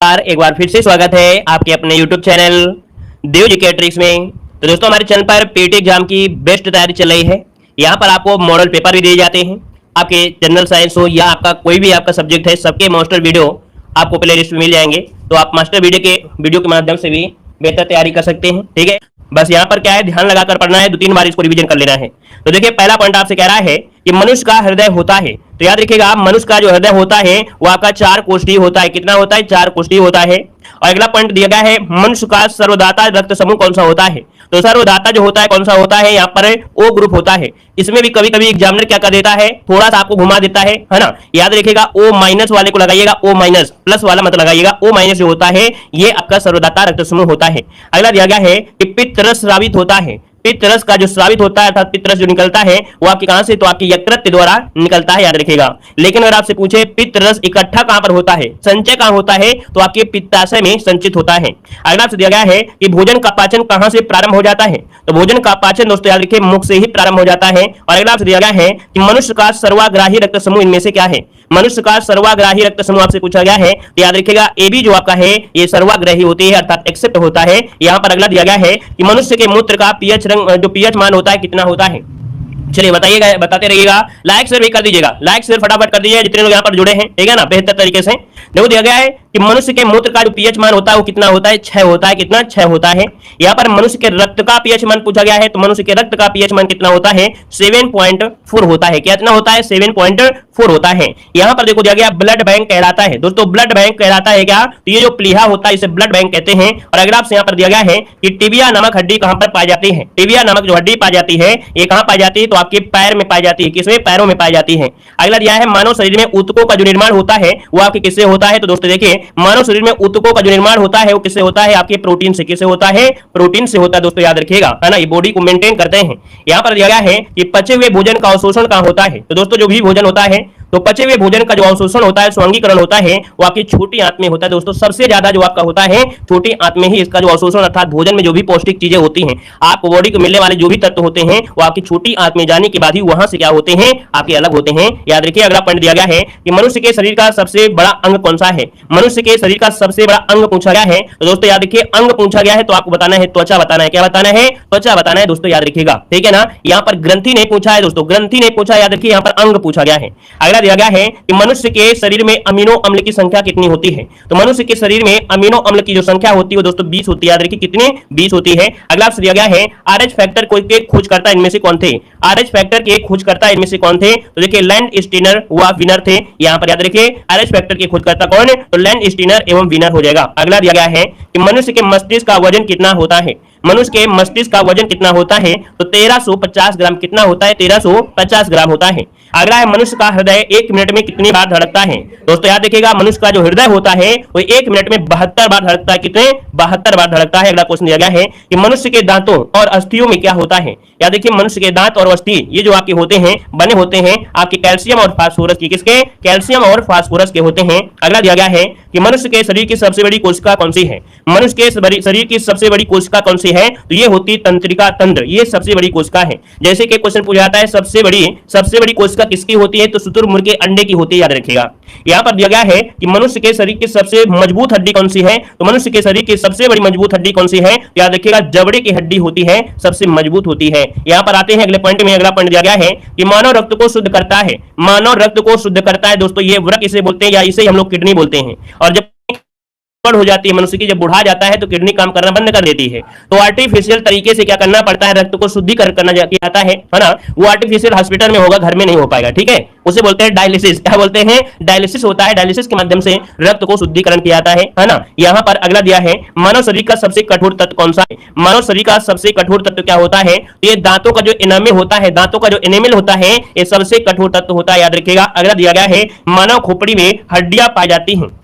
नमस्कार, एक बार फिर से स्वागत है आपके अपने YouTube चैनल देव जी के ट्रिक्स में। तो दोस्तों, हमारे चैनल पर पीटी एग्जाम की बेस्ट तैयारी चल रही है। यहाँ पर आपको मॉडल पेपर भी दिए जाते हैं। आपके जनरल साइंस हो या आपका कोई भी आपका सब्जेक्ट है, सबके मास्टर वीडियो आपको प्ले लिस्ट में मिल जाएंगे। तो आप मास्टर वीडियो के माध्यम से भी बेहतर तैयारी कर सकते हैं। ठीक है, बस यहाँ पर क्या है, ध्यान लगाकर पढ़ना है, 2-3 बार इसको रिवीजन कर लेना है। तो देखिए, पहला पॉइंट आपसे कह रहा है कि मनुष्य का हृदय होता है। तो याद रखिएगा, मनुष्य का जो हृदय होता है वो आपका 4 कोष्ठी होता है। कितना होता है? 4 कोष्ठी होता है। और अगला पॉइंट दिया गया है, मनुष्य का सर्वदाता रक्त समूह कौन सा होता है? तो सर्वदाता जो होता है कौन सा होता है? यहाँ पर ओ ग्रुप होता है। इसमें भी कभी कभी एग्जामिनर क्या कर देता है, थोड़ा सा आपको घुमा देता है ना। याद रखिएगा, ओ माइनस वाले को लगाइएगा, ओ माइनस, प्लस वाला मत लगाइएगा। ओ माइनस जो होता है ये आपका सर्वदाता रक्त समूह होता है। अगला दिया गया है कि पित्तरस स्रावित होता है। पित्तरस का जो स्रावित होता है अर्थात पित्तरस जो निकलता है वो आपके कहां से? तो आपके यकृत के द्वारा निकलता है, याद रखिएगा। लेकिन अगर आपसे पूछे पित्तरस इकट्ठा कहां पर होता है, संचय कहां होता है, तो आपके पित्ताशय में संचित होता है। अगला आपसे दिया गया है कि भोजन का पाचन कहां से प्रारंभ हो जाता है? तो भोजन का पाचन दोस्तों याद रखिए मुख से ही प्रारंभ हो जाता है। और अगला आपसे दिया गया है कि मनुष्य का सर्वाग्राही रक्त समूह इनमें से क्या है? मनुष्य का सर्वाग्राही रक्त समूह आपसे पूछा गया है, तो याद रखिएगा ए बी जो आपका है ये सर्वाग्राही होती है अर्थात एक्सेप्ट होता है। यहाँ पर अगला दिया गया है कि मनुष्य के मूत्र का पीएच रंग जो पीएच मान होता है कितना होता है? चलिए बताइएगा, बताते रहिएगा। लाइक शेयर भी कर दीजिएगा, लाइक शेयर फटाफट कर दीजिए जितने लोग यहाँ पर जुड़े हैं, ठीक है ना, बेहतर तरीके से। देखो दिया गया है कि मनुष्य के मूत्र का जो पीएच मान होता है वो कितना होता है? 6 होता है। कितना? 6 होता है। यहाँ पर मनुष्य के रक्त का पीएच मान पूछा गया है, तो मनुष्य के रक्त का पीएच मान कितना होता है? 7.4 होता है। कितना होता है? 7.4 होता है। यहाँ पर देखो दिया गया ब्लड बैंक कहलाता है। दोस्तों ब्लड बैंक कहलाता है क्या? तो ये जो प्लीहा होता है इसे ब्लड बैंक कहते हैं। और अगर आपसे यहाँ पर दिया गया है कि टिबिया नामक हड्डी कहां पर पाई जाती है? टिबिया नामक जो हड्डी पाई जाती है ये कहां पाई जाती है? तो आपके पैर में पाई जाती है। किसमें? पैरों में पाई जाती है। अगला दिया है मानव शरीर में ऊतकों का जो निर्माण होता है वो आपके किससे होता है? तो दोस्तों देखिए, मानव शरीर में ऊतकों का जो निर्माण होता है वो किससे होता है? आपके प्रोटीन से। किससे होता है? प्रोटीन से होता है। दोस्तों याद रखिएगा, है ना, ये बॉडी को मेंटेन करते हैं। यहाँ पर दिया गया है कि पचे हुए भोजन का अवशोषण कहां होता है? तो दोस्तों जो भी भोजन होता है, तो पचे हुए भोजन का जो अवशोषण होता है, स्वांगीकरण होता है, वो आपकी छोटी आंत में होता है। दोस्तों सबसे ज्यादा जो आपका होता है छोटी आंत में ही इसका जो अवशोषण अर्थात भोजन में जो भी पौष्टिक चीजें होती हैं, आपको बॉडी को मिलने वाले जो भी तत्व होते हैं वो आपकी छोटी आंत में जाने के बाद ही वहां से क्या होते हैं? आपके अलग होते हैं। याद रखिए, अगला पॉइंट दिया गया है कि मनुष्य के शरीर का सबसे बड़ा अंग कौन सा है? मनुष्य के शरीर का सबसे बड़ा अंग पूछा गया है। तो दोस्तों याद रखिए, अंग पूछा गया है तो आपको बताना है त्वचा बताना है। क्या बताना है? त्वचा बताना है। दोस्तों याद रखिएगा, ठीक है ना। यहाँ पर ग्रंथि नहीं पूछा है दोस्तों, ग्रंथि नहीं पूछा, याद रखिए यहाँ पर अंग पूछा गया है। अगला दिया गया है कि मनुष्य के शरीर में अमीनो अम्ल की संख्या कितनी होती है? तो मनुष्य के शरीर में अमीनो अम्ल की जो संख्या होती है वो दोस्तों 20 होती है। याद रखिए कितने? 20 होती है। अगला आपसे दिया गया है आरएच फैक्टर को के खोजकर्ता इनमें से कौन थे? आरएच फैक्टर के खोजकर्ता इनमें से कौन थे? तो देखिए लैंड स्टीनर व विनर थे। यहाँ पर याद रखिए आरएच फैक्टर के खोजकर्ता कौन है? तो लैंड स्टीनर एवं विनर हो जाएगा। अगला दिया गया है कि मनुष्य के मस्तिष्क का वजन कितना होता है? मनुष्य के मस्तिष्क का वजन कितना होता है? तो 1350 ग्राम। कितना होता है? 1350 ग्राम होता है। अगला है मनुष्य का हृदय 1 मिनट में कितनी बार धड़कता है? दोस्तों याद रखिएगा, मनुष्य का जो हृदय होता है वो 1 मिनट में 72 बार धड़कता है। कितने? 72 बार धड़कता है। अगला क्वेश्चन दिया गया है कि मनुष्य के दांतों और अस्थियों में क्या होता है? याद देखिए, मनुष्य के दांत और अस्थि ये जो आपके होते हैं बने होते हैं आपके कैल्शियम और फास्फोरस की। किसके? कैल्शियम और फास्फोरस के होते हैं। अगला दिया गया है कि मनुष्य के शरीर की सबसे बड़ी कोशिका कौन सी है? मनुष्य के शरीर की सबसे बड़ी कोशिका कौन सी है? तो ये होती तंत्रिका तंत्र, ये सबसे बड़ी कोशिका है। जैसे कि क्वेश्चन पूछा जाता है सबसे बड़ी कोशिका किसकी होती है? तो शुतुरमुर्ग के अंडे की होती है। याद रखिएगा, यहाँ पर दिया गया है कि मनुष्य के शरीर की सबसे मजबूत हड्डी कौन सी है? तो मनुष्य के शरीर की सबसे बड़ी मजबूत हड्डी कौन सी है? याद रखिएगा, जबड़े की हड्डी होती है, सबसे मजबूत होती है। यहाँ पर आते हैं अगले पॉइंट में। अगला पॉइंट दिया गया है कि मानव रक्त को शुद्ध करता है। मानव रक्त को शुद्ध करता है दोस्तों, ये वृक्क इसे बोलते हैं या इसे हम लोग किडनी बोलते हैं। और जब हो जाती है मनुष्य की, जब बुढ़ा जाता है तो किडनी काम करना बंद कर देती है, तो आर्टिफिशियल तरीके से क्या करना पड़ता है? रक्त को शुद्धिकरण करना जाता है ना। वो आर्टिफिशियल हॉस्पिटल में होगा, घर में नहीं हो पाएगा, ठीक है। उसे बोलते हैं डायलिसिस। क्या बोलते हैं? डायलिसिस होता है। डायलिसिस के माध्यम से रक्त को शुद्धिकरण किया जाता है ना। यहाँ पर अगला दिया है मानव शरीर का सबसे कठोर तत्व कौन सा है? मानव शरीर का सबसे कठोर तत्व क्या होता है? तो ये दांतों का जो एनामिल होता है, दांतों का जो एनामिल होता है ये सबसे कठोर तत्व होता है। याद रखिएगा। अगला दिया गया है मानव खोपड़ी में हड्डियां पाई जाती हैं।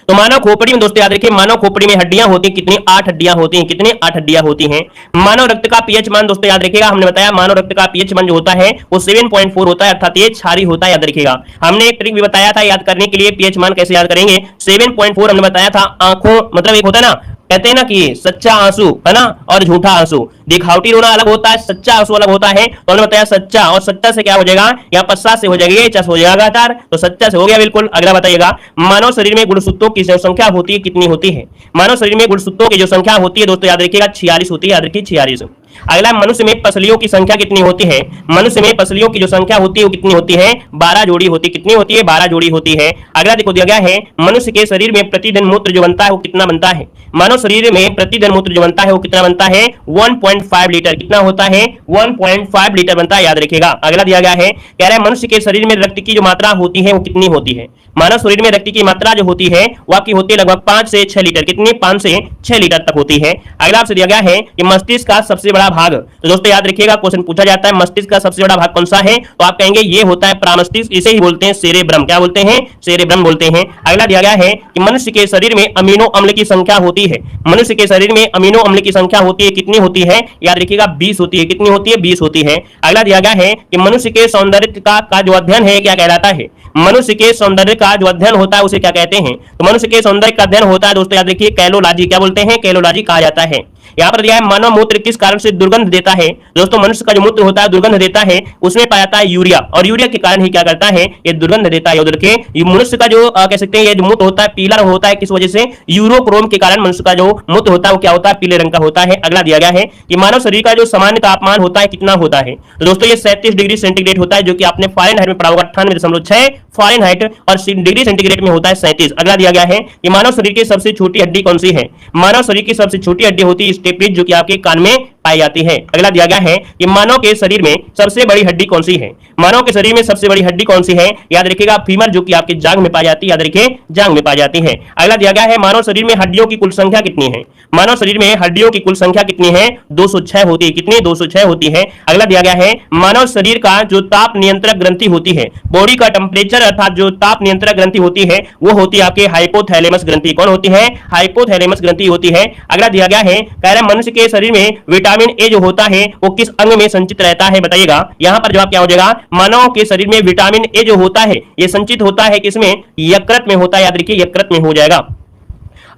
तो मानव खोपड़ी में दोस्तों याद रखिए, मानव खोपड़ी में हड्डियां होती हैं कितनी? 8 हड्डियां होती हैं। कितनी? 8 हड्डियां होती हैं। मानव रक्त का पीएच मान दोस्तों याद रखिएगा, हमने बताया मानव रक्त का पीएच मान जो होता है वो 7.4 होता है अर्थात ये क्षारीय होता है। याद रखिएगा, हमने एक ट्रिक भी बताया था याद करने के लिए, पीएच मान कैसे याद करेंगे। 7.4 हमने बताया था आंखों मतलब एक होता है ना कहते हैं ना कि सच्चा आंसू है ना और झूठा आंसू, दिखावटी रोना अलग होता है, सच्चा आंसू अलग होता है। तो हमने बताया सच्चा, और सच्चा से क्या हो जाएगा, यहाँ पर सात से हो जाएगा, ये चस हो जाएगा लगातार, तो सच्चा से हो गया बिल्कुल। अगला बताइएगा, मानव शरीर में गुणसूत्रों की जो संख्या होती है कितनी होती है। मानव शरीर में गुणसूत्रों की जो संख्या होती है दोस्तों याद रखिएगा 46 होती है, याद रखिए 46। अगला, मनुष्य में पसलियों की संख्या कितनी होती है। मनुष्य में पसलियों की जो संख्या होती है वो कितनी होती है, 12 जोड़ी होती है। कितनी होती है, 12 जोड़ी होती है। अगला देखो दिया गया है, मनुष्य के शरीर में प्रतिदिन मूत्र जो बनता है वो कितना बनता है। मानव शरीर में प्रतिदिन मूत्र जो बनता है वो कितना बनता है, 1.5 लीटर। कितना होता है, 1.5 लीटर बनता है, याद रखिएगा। अगला दिया गया है, कह रहा है मनुष्य के शरीर में रक्त की जो मात्रा होती है वो कितनी होती है। मानव शरीर में रक्त की मात्रा जो होती है वह की होती है लगभग 5 से 6 लीटर। कितनी, 5 से 6 लीटर तक होती है। अगला आपसे दिया गया है कि मस्तिष्क का सबसे बड़ा भाग, तो दोस्तों याद रखिएगा क्वेश्चन पूछा जाता है मस्तिष्क का सबसे बड़ा भाग कौन सा है, तो आप कहेंगे ये होता है प्रामस्तिष्क, इसे ही बोलते हैं सेरेब्रम। क्या बोलते हैं, सेरेब्रम बोलते हैं। अगला दिया गया है कि मनुष्य के शरीर में अमीनो अम्ल की संख्या होती है। मनुष्य के शरीर में अमीनो अम्ल की संख्या होती है, कितनी होती है, याद रखिएगा 20 होती है। कितनी होती है, 20 होती है। अगला दिया गया है कि मनुष्य के सौंदर्य का जो अध्ययन है क्या कहलाता है। मनुष्य के सौंदर्य का जो अध्ययन होता है उसे क्या कहते हैं, तो मनुष्य के सौंदर्य का अध्ययन होता है दोस्तों याद रखिए कैलोलॉजी। क्या बोलते हैं, कैलोलॉजी कहा जाता है। यहाँ पर दिया है मानव मूत्र किस कारण से दुर्गंध देता है। दोस्तों मनुष्य का जो मूत्र होता है दुर्गंध देता है, उसमें पाया जाता है यूरिया, और यूरिया के कारण ही क्या करता है, ये दुर्गंध देता है। देखिए मनुष्य का जो कह सकते हैं ये जो मूत्र होता है पीला रंग होता है, किस वजह से, यूरोक्रोम के कारण मनुष्य का जो मूत्र होता है वो क्या होता है, पीले रंग का होता है। अगला दिया गया है कि मानव शरीर का जो सामान्य तापमान होता है कितना होता है, तो दोस्तों ये 37 डिग्री सेंटीग्रेड होता है, जो कि आपने फ़ारेनहाइट में पढ़ा होगा 98.6 फ़ारेनहाइट, और डिग्री सेंटीग्रेड में होता है 37। अगला दिया गया है कि मानव शरीर की सबसे छोटी हड्डी कौन सी है। मानव शरीर की सबसे छोटी हड्डी होती है स्टेपिस, जो कि आपके कान में पाई जाती है। अगला दिया गया है कि मानव के शरीर में सबसे बड़ी हड्डी कौन सी है। मानव के शरीर में सबसे बड़ी हड्डी कौन सी है, याद रखिएगा फीमर, जो कि आपके जांघ में पाई जाती है। याद रखिए जांघ में पाई जाती है। अगला दिया गया है मानव शरीर में हड्डियों की कुल संख्या कितनी है। मानव शरीर में हड्डियों की कुल संख्या कितनी है, 206 होती है। कितनी, 206 होती है। अगला दिया गया है मानव शरीर का जो ताप नियंत्रक ग्रंथि होती है, बॉडी का टेम्परेचर अर्थात जो ताप नियंत्रक ग्रंथि होती है वो होती है आपके हाइपोथैलेमस ग्रंथि। कौन होती है, हाइपोथैलेमस ग्रंथि होती है। अगला दिया गया है, कह रहा है मनुष्य के शरीर में विटामिन ए जो होता है वो किस अंग में संचित रहता है, बताइएगा। यहां पर जवाब क्या हो जाएगा, मानव के शरीर में विटामिन ए जो होता है ये संचित होता है किसमें, यकृत में होता है। याद रखिए यकृत में हो जाएगा।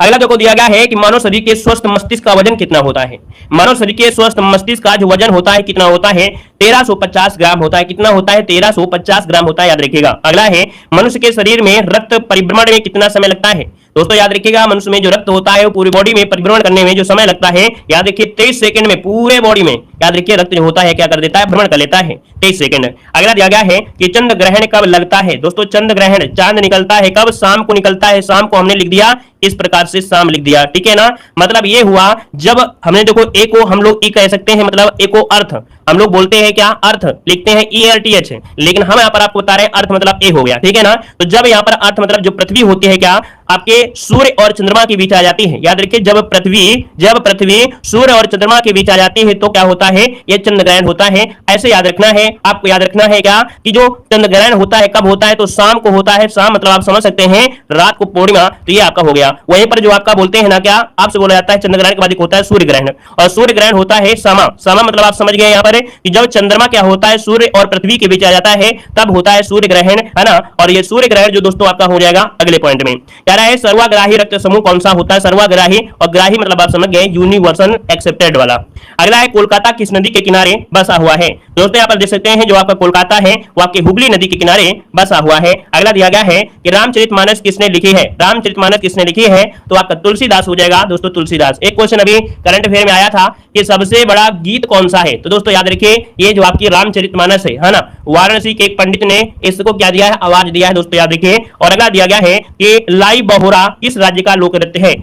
अगला देखो दिया गया है कि मानव शरीर के स्वस्थ मस्तिष्क का वजन कितना होता है। मानव शरीर के स्वस्थ मस्तिष्क का जो वजन होता है कितना होता है, 1350 ग्राम होता है। कितना होता है, 1350 ग्राम होता है, याद रखिएगा। अगला है मनुष्य के शरीर में रक्त परिभ्रमण में कितना समय लगता है। दोस्तों याद रखिएगा मनुष्य में जो रक्त होता है वो पूरी बॉडी में परिभ्रमण करने में जो समय लगता है, याद रखिए 23 सेकंड में पूरे बॉडी में, याद रखिए रक्त जो होता है क्या कर देता है, भ्रमण कर लेता है 23 सेकंड। अगला दिया गया है कि चंद्र ग्रहण कब लगता है। दोस्तों चंद्र ग्रहण, चांद निकलता है कब, शाम को निकलता है। शाम को हमने लिख दिया इस प्रकार से, शाम लिख दिया, ठीक है ना। मतलब ये हुआ जब हमने देखो ए को हम लोग ई कह सकते हैं, मतलब ए को अर्थ हम लोग बोलते हैं क्या, अर्थ लिखते हैं ERTH, लेकिन हम यहाँ पर आपको बता रहे हैं अर्थ मतलब ए हो गया, ठीक है ना। तो जब यहाँ पर अर्थ मतलब जो पृथ्वी होती है क्या आपके सूर्य और चंद्रमा के बीच आ जाती है। याद रखिए जब पृथ्वी सूर्य और चंद्रमा के बीच आ जाती है तो क्या होता है, यह चंद्र ग्रहण होता है। ऐसे याद रखना है, आपको याद रखना है क्या कि जो चंद्र ग्रहण होता है कब होता है, तो शाम को होता है। शाम मतलब आप समझ सकते हैं रात को पूर्णिमा, तो ये आपका हो गया। वहीं पर जो आपका बोलते हैं ना क्या, आपसे बोला जाता है चंद्र ग्रहण के बाद होता है सूर्य ग्रहण, और सूर्य ग्रहण होता है सामा। सामा मतलब आप समझ गए यहाँ पर कि जब चंद्रमा क्या होता है सूर्य और पृथ्वी के बीच आ जाता है तब होता है सूर्य ग्रहण, है ना। और ये सूर्य ग्रहण जो दोस्तों आपका हो जाएगा अगले पॉइंट में। कह रहा है सर्वाग्राही रक्त समूह कौन सा होता है। सर्वाग्राही, और ग्राही मतलब आप समझ गए यूनिवर्सल एक्सेप्टेड वाला। अगला है कोलकाता किस नदी के किनारे बसा हुआ है। दोस्तों यहाँ पर देख सकते हैं जो आपका कोलकाता है वो आपकी हुगली नदी के किनारे बसा हुआ है। अगला दिया गया है कि रामचरितमानस किसने लिखी है। रामचरितमानस किसने लिखी है, तो आपका तुलसीदास हो जाएगा दोस्तों, तुलसीदास। एक क्वेश्चन अभी करंट अफेयर में आया था कि सबसे बड़ा गीत कौन सा है, तो दोस्तों याद रखिए ये जो आपकी रामचरितमानस है ना, वाराणसी के एक पंडित ने इसको क्या दिया है, आवाज दिया है दोस्तों, याद रखिए। और अगला दिया गया है कि लाई बहोरा किस राज्य का लोक नृत्य है।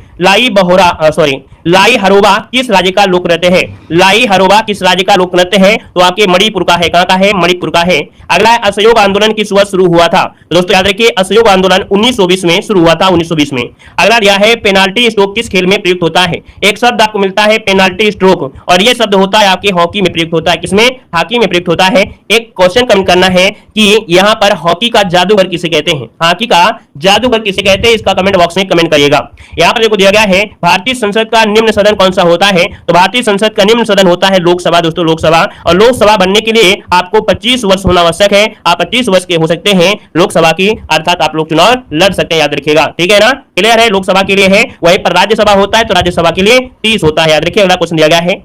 लाई हरोबा किस राज्य का लोक नृत्य है। लाई हरोबा किस राज्य का लोक नृत्य है, तो आपके मणिपुर का है। कहां का है, मणिपुर का है। अगला है असहयोग आंदोलन किस वर्ष शुरू हुआ था। तो दोस्तों याद रखिए असहयोग आंदोलन 1920 में शुरू हुआ था, 1920 में। अगला दिया है पेनाल्टी स्ट्रोक किस खेल में प्रयुक्त होता है। एक शब्द आपको मिलता है पेनाल्टी स्ट्रोक, और यह शब्द होता है आपके हॉकी में प्रयुक्त होता होता है, किसमें, हॉकी में प्रयुक्त होता है। एक क्वेश्चन कमेंट करना है कि यहाँ पर हॉकी का जादूगर किसे कहते हैं, हॉकी का जादूगर किसे कहते हैं, इसका कमेंट बॉक्स में कमेंट करिएगा। यहाँ पर देखो दिया गया है भारतीय संसद का निम्न सदन कौन सा होता है, तो भारतीय संसद का निम्न सदन होता है लोकसभा दोस्तों, लोकसभा। और लोकसभा बनने के लिए आपको 25 वर्ष होना आवश्यक है, आप 25 वर्ष के हो सकते हैं लोकसभा की, अर्थात आप लोग चुनाव लड़ सकते हैं, याद रखिएगा, ठीक है ना, क्लियर है। लोकसभा के लिए है, वहीं पर राज्यसभा होता है तो राज्यसभा के लिए 30 होता है, याद रखिए। अगला क्वेश्चन दिया गया है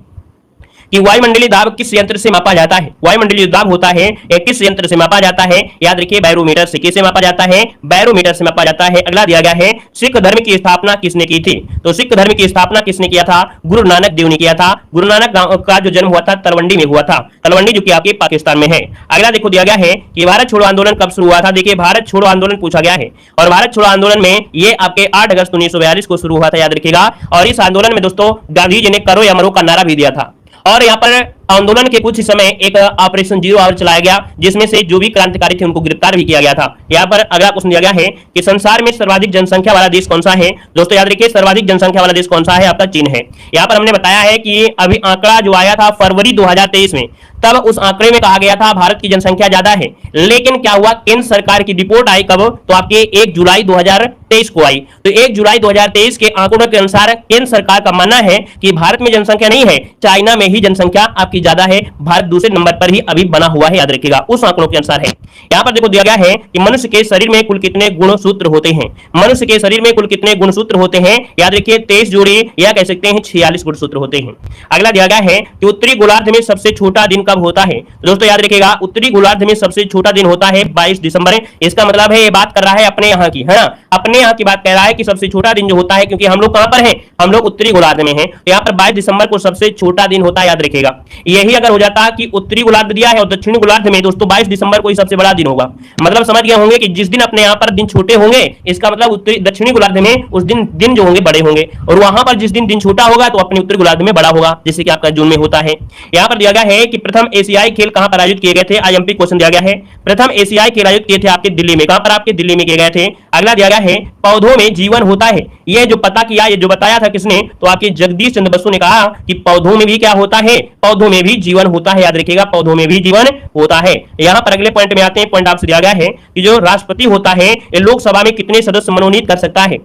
कि वायुमंडलीय दाब किस यंत्र से मापा जाता है, वायुमंडलीय दाब होता है यह किस यंत्र से मापा जाता है, याद रखिए बैरोमीटर से। किससे मापा जाता है, बैरोमीटर से मापा जाता है। अगला दिया गया है सिख धर्म की स्थापना किसने की थी, तो सिख धर्म की स्थापना किसने किया था, गुरु नानक देव ने किया था। गुरु नानक का जो जन्म हुआ था तलवंडी में हुआ था, तलवंडी जो कि आपके पाकिस्तान में है। अगला देखो दिया गया है कि भारत छोड़ो आंदोलन कब शुरू हुआ था, देखिए भारत छोड़ो आंदोलन पूछा गया है, और भारत छोड़ो आंदोलन में ये आपके 8 अगस्त 1942 को शुरू हुआ था, याद रखिएगा। और इस आंदोलन में दोस्तों गांधी जी ने करो या मरो का नारा भी दिया था। और यहाँ पर आंदोलन के कुछ समय एक ऑपरेशन 0 आवर चलाया गया, जिसमें से जो भी क्रांतिकारी थे उनको गिरफ्तार भी किया गया था। यहाँ पर अगला क्वेश्चन दिया गया है कि संसार में सर्वाधिक जनसंख्या वाला देश कौन सा है, दोस्तों याद रखिए सर्वाधिक जनसंख्या वाला देश कौन सा है, आपका चीन है। यहाँ पर हमने बताया है कि अभी आंकड़ा जो आया था फरवरी 2023 में, तब उस आंकड़े में कहा गया था भारत की जनसंख्या ज्यादा है, लेकिन क्या हुआ, केंद्र सरकार की रिपोर्ट आई कब, तो आपके 1 जुलाई 2023 को आई। तो 1 जुलाई 2023 के आंकड़ों के अनुसार केंद्र सरकार का मानना है कि भारत में जनसंख्या नहीं है, चाइना में ही जनसंख्या आपकी ज्यादा है, भारत दूसरे नंबर पर ही अभी बना हुआ है, याद रखिएगा, उस आंकड़ों के अनुसार है। यहाँ पर देखो दिया गया है कि मनुष्य के शरीर में कुल कितने गुणसूत्र होते हैं, मनुष्य के शरीर में कुल कितने गुणसूत्र होते हैं, याद रखिए 23 जोड़ी, या कह सकते हैं 46 गुणसूत्र होते हैं। अगला दिया गया है कि उत्तरी गोलार्ध में सबसे छोटा दिन कब होता है, दोस्तों याद रखिएगा उत्तरी गोलार्ध में सबसे छोटा दिन होता है 22 दिसंबर। इसका मतलब है ये बात कर रहा है अपने यहाँ की, है ना, अपने यहाँ की बात कह रहा है कि सबसे छोटा दिन जो होता है, क्योंकि हम लोग कहां पर हैं, हम लोग उत्तरी गोलार्ध में हैं, तो यहाँ पर 22 दिसंबर को सबसे छोटा दिन होता है, याद रखिएगा। यही अगर हो जाता कि उत्तरी गोलार्ध दिया है और दक्षिणी गोलार्ध में दोस्तों 22 दिसंबर को ही सबसे बड़ा दिन होगा, मतलब समझ गए होंगे कि जिस दिन अपने यहाँ पर दिन छोटे होंगे, इसका मतलब उत्तरी दक्षिणी गोलार्ध में उस दिन जो होंगे बड़े होंगे, और वहां पर जिस दिन छोटा होगा तो अपने उत्तरी गोलार्ध में बड़ा होगा, जैसे कि आपका जून में होता है। यहाँ पर दिया गया है कि प्रथम एशियाई खेल कहां पर आयोजित किए गए थे, आईएमपी क्वेश्चन दिया गया है। प्रथम एशियाई खेल आयोजित किए थे आपके दिल्ली में, कहां पर, आपके दिल्ली में किए गए थे। अगला दिया गया है पौधों में जीवन होता है, ये जो पता किया, ये जो बताया था किसने, तो आपके जगदीश चंद्र बसु ने कहा कि पौधों में भी क्या होता है, पौधों में भी जीवन होता है, याद रखिएगा पौधों में भी जीवन होता है। यहाँ पर अगले पॉइंट में आते हैं, पॉइंट आपसे दिया गया है कि जो राष्ट्रपति होता है ये लोकसभा में कितने सदस्य मनोनीत कर सकता है,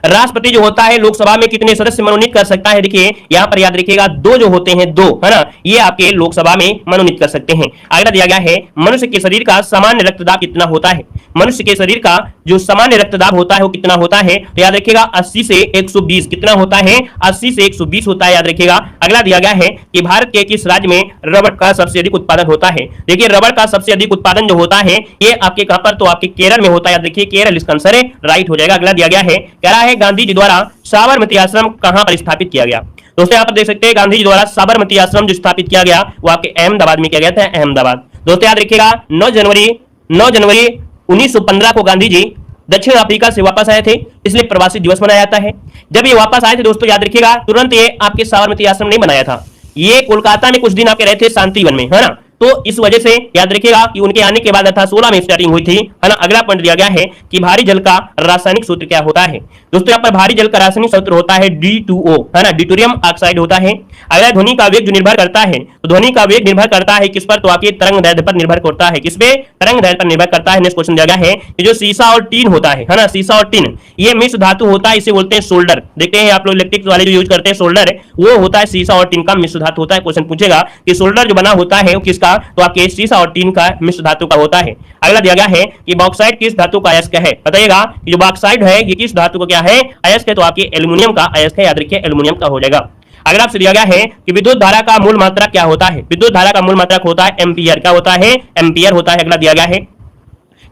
राष्ट्रपति जो होता है लोकसभा में कितने सदस्य मनोनीत कर सकता है, देखिए यहाँ पर याद रखिएगा 2 जो होते हैं, 2, है ना, ये आपके लोकसभा में मनोनीत कर सकते हैं। अगला दिया गया है मनुष्य के शरीर का सामान्य रक्तदाब कितना होता है, मनुष्य के शरीर का जो सामान्य रक्तदाब होता है वो कितना होता है, तो याद रखिएगा 80 से 120, कितना होता है, 80 से 120 होता है, याद रखिएगा। अगला दिया गया है कि भारत के किस राज्य में रबड़ का सबसे अधिक उत्पादन होता है, देखिए रबड़ का सबसे अधिक उत्पादन जो होता है ये आपके कहां पर, तो आपके केरल में होता है, याद रखिए केरल, इसका आंसर राइट हो जाएगा। अगला दिया गया है, कह रहा है गांधी जी द्वारा साबरमती आश्रम कहां पर स्थापित किया गया, दोस्तों यहाँ पर देख सकते हैं गांधी जी द्वारा साबरमती आश्रम जो स्थापित किया गया वो आपके अहमदाबाद में किया गया था, अहमदाबाद। दोस्तों याद रखिएगा 9 जनवरी 1915 को गांधी जी दक्षिण अफ्रीका से वापस आए थे, इसलिए प्रवासी दिवस मनाया जाता है। जब ये वापस आए थे दोस्तों याद रखिएगा तुरंत ये आपके साबरमती आश्रम नहीं बनाया था, ये कोलकाता में कुछ दिन आपके रहे थे शांतिवन में, है ना, तो इस वजह से याद रखिएगा कि उनके आने के बाद अर्थात 16 में स्टार्टिंग हुई थी, है ना। अगला पॉइंट दिया गया है कि भारी जल का रासायनिक सूत्र क्या होता है, दोस्तों यहाँ पर भारी जल का रासायनिक सूत्र होता है D2O, है ना, डिटोरियम ऑक्साइड होता है। अगला ध्वनि का वेग जो निर्भर करता है, तो ध्वनि का वेग निर्भर करता है किस पर, तो आपके तरंग दैर्ध्य पर निर्भर करता है, किस पे, तरंग दैर्ध्य पर निर्भर करता है। नेक्स्ट क्वेश्चन दिया गया है कि जो सीसा और टीन होता है ना, सीसा और टीन ये मिश्र धातु होता है, इसे बोलते हैं सोल्डर। देखते हैं आप लोग इलेक्ट्रिक वाले जो यूज करते हैं सोल्डर, वो होता है सीसा और टीन का मिश्र धातु होता है। क्वेश्चन पूछेगा कि सोल्डर जो बना होता है वो किसका, तो आपके सीसा और टीन का मिश्र धातु का होता है। अगला दिया गया है कि बॉक्साइट किस धातु का अयस्क है, बताइएगा कि जो बॉक्साइट है ये किस धातु का क्या है, अयस्क है, तो आपके एल्युमिनियम का अयस्क है, याद रखिए एल्युमिनियम का हो जाएगा। अगर आपसे दिया गया है कि विद्युत धारा का मूल मात्रक क्या होता है, विद्युत धारा का मूल मात्रक होता है एम्पियर, क्या होता है, एम्पियर होता है। अगला दिया गया है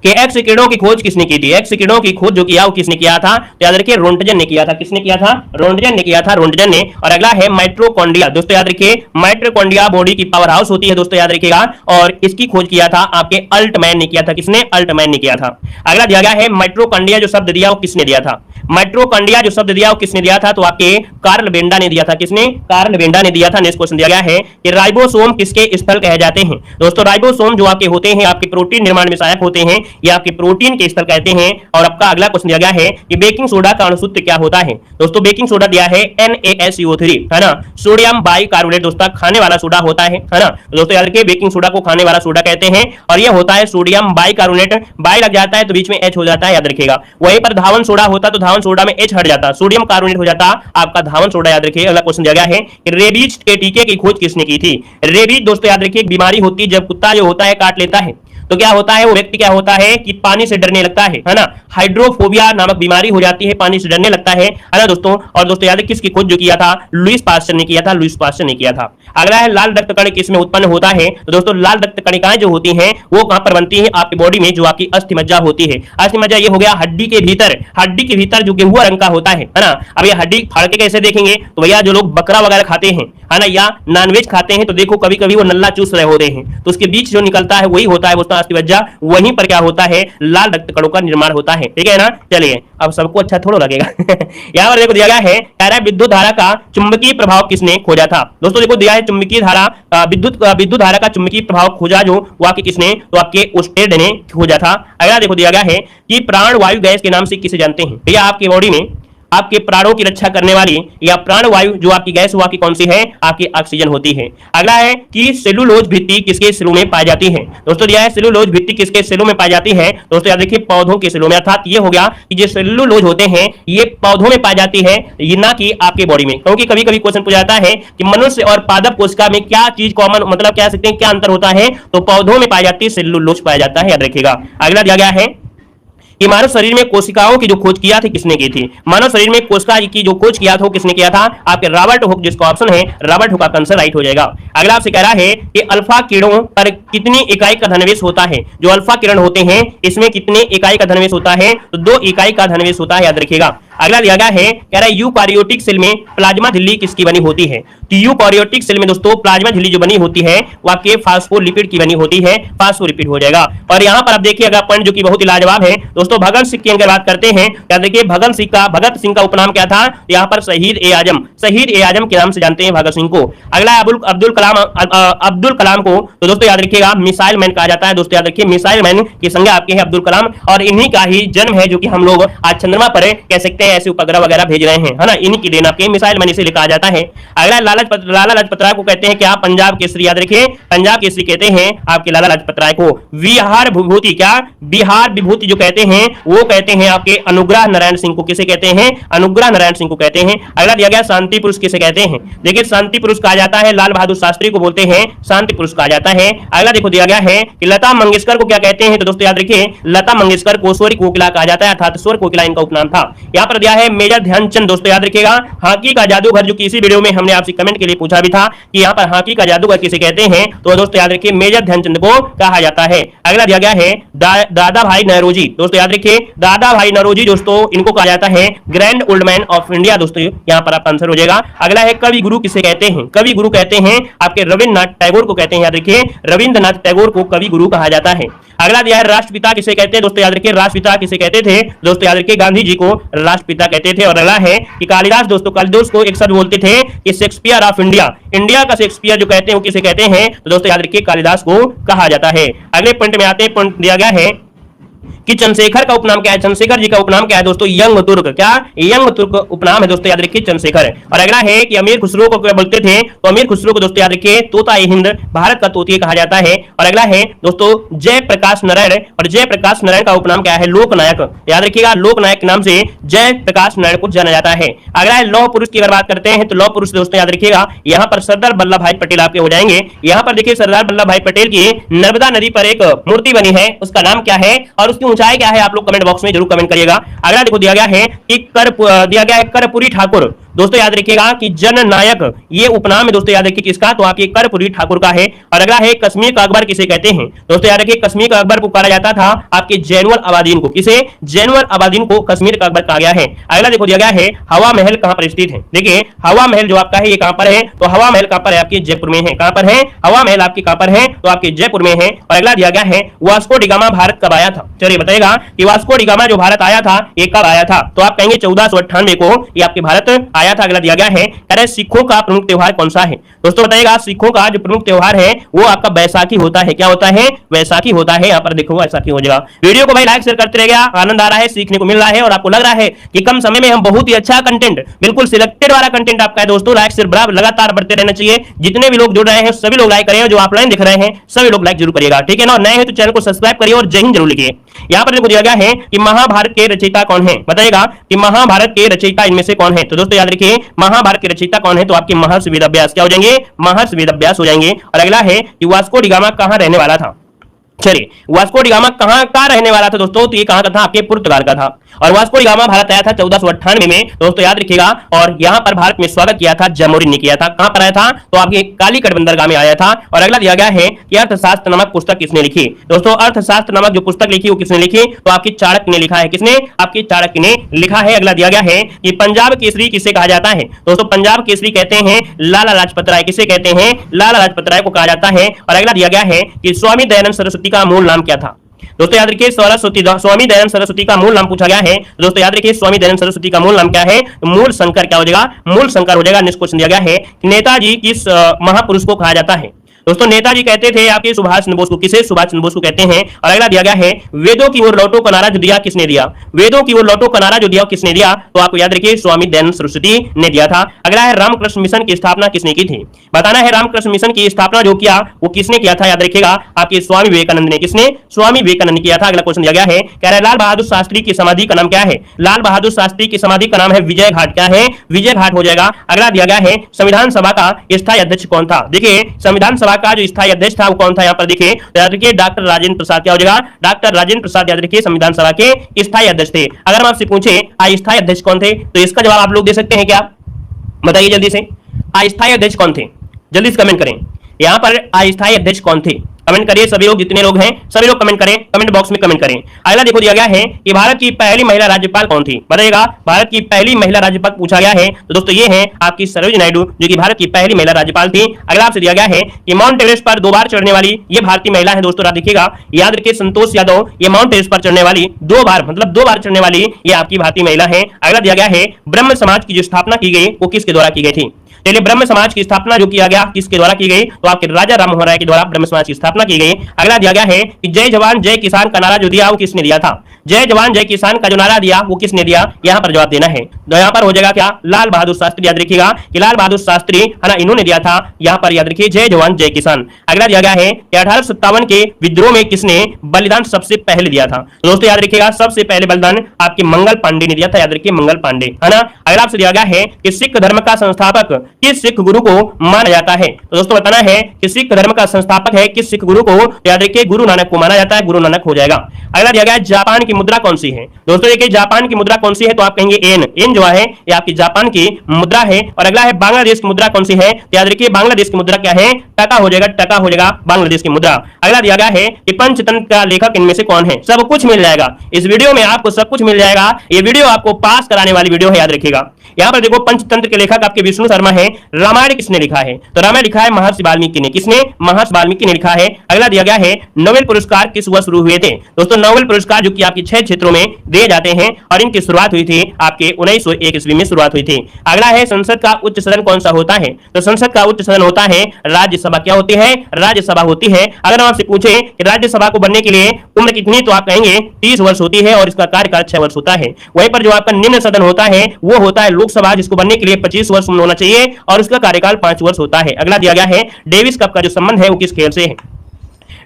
कि एक्स किरणों की खोज किसने की थी, एक्स किरणों की खोज जो किया वो किसने किया था, तो याद रखिए रोंटगन ने किया था, किसने किया था, रोंटगन ने किया था, रोंटगन ने। और अगला है माइटोकॉन्ड्रिया, दोस्तों याद रखिए माइटोकॉन्ड्रिया बॉडी की पावर हाउस होती है, दोस्तों याद रखिएगा, और इसकी खोज किया था आपके अल्टमैन ने किया था, किसने, अल्टमैन ने किया था। अगला दिया गया है माइटोकॉन्ड्रिया जो शब्द दिया वो किसने दिया था, माइटोकॉन्ड्रिया जो शब्द दिया वो किसने दिया था? तो आपके कार्ल बेंडा ने दिया था। किसने? कार्ल बेंडा ने दिया था। नेक्स्ट क्वेश्चन दिया गया है कि राइबोसोम किसके स्थल कहे जाते हैं? दोस्तों राइबोसोम जो आपके होते हैं आपके प्रोटीन निर्माण में सहायक होते हैं, ये आपके प्रोटीन के स्थल कहते हैं। और आपका अगला क्वेश्चन दिया गया है कि बेकिंग सोडा का अणुसूत्र क्या होता है? दोस्तों बेकिंग सोडा दिया है NaSCO3, है ना, सोडियम बाइकार्बोनेट दोस्तों खाने वाला सोडा होता है ना। दोस्तों याद रखिए बेकिंग सोडा को खाने वाला सोडा कहते हैं और ये होता है सोडियम बाइकार्बोनेट। बाई लग जाता है तो बीच में H हो जाता है, याद रखिएगा। वहीं पर धावन सोडा होता तो धावन सोडा में H हट जाता, सोडियम कार्बोनेट हो जाता आपका धावन सोडा, याद रखिए। अगला क्वेश्चन दिया गया है कि रेबीज के टीके की खोज किसने की थी? रेबीज दोस्तों याद रखिए एक बीमारी होती है जब कुत्ता जो होता है काट लेता है तो क्या होता है, वो व्यक्ति क्या होता है कि पानी से डरने लगता है ना। हाइड्रोफोबिया नामक बीमारी हो जाती है, पानी से डरने लगता है ना दोस्तों। और दोस्तों याद है किसकी खोज जो किया था? लुईस पास्चर ने किया था, लुईस पास्चर ने किया था। अगला है लाल रक्त कण किसमें उत्पन्न होता है? तो दोस्तों लाल रक्त कणिकाएं जो होती हैं वो कहां पर बनती है? आपकी बॉडी में, जो आपकी अस्थि मज्जा होती है। अस्थि मज्जा ये हो गया हड्डी के भीतर, हड्डी के भीतर जो गेहुआ रंग का होता है ना। अब ये हड्डी फाड़ के कैसे देखेंगे? तो भैया जो लोग बकरा वगैरह खाते हैं है ना, या नॉनवेज खाते हैं तो देखो कभी कभी वो नल्ला चूस रहे होते हैं तो उसके बीच जो निकलता है वही होता है दोस्तों अस्थि मज्जा। वहीं पर क्या होता है? लाल रक्त कणों का निर्माण होता है, ठीक है ना। चलिए अब सबको अच्छा थोड़ा लगेगा यहाँ पर देखो दिया गया है कह रहा है विद्युत धारा का चुंबकीय प्रभाव किसने खोजा था? दोस्तों देखो दिया है चुंबकीय धारा विद्युत धारा का चुंबकीय प्रभाव खोजा जो वो आपके किसने? तो आपके ओस्टेड ने खोजा था। अगला देखो दिया गया है कि प्राण वायु गैस के नाम से किसे जानते हैं? भैया आपकी बॉडी में आपके प्राणों की रक्षा करने वाली या प्राण वायु जो आपकी गैस वो आपकी कौन सी है? आपकी ऑक्सीजन होती है। अगला है कि सेलुलोज भित्ति किसके सेलों में पाई जाती है? दोस्तों दिया है सेलुलोज भित्ति किसके सेलों में पाई जाती है? दोस्तों याद रखिए पौधों के सेलों में। अर्थात ये हो गया कि जो सेलुलोज होते हैं ये पौधों में पाई जाती है, ये ना कि आपके बॉडी में। क्योंकि कभी कभी क्वेश्चन पूछा जाता है कि मनुष्य और पादप कोशिका में क्या चीज कॉमन, मतलब कह सकते हैं क्या अंतर होता है? तो पौधों में पाई जाती है सेलुलोज पाया जाता है, याद रखिएगा। अगला दिया गया है कि मानव शरीर में कोशिकाओं की जो खोज किया थी किसने की थी? मानव शरीर में कोशिका की जो खोज किया था किसने किया था? आपके रॉबर्ट हुक, जिसका ऑप्शन है रॉबर्ट हुक का आंसर राइट हो जाएगा। अगला आपसे कह रहा है कि अल्फा किरणों पर कितनी इकाई का धनवेश होता है? जो अल्फा किरण होते हैं इसमें कितने इकाई का धनवेश होता है? तो 2 इकाई का धनवेश होता है, याद रखिएगा। अगला दिया गया है कह रहा है यूकारियोटिक सेल में प्लाज्मा झिल्ली किसकी बनी होती है? तो यूकारियोटिक सेल में दोस्तों प्लाज्मा झिल्ली जो बनी होती है वो आपके फास्फोलिपिड की बनी होती है, फास्फोलिपिड हो जाएगा। और यहाँ पर आप देखिए अगला पॉइंट जो कि बहुत ही लाजवाब है दोस्तों, भगत सिंह की अगर बात करते हैं क्या देखिए भगत सिंह का उपनाम क्या था? यहाँ पर शहीद ए आजम, शहीद ए आजम के नाम से जानते हैं भगत सिंह को। अगला अब्दुल कलाम को तो दोस्तों याद रखिएगा मिसाइल मैन कहा जाता है। दोस्तों याद रखिए मिसाइल मैन की संज्ञा आपके है अब्दुल कलाम, और इन्हीं का ही जन्म है जो कि हम लोग आज चंद्रमा पर कह सकते हैं ऐसे उपग्रह वगैरह भेज रहे हैं, है ना। इन्हीं की देन आपके मिसाइल मैन से लिखा जाता है। अगला लाला लाजपत राय को कहते हैं क्या? पंजाब केसरी, याद रखिए पंजाब केसरी कहते हैं आपके लाला लाजपत राय को। बिहार विभूति, क्या बिहार विभूति जो कहते हैं वो कहते हैं आपके अनुग्रह नारायण सिंह को। किसे कहते हैं? अनुग्रह नारायण सिंह को कहते हैं। अगला दिया गया शांति पुरुष किसे कहते हैं? देखिए शांति पुरुष कहा जाता है लाल बहादुर शास्त्री को बोलते हैं शांति पुरुष कहा जाता है। अगला देखो दिया गया है कि लता मंगेशकर को क्या कहते हैं? तो दोस्तों याद रखिए लता मंगेशकर को स्वर कोकिला कहा जाता है, अर्थात स्वर कोकिला इनका उपनाम था। यहाँ पर दिया है मेजर ध्यानचंद, दोस्तों याद रखिएगा हॉकी का जादूगर, जो कि इसी वीडियो में हमने आपसे कमेंट के लिए पूछा भी था कि यहाँ पर हॉकी का जादूगर किसे कहते हैं? तो दोस्तों याद रखिए मेजर ध्यानचंद को कहा जाता है। अगला दिया गया है दादा भाई नौरोजी, दोस्तों याद रखिए दादा भाई नौरोजी दोस्तों इनको कहा जाता है grand old man of India, दोस्तों यहाँ पर आपका आंसर हो जाएगा। अगला है कवि गुरु किसे कहते हैं? कवि गुरु कहते हैं आपके रविन्द्रनाथ टैगोर को कहते हैं, याद रखिए रविन्द्रनाथ टैगोर को कवि गुरु कहा जाता है। अगला दिया है राष्ट्रपिता किसे कहते हैं? दोस्तों याद रखिए राष्ट्रपिता किसे कहते थे? दोस्तों याद रखिए गांधी जी को राष्ट्रपिता कहते थे। और अगला है कि कालिदास, दोस्तों कालिदास को एक शब्द बोलते थे कि शेक्सपियर ऑफ इंडिया, इंडिया का शेक्सपियर जो कहते हैं वो किसे कहते हैं? तो दोस्तों याद रखिए कालिदास को कहा जाता है। अगले पॉइंट में आते हैं, पॉइंट दिया गया है कि चंद्रशेखर का उपनाम क्या है? चंद्रशेखर जी का उपनाम क्या है दोस्तों? यंग तुर्क, क्या यंग तुर्क उपनाम है दोस्तों, याद रखिए चंद्रशेखर। और अगला है कि अमीर खुसरो को क्या बोलते थे? तो अमीर खुसरो को दोस्तों याद रखिए तोता ए हिंद, भारत का तोतिया कहा जाता है। और अगला है दोस्तों जयप्रकाश नारायण, और जयप्रकाश नारायण का उपनाम क्या है? लोकनायक, याद रखिएगा लोकनायक के नाम से जयप्रकाश नारायण को जाना जाता है। अगला है लौह पुरुष की अगर बात करते हैं तो लौह पुरुष दोस्तों याद रखिएगा यहाँ पर सरदार वल्लभ भाई पटेल आपके हो जाएंगे। यहाँ पर देखिए सरदार वल्लभ भाई पटेल की नर्मदा नदी पर एक मूर्ति बनी है, उसका नाम क्या है और उसकी ऊंचाई क्या है? आप लोग कमेंट बॉक्स में जरूर कमेंट करिएगा। अगला देखो दिया गया है कि दिया गया है कर्पूरी ठाकुर, दोस्तों याद रखिएगा कि जननायक ये उपनाम है दोस्तों, याद रखिए किसका? तो आपके कर्पूरी ठाकुर का है। और अगला है कश्मीर का अकबर किसे कहते हैं? दोस्तों याद रखिए कश्मीर का अकबर पुकारा जाता था आपके जैनुअल अबादीन को। किसे? जैनुअल अबादीन को कश्मीर का अकबर कहा गया है। अगला देखो दिया गया है हवा महल कहां पर स्थित है? देखिए हवा महल जो आपका है ये कहां पर है? तो हवा महल कहां पर है? आपके जयपुर में है। कहां पर है हवा महल? आपके कहां पर है? तो आपके जयपुर में है। और अगला दिया गया है वास्को डी गामा भारत कब आया था? चलिए बताएगा कि वास्को डी गामा जो भारत आया था ये कब आया था, तो आप कहेंगे 1498 को ये आपके भारत आया था। अगला दिया गया है, कह रहे सिखों का प्रमुख त्योहार कौन सा है। दोस्तों बताइएगा सिखों का जो प्रमुख त्योहार है वो आपका बैसाखी होता है। क्या होता है? बैसाखी होता है। यहाँ पर देखो बैसाखी हो जाएगा। वीडियो को भाई लाइक शेयर करते रहिएगा, आनंद आ रहा है, सीखने को मिल रहा है और आपको लग रहा है कि कम समय में हम बहुत ही अच्छा कंटेंट, बिल्कुल सिलेक्टेड वाला कंटेंट आपका है। दोस्तों लाइक शेयर बराबर लगातार बढ़ते रहना चाहिए। जितने भी लोग जुड़ रहे हैं सभी लोग लाइक करें, जो ऑफलाइन दिख रहे हैं सभी लोग लाइक जरूर करिएगा, ठीक है ना। नए हैं तो चैनल को सब्सक्राइब करिए और जय हिंद जरूर लिखिए। यहाँ पर देखो दिया गया है कि महाभारत के रचयिता कौन है, बताइएगा कि महाभारत के रचयिता इनमें से कौन है। तो दोस्तों याद रखिए महाभारत के रचयिता कौन है, तो आपके महर्षि वेदव्यास क्या हो जाएंगे, महर्षि वेदव्यास हो जाएंगे। और अगला है कि वास्को डी गामा कहां रहने वाला था। चलिए वास्को डी गामा कहां का रहने वाला था दोस्तों, तो ये कहां का था, आपके पुर्तगाल का था। और वास्को डी गामा भारत आया था 1498 में, दोस्तों याद रखिएगा। और यहां पर भारत में स्वागत किया था जमोरिन ने किया था। कहां पर आया था, तो आपके कालीकट बंदरगाह में आया था। और अगला दिया गया है कि अर्थशास्त्र नामक पुस्तक किसने लिखी। दोस्तों अर्थशास्त्र नामक जो पुस्तक लिखी वो किसने लिखी, तो आपकी चाणक्य ने लिखा है। किसने, आपके चाणक्य ने लिखा है। अगला दिया गया है कि पंजाब केसरी किसे कहा जाता है। दोस्तों पंजाब केसरी कहते हैं लाला लाजपत राय। किसे कहते हैं, लाला लाजपत राय को कहा जाता है। और अगला दिया गया है कि स्वामी दयानंद सरस्वती का मूल नाम क्या था। दोस्तों याद रखिए स्वामी दयानंद सरस्वती का मूल नाम पूछा गया है। दोस्तों याद रखिए स्वामी दयानंद सरस्वती का मूल नाम क्या है, मूल शंकर क्या हो जाएगा, मूल शंकर हो जाएगा। नेक्स्ट क्वेश्चन दिया गया है नेताजी किस महापुरुष को कहा जाता है। दोस्तों नेताजी कहते थे आपके सुभाष चंद्र बोस को। किसे, सुभाष चंद्र बोस को कहते हैं। और अगला दिया गया है वेदों की ओर लौटो का नारा जो दिया किसने दिया, वेदों की ओर लौटो का नारा जो दिया किसने दिया, तो आपको याद रखिए स्वामी दयानंद सरस्वती ने दिया था। अगला है रामकृष्ण मिशन की स्थापना किसने की थी, बताना है रामकृष्ण मिशन की स्थापना जो किया वो किसने किया था, याद रखिएगा आपके स्वामी विवेकानंद ने। किसने, स्वामी विवेकानंद ने किया था। अगला क्वेश्चन दिया गया है, कह रहा है लाल बहादुर शास्त्री की समाधि का नाम क्या है। लाल बहादुर शास्त्री की समाधि का नाम है विजय घाट। क्या है, विजय घाट हो जाएगा। अगला दिया गया है संविधान सभा का स्थायी अध्यक्ष कौन था। देखिए संविधान सभा का जो स्थायी अध्यक्ष था वो कौन था, यहाँ पर देखिए याद रखिए डॉक्टर राजेंद्र प्रसाद। क्या हो जाएगा, डॉक्टर राजेंद्र प्रसाद याद रखिए संविधान सभा के स्थायी अध्यक्ष थे। अगर हम आपसे पूछे अस्थायी अध्यक्ष कौन थे, तो इसका जवाब आप लोग दे सकते हैं क्या, बताइए जल्दी से। अस्थायी अध्यक्ष कौन थे, जल्दी से कमेंट करें। यहाँ पर अस्थायी अध्यक्ष कौन थे, कमेंट करिए सभी लोग, जितने लोग हैं सभी लोग कमेंट करें, कमेंट बॉक्स में कमेंट करें। अगला देखो दिया गया है कि भारत की पहली महिला राज्यपाल कौन थी, बताइएगा भारत की पहली महिला राज्यपाल पूछा गया है। तो दोस्तों ये है आपकी सरोजिनी नायडू जो कि भारत की पहली महिला राज्यपाल थी। अगला आपसे दिया गया है कि माउंट एवरेस्ट पर 2 बार चढ़ने वाली ये भारतीय महिला है। दोस्तों याद रखिएगा, याद रखिए संतोष यादव, ये माउंट एवरेस्ट पर चढ़ने वाली 2 बार मतलब 2 बार चढ़ने वाली ये आपकी भारतीय महिला है। अगला दिया गया है ब्रह्म समाज की जो स्थापना की गई वो किसके द्वारा की गई थी। चलिए ब्रह्म समाज की स्थापना जो किया गया किसके द्वारा की गई, तो आपके राजा राम मोहन राय के द्वारा ब्रह्म समाज की स्थापना की गई। अगला दिया गया है कि जय जवान जय किसान का नारा जो दिया वो किसने दिया था। जय जवान जय किसान का जो नारा दिया वो किसने दिया, यहाँ पर जवाब देना है। तो यहाँ पर हो जाएगा क्या, लाल बहादुर शास्त्री। याद रखिएगा कि लाल बहादुर शास्त्री है ना, इन्होंने दिया था। यहाँ पर याद रखिए जय जवान जय किसान। अगला दिया गया है कि 1857 के विद्रोह में किसने बलिदान सबसे पहले दिया था। तो दोस्तों याद रखिएगा सबसे पहले बलिदान आपके मंगल पांडे ने दिया था। याद रखिए मंगल पांडे है ना। अगला आपसे दिया गया है कि सिख धर्म का संस्थापक किस सिख गुरु को माना जाता है। तो दोस्तों बताना है कि सिख धर्म का संस्थापक है किस सिख गुरु को, याद रखिए गुरु नानक को माना जाता है, गुरु नानक हो जाएगा। अगला दिया गया है जापान की मुद्रा कौन सी है। दोस्तों देखिए जापान की मुद्रा कौन सी है, तो आप कहेंगे एन। एन जो है ये आपकी जापान की मुद्रा है। और अगला है बांग्लादेश की मुद्रा कौन सी है, तो याद रखिए बांग्लादेश की मुद्रा क्या है, टका हो जाएगा, टका हो जाएगा बांग्लादेश की मुद्रा। अगला दिया गया है कि पंचतंत्र का लेखक इनमें से कौन है। सब कुछ मिल जाएगा इस वीडियो में, आपको सब कुछ मिल जाएगा। ये वीडियो आपको पास कराने वाली वीडियो है, याद रखिएगा। यहाँ पर देखो पंचतंत्र के लेखक आपके विष्णु शर्मा है। रामायण किसने लिखा है, तो रामायण लिखा है महर्षि वाल्मीकि ने। किसने, महर्षि वाल्मीकि ने लिखा है। अगला दिया गया है नोबेल पुरस्कार किस वर्ष शुरू हुए थे। दोस्तों नोबेल पुरस्कार जो कि आपके 6 क्षेत्रों में दिए जाते हैं और इनकी शुरुआत हुई थी आपके 1901 ईस्वी में शुरुआत हुई थी। अगला है संसद का उच्च सदन कौन सा होता है, तो संसद का उच्च सदन होता है राज्यसभा। क्या होती है, राज्यसभा होती है। अगर हम आपसे पूछे कि राज्यसभा को बनने के लिए उम्र कितनी, तो आप कहेंगे 30 वर्ष होती है और इसका कार्यकाल 6 वर्ष होता है। वहीं पर जो आपका निम्न सदन होता है वो होता है लोकसभा, जिसको बनने के लिए 25 वर्ष उम्र होना चाहिए और उसका कार्यकाल 5 वर्ष होता है। अगला दिया गया है डेविस कप का जो संबंध है वो किस खेल से है।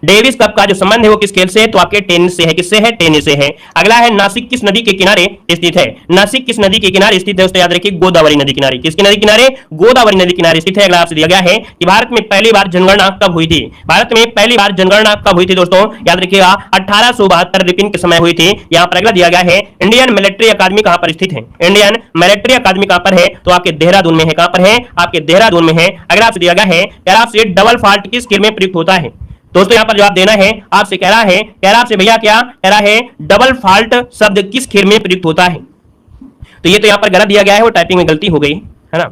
डेविस कप का जो संबंध है वो किस खेल से है, तो आपके टेनिस से है। किससे है, टेनिस से है। अगला है नासिक किस नदी के किनारे स्थित है। नासिक किस नदी के किनारे स्थित है, उसको याद रखिए गोदावरी नदी किनारे। किसकी नदी किनारे, गोदावरी नदी किनारे स्थित है। अगला आपसे दिया गया है कि भारत में पहली बार जनगणना कब हुई थी। भारत में पहली बार जनगणना कब हुई थी दोस्तों, याद रखिएगा 1872 रिपिन के समय हुई थी। यहाँ पर अगला दिया गया है इंडियन मिलिट्री अकादमी कहां पर स्थित है। इंडियन मिलिट्री अकादमी कहां पर है, तो आपके देहरादून में है। कहां पर है, आपके देहरादून में है। अगला आपसे दिया गया है आपसे डबल फॉल्ट किस खेल में प्रयुक्त होता है। दोस्तों यहां पर जवाब देना है, आपसे कह रहा है आपसे भैया क्या कह रहा है, डबल फॉल्ट शब्द किस खेल में प्रयुक्त होता है। तो ये तो यहां पर गलत दिया गया है, वो टाइपिंग में गलती हो गई है ना।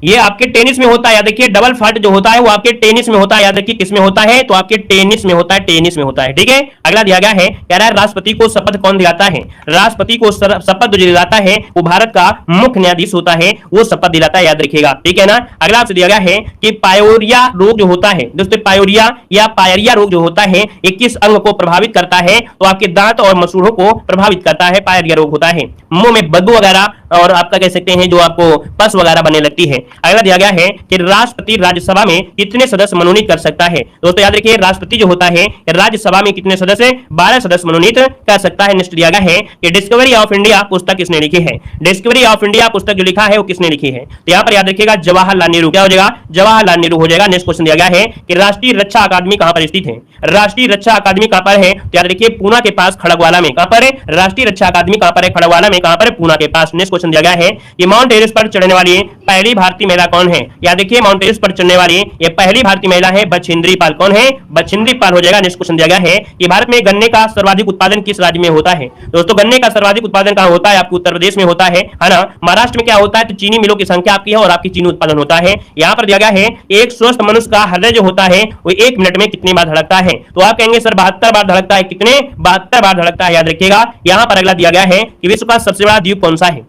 ये आपके टेनिस में होता है। याद रखिए डबल फट जो होता है वो आपके टेनिस में होता है। याद रखिए किस में होता है, तो आपके टेनिस में होता है, टेनिस में होता है। ठीक है, अगला दिया गया है, कह रहा है राष्ट्रपति को शपथ कौन दिलाता है। राष्ट्रपति को शपथ जो दिलाता है वो भारत का मुख्य न्यायाधीश होता है, वो शपथ दिलाता है। याद रखिएगा, ठीक है ना। अगला आपसे दिया गया है कि पायोरिया रोग जो होता है दोस्तों, पायोरिया या पायरिया रोग जो होता है ये किस अंग को प्रभावित करता है, तो आपके दांत और मसूड़ों को प्रभावित करता है। पायरिया रोग होता है, मुंह में बदबू वगैरह और आपका कह सकते हैं जो आपको पस वगैरह बनने लगती है। अगला दिया गया है कि राष्ट्रपति राज्यसभा में कितने सदस्य मनोनीत कर सकता है। दोस्तों याद रखिए राष्ट्रपति जो होता है राज्यसभा में कितने सदस्य, 12 सदस्य मनोनीत कर सकता है। नेक्स्ट दिया गया है कि डिस्कवरी ऑफ इंडिया पुस्तक किसने लिखी है। डिस्कवरी ऑफ इंडिया पुस्तक जो लिखा है वो किसने लिखी है, तो यहाँ पर याद रखिएगा जवाहरलाल नेहरू। क्या हो जाएगा, जवाहरलाल नेहरू हो जाएगा। नेक्स्ट क्वेश्चन दिया गया है कि राष्ट्रीय रक्षा अकादमी कहां पर स्थित है। राष्ट्रीय रक्षा अकादमी कहां पर है, तो याद रखिए पूना के पास खड़गवाला में। कहां पर है राष्ट्रीय रक्षा अकादमी, कहां पर है खड़गवाला में, कहां पर है पूना के पास। नेक्स्ट क्वेश्चन दिया गया है कि माउंट एवरेस्ट पर चढ़ने वाली पहली भारतीय महिला कौन है। याद रखिए माउंट एवरेस्ट पर चढ़ने वाली ये पहली भारतीय महिला है बछेंद्री पाल। कौन है, बछेंद्री पाल हो जाएगा। नेक्स्ट क्वेश्चन दिया गया है कि भारत में गन्ने का सर्वाधिक उत्पादन किस राज्य में होता है। दोस्तों गन्ने का सर्वाधिक उत्पादन कहां होता है, आपके उत्तर प्रदेश में होता है ना। महाराष्ट्र में क्या होता है, तो चीनी मिलों की संख्या आपकी है और आपकी चीनी उत्पादन होता है। यहाँ पर दिया गया है एक स्वस्थ मनुष्य का हृदय जो होता है वो 1 मिनट में कितनी बार धड़कता है, तो आप कहेंगे सर 72 बार धड़कता है। कितने, 72 बार धड़कता है। याद रखिएगा। यहाँ पर अगला दिया गया है कि विश्व का सबसे बड़ा द्वीप कौन सा है।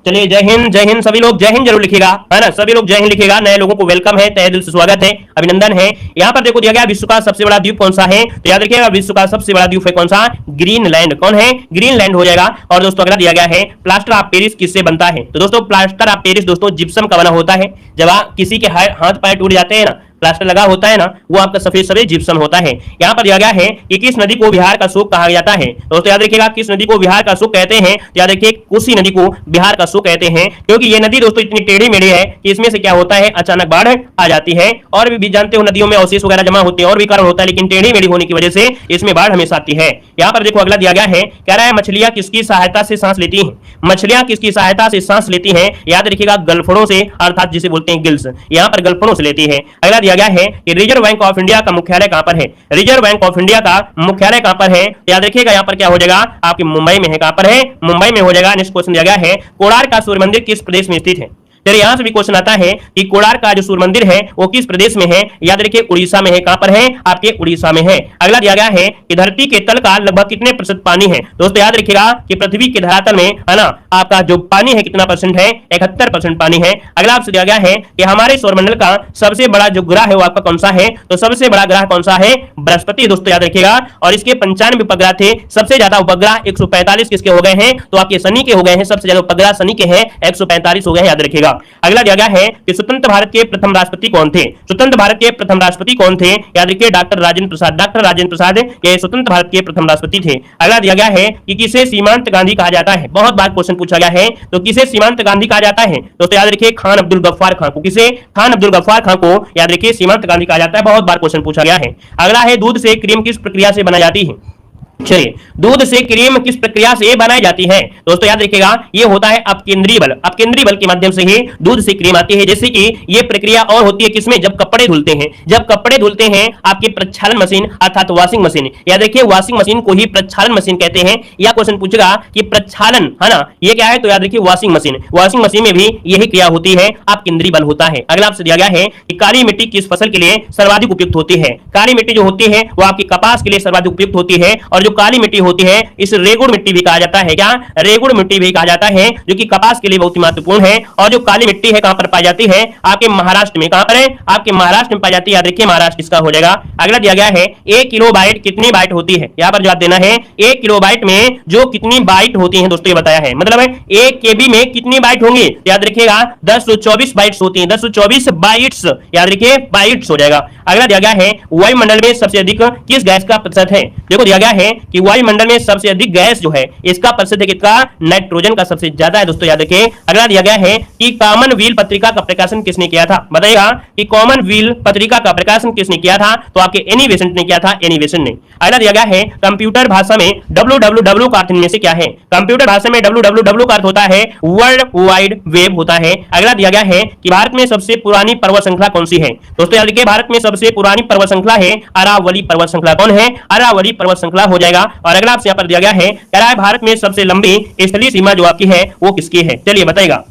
चलिए जय हिंद सभी लोग जय हिंद जरूर लिखिएगा, है ना। सभी लोग जय हिंद लिखिएगा। नए लोगों को वेलकम है, तहे दिल से स्वागत है, अभिनंदन है। यहाँ पर देखो दिया गया विश्व का सबसे बड़ा द्वीप कौन सा है, तो याद रखिएगा विश्व का सबसे बड़ा द्वीप है कौन सा, ग्रीनलैंड। कौन है, ग्रीनलैंड हो जाएगा। और दोस्तों अगला दिया गया है प्लास्टर ऑफ पेरिस किससे बनता है, तो दोस्तों प्लास्टर ऑफ पेरिस दोस्तों जिप्सम का बना होता है। जब किसी के हाथ पैर टूट जाते हैं ना, प्लास्टर लगा होता है ना, वो आपका सफेद सफेद जिप्सम होता है। यहाँ पर दिया गया है कि किस नदी को बिहार का शोक कहा जाता है। दोस्तों याद रखिएगा किस नदी को बिहार का शोक कहते हैं, याद रखिए कोसी नदी को बिहार का शोक कहते हैं, क्योंकि ये नदी दोस्तों इतनी टेढ़ी मेढ़ी है कि इसमें से क्या होता है अचानक बाढ़ आ जाती है। और भी जानते हो नदियों में अवशेष वगैरह जमा होते हैं और भी कारण होता है, लेकिन टेढ़ी मेढ़ी होने की वजह से इसमें बाढ़ हमेशा आती है। यहाँ पर देखो अगला दिया गया है, कह रहा है मछलियां किसकी सहायता से सांस लेती हैं। मछलियां किसकी सहायता से सांस लेती हैं, याद रखिएगा गलफड़ों से, अर्थात जिसे बोलते हैं गिल्स, यहाँ पर गलफड़ों से लेती है। अगला दिया गया है कि रिजर्व बैंक ऑफ इंडिया का मुख्यालय कहां पर है। रिजर्व बैंक ऑफ इंडिया का मुख्यालय कहां पर है, याद रखिएगा यहाँ पर क्या हो जाएगा आपके मुंबई में है। कहां पर है, मुंबई में हो जाएगा। नेक्स्ट क्वेश्चन दिया गया है कोणार्क का सूर्य मंदिर किस प्रदेश में स्थित है। चलिए यहां से भी क्वेश्चन आता है कि कोणार्क का जो सूर्य मंदिर है वो किस प्रदेश में है, याद रखिए उड़ीसा में है। कहां पर है, आपके उड़ीसा में है। अगला दिया गया है कि धरती के तल का लगभग कितने प्रतिशत पानी है। दोस्तों याद रखिएगा कि पृथ्वी के धरातल में, है ना, आपका जो पानी है कितना परसेंट है, 71% पानी है। अगला आपसे दिया गया है कि हमारे सौरमंडल का सबसे बड़ा जो ग्रह है वो आपका कौन सा है, तो सबसे बड़ा ग्रह कौन सा है, बृहस्पति। दोस्तों याद रखिएगा। और इसके 95 उपग्रह थे, सबसे ज्यादा उपग्रह 145 किसके हो गए हैं, तो आपके शनि के हो गए हैं। सबसे ज्यादा उपग्रह शनि के हैं, 145 हो गए हैं, याद रखिएगा। अगला दिया गया है कि स्वतंत्र भारत के प्रथम राष्ट्रपति कौन थे। स्वतंत्र भारत के प्रथम राष्ट्रपति कौन थे, याद रखिए डॉक्टर राजेंद्र प्रसाद। डॉक्टर राजेंद्र प्रसाद ये स्वतंत्र भारत के प्रथम राष्ट्रपति थे। अगला दिया गया है कि किसे सीमांत गांधी कहा जाता है। बहुत बार क्वेश्चन पूछा गया है, तो किसे सीमांत गांधी कहा जाता है, तो याद रखिए खान अब्दुल गफ्फार खान को। किसे, खान अब्दुल गफ्फार खान को याद रखिए सीमांत गांधी कहा जाता है। बहुत बार क्वेश्चन पूछा गया है। अगला है दूध से क्रीम किस प्रक्रिया से बनाई जाती है। चलिए दूध से क्रीम किस प्रक्रिया से बनाई जाती है, दोस्तों याद रखिएगा ये होता है अपकेंद्रीय बल। अपकेंद्रीय बल के माध्यम से ही दूध से क्रीम आती है। जैसे कि ये प्रक्रिया और होती है किसमें, जब कपड़े धुलते हैं। जब कपड़े धुलते हैं आपकी प्रक्षालन मशीन अर्थात वॉशिंग मशीन, याद रखिए वॉशिंग मशीन को ही प्रक्षालन मशीन कहते हैं। या क्वेश्चन पूछेगा कि प्रक्षालन, है ना, ये क्या है, तो याद रखिए वॉशिंग मशीन। वॉशिंग मशीन में भी यही क्रिया होती है, अपकेंद्रीय बल होता है। अगला आपसे दिया गया है कि काली मिट्टी किस फसल के लिए सर्वाधिक उपयुक्त होती है। काली मिट्टी जो होती है वो आपकी कपास के लिए सर्वाधिक उपयुक्त होती है। और जो काली मिट्टी होती है इस रेगुड़ मिट्टी भी कहा जाता है। क्या, रेगुड़ मिट्टी भी कहा जाता है, जो कि कपास के लिए बहुत ही महत्वपूर्ण है। और जो काली मिट्टी है कहां पर पाई जाती है, आपके महाराष्ट्र में। कहां पर है, आपके महाराष्ट्र में पाई जाती है। याद रखिए महाराष्ट्र किसका हो जाएगा। अगला दिया गया है 1 किलोबाइट कितनी बाइट होती है, यहां पर जवाब देना है 1 किलोबाइट में जो कितनी बाइट होती है। दोस्तों ये बताया है, मतलब 1 केबी में कितनी बाइट होंगी, याद रखिएगा 1024 बाइट्स होती है। 1024 बाइट्स, याद रखिए बाइट्स हो जाएगा। अगला दिया गया है वायुमंडल में सबसे अधिक किस गैस का प्रतिशत है। देखो दिया गया है कि वायुमंडल में सबसे अधिक गैस जो है इसका प्रतिशत कितना, नाइट्रोजन का सबसे ज्यादा है। दोस्तों याद रखिए। अगला दिया गया है कि कॉमनवेल्थ पत्रिका का प्रकाशन किसने किया था, बताइएगा कि कॉमनवेल्थ पत्रिका का प्रकाशन किसने किया था, तो आपके एनी बेसेंट ने किया था, एनी बेसेंट ने। अगला दिया गया है कंप्यूटर भाषा में www का अर्थ इनमें से क्या है। कंप्यूटर भाषा में www का अर्थ होता है वर्ल्ड वाइड वेब होता है। अगला दिया गया है कि भारत में सबसे पुरानी पर्वत श्रृंखला कौन सी है। दोस्तों याद रखिए भारत में सबसे पुरानी पर्वत श्रृंखला है अरावली पर्वत श्रृंखला। कौन है, अरावली पर्वत श्रृंखला हो जाएगा। और अगला आपसे यहाँ पर दिया गया है, कह रहा है भारत में सबसे लंबी स्थलीय सीमा जो आपकी है वो किसकी है, चलिए बताइएगा।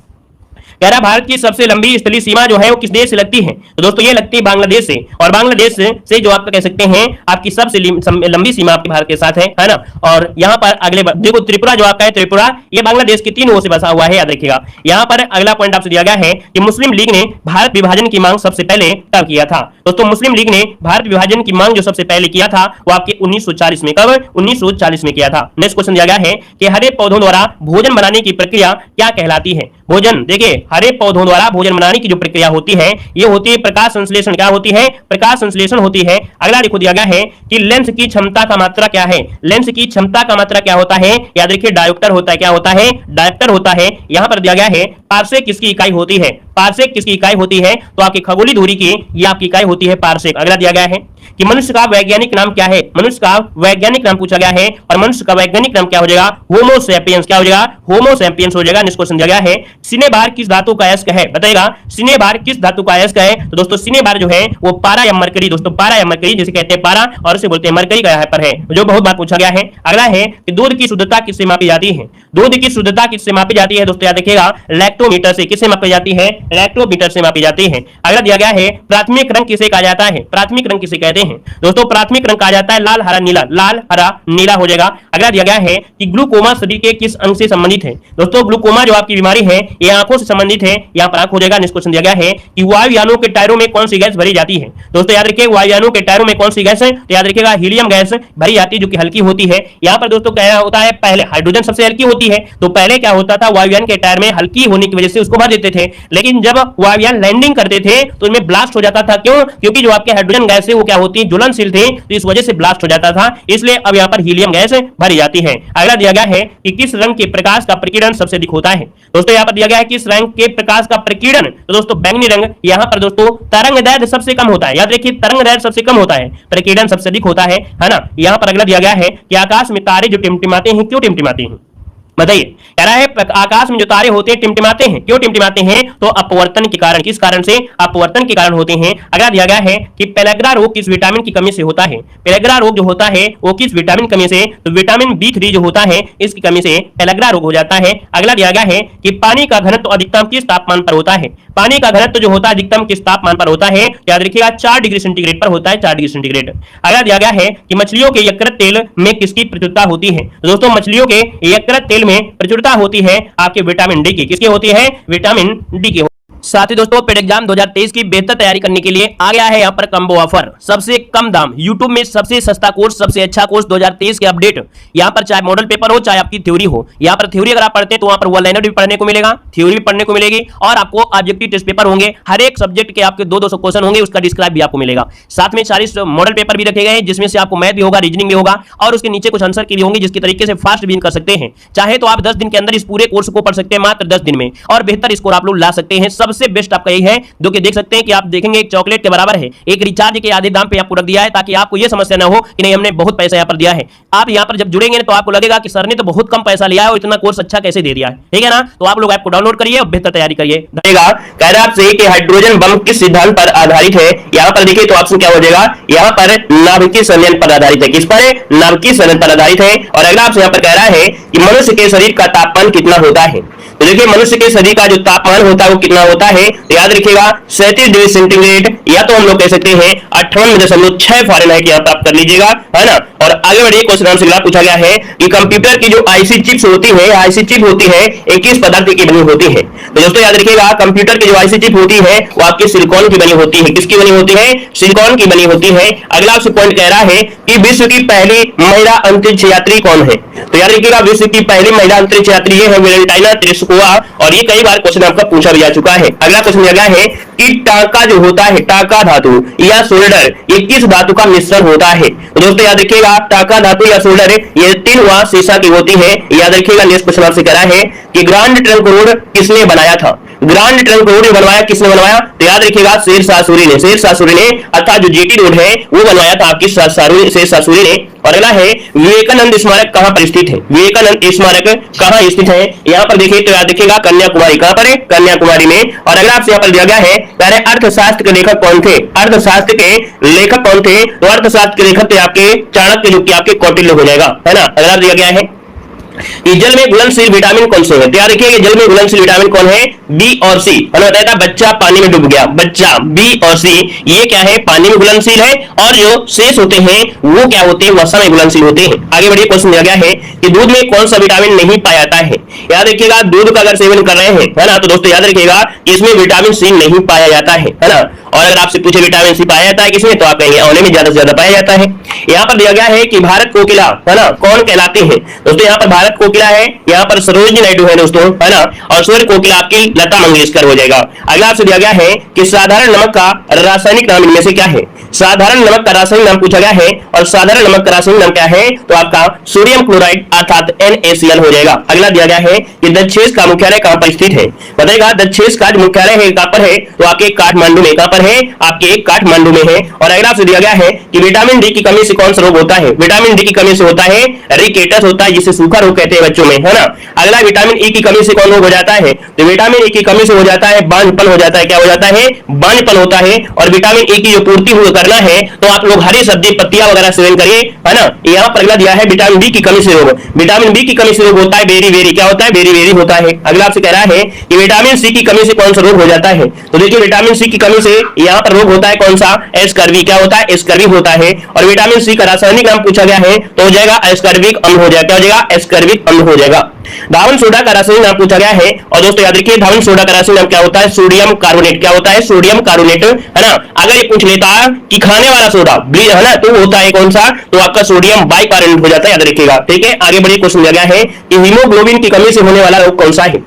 कह रहा भारत की सबसे लंबी स्थलीय सीमा जो है वो किस देश से लगती है? तो दोस्तों ये लगती है बांग्लादेश से, और बांग्लादेश से जो आपका कह सकते हैं आपकी सबसे लंबी सीमा आपके भारत के साथ है ना। और यहाँ पर अगले देखो त्रिपुरा जो आपका है, त्रिपुरा ये बांग्लादेश की 3 ओर से बसा हुआ है, याद रखिएगा। यहाँ पर अगला पॉइंट आपसे दिया गया है कि मुस्लिम लीग ने भारत विभाजन की मांग सबसे पहले कब किया था? दोस्तों मुस्लिम लीग ने भारत विभाजन की मांग जो सबसे पहले किया था वो आपके 1940 में, कब? 1940 में किया था। नेक्स्ट क्वेश्चन दिया गया है कि हरे पौधों द्वारा भोजन बनाने की प्रक्रिया क्या कहलाती है? भोजन, देखिए हरे पौधों द्वारा भोजन बनाने की जो प्रक्रिया होती है ये होती है प्रकाश संश्लेषण। क्या होती है? प्रकाश संश्लेषण होती है। अगला देखो दिया गया है कि लेंस की क्षमता का मात्रा क्या है? लेंस की क्षमता का मात्रा क्या होता है? याद रखिए डायोप्टर होता है। क्या होता है? डायोप्टर होता है। यहां पर दिया गया है पारसेक किसकी इकाई होती है? पारसेक किसकी इकाई होती है? तो आपकी खगोलीय दूरी की ये आपकी इकाई होती है पारसेक। अगला दिया गया है कि मनुष्य का वैज्ञानिक नाम क्या है? मनुष्य का वैज्ञानिक नाम पूछा गया है, और मनुष्य का वैज्ञानिक नाम क्या हो जाएगा? Homo sapiens. क्या हो जाएगा? होमो सैपियंस हो जाएगा। नेक्स्ट क्वेश्चन दिया गया है सिनेबार किस धातु का अयस्क है? बताइएगा सिनेबार किस धातु का अयस्क है? तो दोस्तों सिनेबार जो है वो पारा या मरकरी, दोस्तों पारा या मरकरी जिसे कहते हैं पारा और उसे बोलते हैं मरकरी का यहाँ पर है, जो बहुत बार पूछा गया है। अगला है कि दूध की शुद्धता किससे मापी जाती है? दूध की शुद्धता किससे मापी जाती है? दोस्तों याद रखिएगा लैक्टोमीटर से। किससे मापी जाती है? लैक्टोमीटर से मापी जाती है। अगला दिया गया है प्राथमिक रंग किसे कहा जाता है? प्राथमिक रंग किसे कहते हैं? दोस्तों प्राथमिक रंग कहा जाता है लाल हरा नीला। लाल हरा नीला हो जाएगा। अगला दिया गया है कि ग्लूकोमा शरीर के किस अंग से संबंधित है? दोस्तों ग्लूकोमा जो आपकी बीमारी है ये आंखों से संबंधित है, यहाँ पर आंख हो जाएगा। नेक्स्ट क्वेश्चन दिया गया है कि वायुयानों के टायरों में कौन सी गैस भरी जाती है? दोस्तों याद रखिए वायुयानों के टायरों में कौन सी गैस है? तो याद रखिएगा हीलियम गैस भरी जाती है जो कि हल्की होती है। यहाँ पर दोस्तों क्या होता है पहले हाइड्रोजन सबसे हल्की होती है, तो पहले क्या होता था वायुयान के टायर में हल्की होने की वजह से उसको भर देते थे, लेकिन जब वायुयान लैंडिंग करते थे तो उनमें ब्लास्ट हो जाता था। क्यों? क्योंकि जो आपके हाइड्रोजन गैस है वो क्या होती है ज्वलनशील थी, तो इस वजह से ब्लास्ट हो जाता था, इसलिए अब यहाँ पर हीलियम गैस भरी जाती है। अगला दिया गया है कि किस रंग के प्रकाश का प्रकीर्णन सबसे अधिक होता है? दोस्तों यहाँ पर दिया गया है किस रंग के प्रकाश का प्रकीर्णन, तो दोस्तों बैंगनी रंग। यहाँ पर दोस्तों तरंगदैर्घ्य सबसे कम होता है, याद रखिए तरंगदैर्घ्य सबसे कम होता है, प्रकीर्णन सबसे अधिक होता है ना। यहाँ पर अगला दिया गया है कि आकाश में तारे जो टिमटिमाते हैं क्यों टिमटिमाते हैं? बताइए। कह रहा है आकाश में जो तारे होते हैं टिमटिमाते हैं, क्यों टिमटिमाते हैं? तो अपवर्तन के कारण। किस कारण से? अपवर्तन के कारण होते हैं। अगला दिया गया है कि पेलेग्रा रोग किस विटामिन की कमी से होता है? पेलेग्रा रोग जो होता है वो किस विटामिन कमी से? तो विटामिन B3 जो होता है इसकी कमी से पेलेग्रा रोग हो जाता है। अगला दिया गया है कि पानी का घनत्व अधिकतम किस तापमान पर होता है? पानी का घनत्व जो होता है अधिकतम किस तापमान पर होता है? याद रखिएगा 4 डिग्री सेंटीग्रेड पर होता है, 4 डिग्री सेंटीग्रेड। अगला दिया गया है कि मछलियों के यकृत तेल में किसकी प्रचुरता होती है? दोस्तों मछलियों के यकृत तेल में प्रचुरता होती है आपके विटामिन डी की। किसकी होती है? विटामिन डी की। साथ ही दोस्तों पेड एग्जाम 2023 की बेहतर तैयारी करने के लिए आ गया है यहाँ पर कम्बो ऑफर, सबसे कम दाम, यूट्यूब में सबसे सस्ता कोर्स, सबसे अच्छा कोर्स 2023 के अपडेट। यहाँ पर चाहे मॉडल पेपर हो चाहे आपकी थ्योरी हो, यहाँ पर थ्योरी अगर आप पढ़ते हैं तो वहाँ पर वन लाइनर भी पढ़ने को मिलेगा, थ्योरी भी पढ़ने को मिलेगी, और आपको ऑब्जेक्टिव टेस्ट पेपर होंगे, हर एक सब्जेक्ट के आपके 200 क्वेश्चन होंगे, उसका डिस्क्राइब भी आपको मिलेगा। साथ में 40 मॉडल पेपर भी रखे गए हैं जिसमें से आपको मैथ भी होगा, रीजनिंग भी होगा, और उसके नीचे कुछ आंसर की भी होंगे जिसके तरीके से फास्ट भी कर सकते हैं। चाहे तो आप 10 दिन के अंदर इस पूरे कोर्स को पढ़ सकते हैं, मात्र 10 दिन में, और बेहतर स्कोर आप लोग ला सकते हैं। सबसे बेस्ट आपका यही है जो कि देख सकते हैं कि आप देखेंगे एक चॉकलेट के बराबर है, एक रिचार्ज के आधे दाम पे आपको रख दिया है, ताकि आपको यह समस्या ना हो कि नहीं हमने बहुत पैसा यहाँ पर दिया है। आप यहाँ पर जब जुड़ेंगे तो आपको लगेगा कि सर ने तो बहुत कम पैसा लिया है और इतना कोर्स अच्छा कैसे दे दिया है, ठीक है ना। तो आप लोग ऐप को डाउनलोड करिए और बेहतर तैयारी करिए। कह रहा आपसे कि हाइड्रोजन बम किस सिद्धांत पर आधारित है? यहाँ पर देखिए तो ऑप्शन क्या हो जाएगा, यहाँ पर नाभिकीय संयंत्र पर आधारित है। किस पर? नाभिकीय संयंत्र पर आधारित है। और अगला आपसे यहाँ पर कह रहा है कि मनुष्य के शरीर का तापमान कितना होता है? तो देखिए मनुष्य के शरीर का जो तापमान होता है वो कितना होता है? तो याद रखिएगा 37 डिग्री सेंटीग्रेड, या तो हम लोग कह सकते हैं 58.6 फ़ारेनहाइट यहाँ प्राप्त कर लीजिएगा, है ना। और आगे बढ़िए क्वेश्चन हमसे अगला पूछा गया है कि कंप्यूटर की जो आईसी चिप्स होती है, आईसी चिप होती है एक किस पदार्थ की बनी होती है? तो दोस्तों याद रखिएगा कंप्यूटर की जो आईसी चिप होती है वो आपकी सिलिकॉन की बनी होती है। किसकी बनी होती है? सिलिकॉन की बनी होती है। अगला आपसे पॉइंट कह रहा है कि विश्व की पहली महिला अंतरिक्ष यात्री कौन है? तो याद रखिएगा विश्व की पहली महिला अंतरिक्ष यात्री है वेलेंटाइना तेरेस्कोवा, और ये कई बार क्वेश्चन आपका पूछा भी जा चुका है। अगला क्वेश्चन दिया है कि टांका जो होता है, टांका धातु या सोल्डर, ये किस धातु का मिश्रण होता है? तो दोस्तों याद रखिएगा टांका धातु या सोल्डर ये 3 वां शीशा की होती है। याद रखिएगा नेक्स्ट क्वेश्चन आपसे कह रहा है कि ग्रांड ट्रंक रोड किसने बनाया था? ग्रांड ट्रंक रोड बनवाया किसने बनवाया? तो याद रखिएगा शेरशाह सूरी ने, शेरशाह सूरी ने, अर्थात जो जीटी रोड है वो बनवाया था आपकी शेरशाह सूरी ने। और अगला है विवेकानंद स्मारक कहां पर स्थित है? विवेकानंद स्मारक कहां स्थित है? यहाँ पर देखिए तो याद रखिएगा कन्याकुमारी। कहां पर है? कन्याकुमारी में। और अगला आपसे यहाँ पर दिया गया है कह रहे अर्थशास्त्र के लेखक कौन थे? अर्थशास्त्र के लेखक कौन थे? तो अर्थशास्त्र के लेखक थे आपके चाणक्य, जो कि आपके कौटिल्य हो जाएगा, है ना। अगला दिया गया है कि जल में घुलनशील विटामिन कौन से हैं? तो याद रखिए जल में घुलनशील विटामिन कौन है? बी और सी। मैंने बताया था बच्चा पानी में डूब गया, बच्चा बी और सी ये क्या है? पानी में घुलनशील है, और जो शेष होते हैं वो क्या होते हैं? वसा में घुलनशील होते हैं। आगे बढ़िए, क्वेश्चन दिया गया है कि दूध में कौन सा विटामिन नहीं पाया जाता है? याद रखिएगा दूध का अगर सेवन कर रहे हैं, है ना, तो दोस्तों याद रखिएगा कि इसमें विटामिन सी नहीं पाया जाता है ना। और अगर आपसे पूछे विटामिन सी पाया जाता है किसमें, तो आप कहेंगे औले में ज्यादा से ज्यादा पाया जाता है। यहाँ पर दिया गया है कि भारत कोकिला, है ना, कौन कहलाते हैं? दोस्तों यहाँ पर भारत कोकिला है, यहाँ पर सरोजिनी नायडू है दोस्तों, है ना, और सूर्य कोकिला आपकी लता मंगेशकर हो जाएगा। अगला आपसे दिया गया है कि साधारण नमक का रासायनिक नाम इनमें से क्या है? साधारण नमक का रासायनिक नाम पूछा गया है, और साधारण नमक का रासायनिक नाम क्या है? तो आपका सोडियम क्लोराइड अर्थात NaCl हो जाएगा। अगला दिया गया है कि दक्षेस का मुख्यालय कहां पर स्थित है? बताइएगा दक्षेस का मुख्यालय है कहां पर है? तो आपके काठमांडू में। कहां पर है? आपके काठमांडू में है। और अगला आपसे दिया गया है कि विटामिन डी की कमी से कौन सा रोग होता है? विटामिन डी की कमी से होता है रिकेटस होता है, जिसे सूखा रोग कहते हैं बच्चों में, है ना। अगला विटामिन ई की कमी से कौन रोग हो जाता है? तो विटामिन ई की कमी से हो जाता है बांझपन हो जाता है। क्या हो जाता है? बांझपन होता है। और विटामिन ई की जो पूर्ति करना है तो आप लोग हरी सब्जी पत्तियां वगैरह सेवन करिए, है ना। यहाँ पर अगला दिया है विटामिन बी की कमी से रोग। विटामिन बी की कमी से रोग होता है बेरी वेरी। क्या होता है? बेरी वेरी होता है। अगला आपसे कह रहा है कि विटामिन सी की कमी से कौन सा रोग हो जाता है? तो देखिए विटामिन सी की कमी से यहाँ पर रोग होता है कौन सा? एस्कर्वी। क्या होता है? एस्कर्वी होता है। और विटामिन सी का रासायनिक नाम पूछा गया है तो हो जाएगा एस्कर्बिक अम्ल हो जाएगा। क्या हो जाएगा? एस्कर्बिक अम्ल हो जाएगा। धावन सोडा का रासायनिक नाम पूछा गया है, और दोस्तों याद रखिए धावन सोडा का रासायनिक नाम क्या होता है? Sodium carbonate. क्या होता है? सोडियम कार्बोनेट, है ना। अगर ये पूछ लेता कि खाने वाला सोडा ब्लीच, है ना, तो होता है कौन सा? तो आपका सोडियम बाइकार्बोनेट हो जाता है, याद रखिएगा। ठीक है, आगे बढ़िए, क्वेश्चन दिया गया है कि हीमोग्लोबिन की कमी से होने वाला रोग कौन सा है?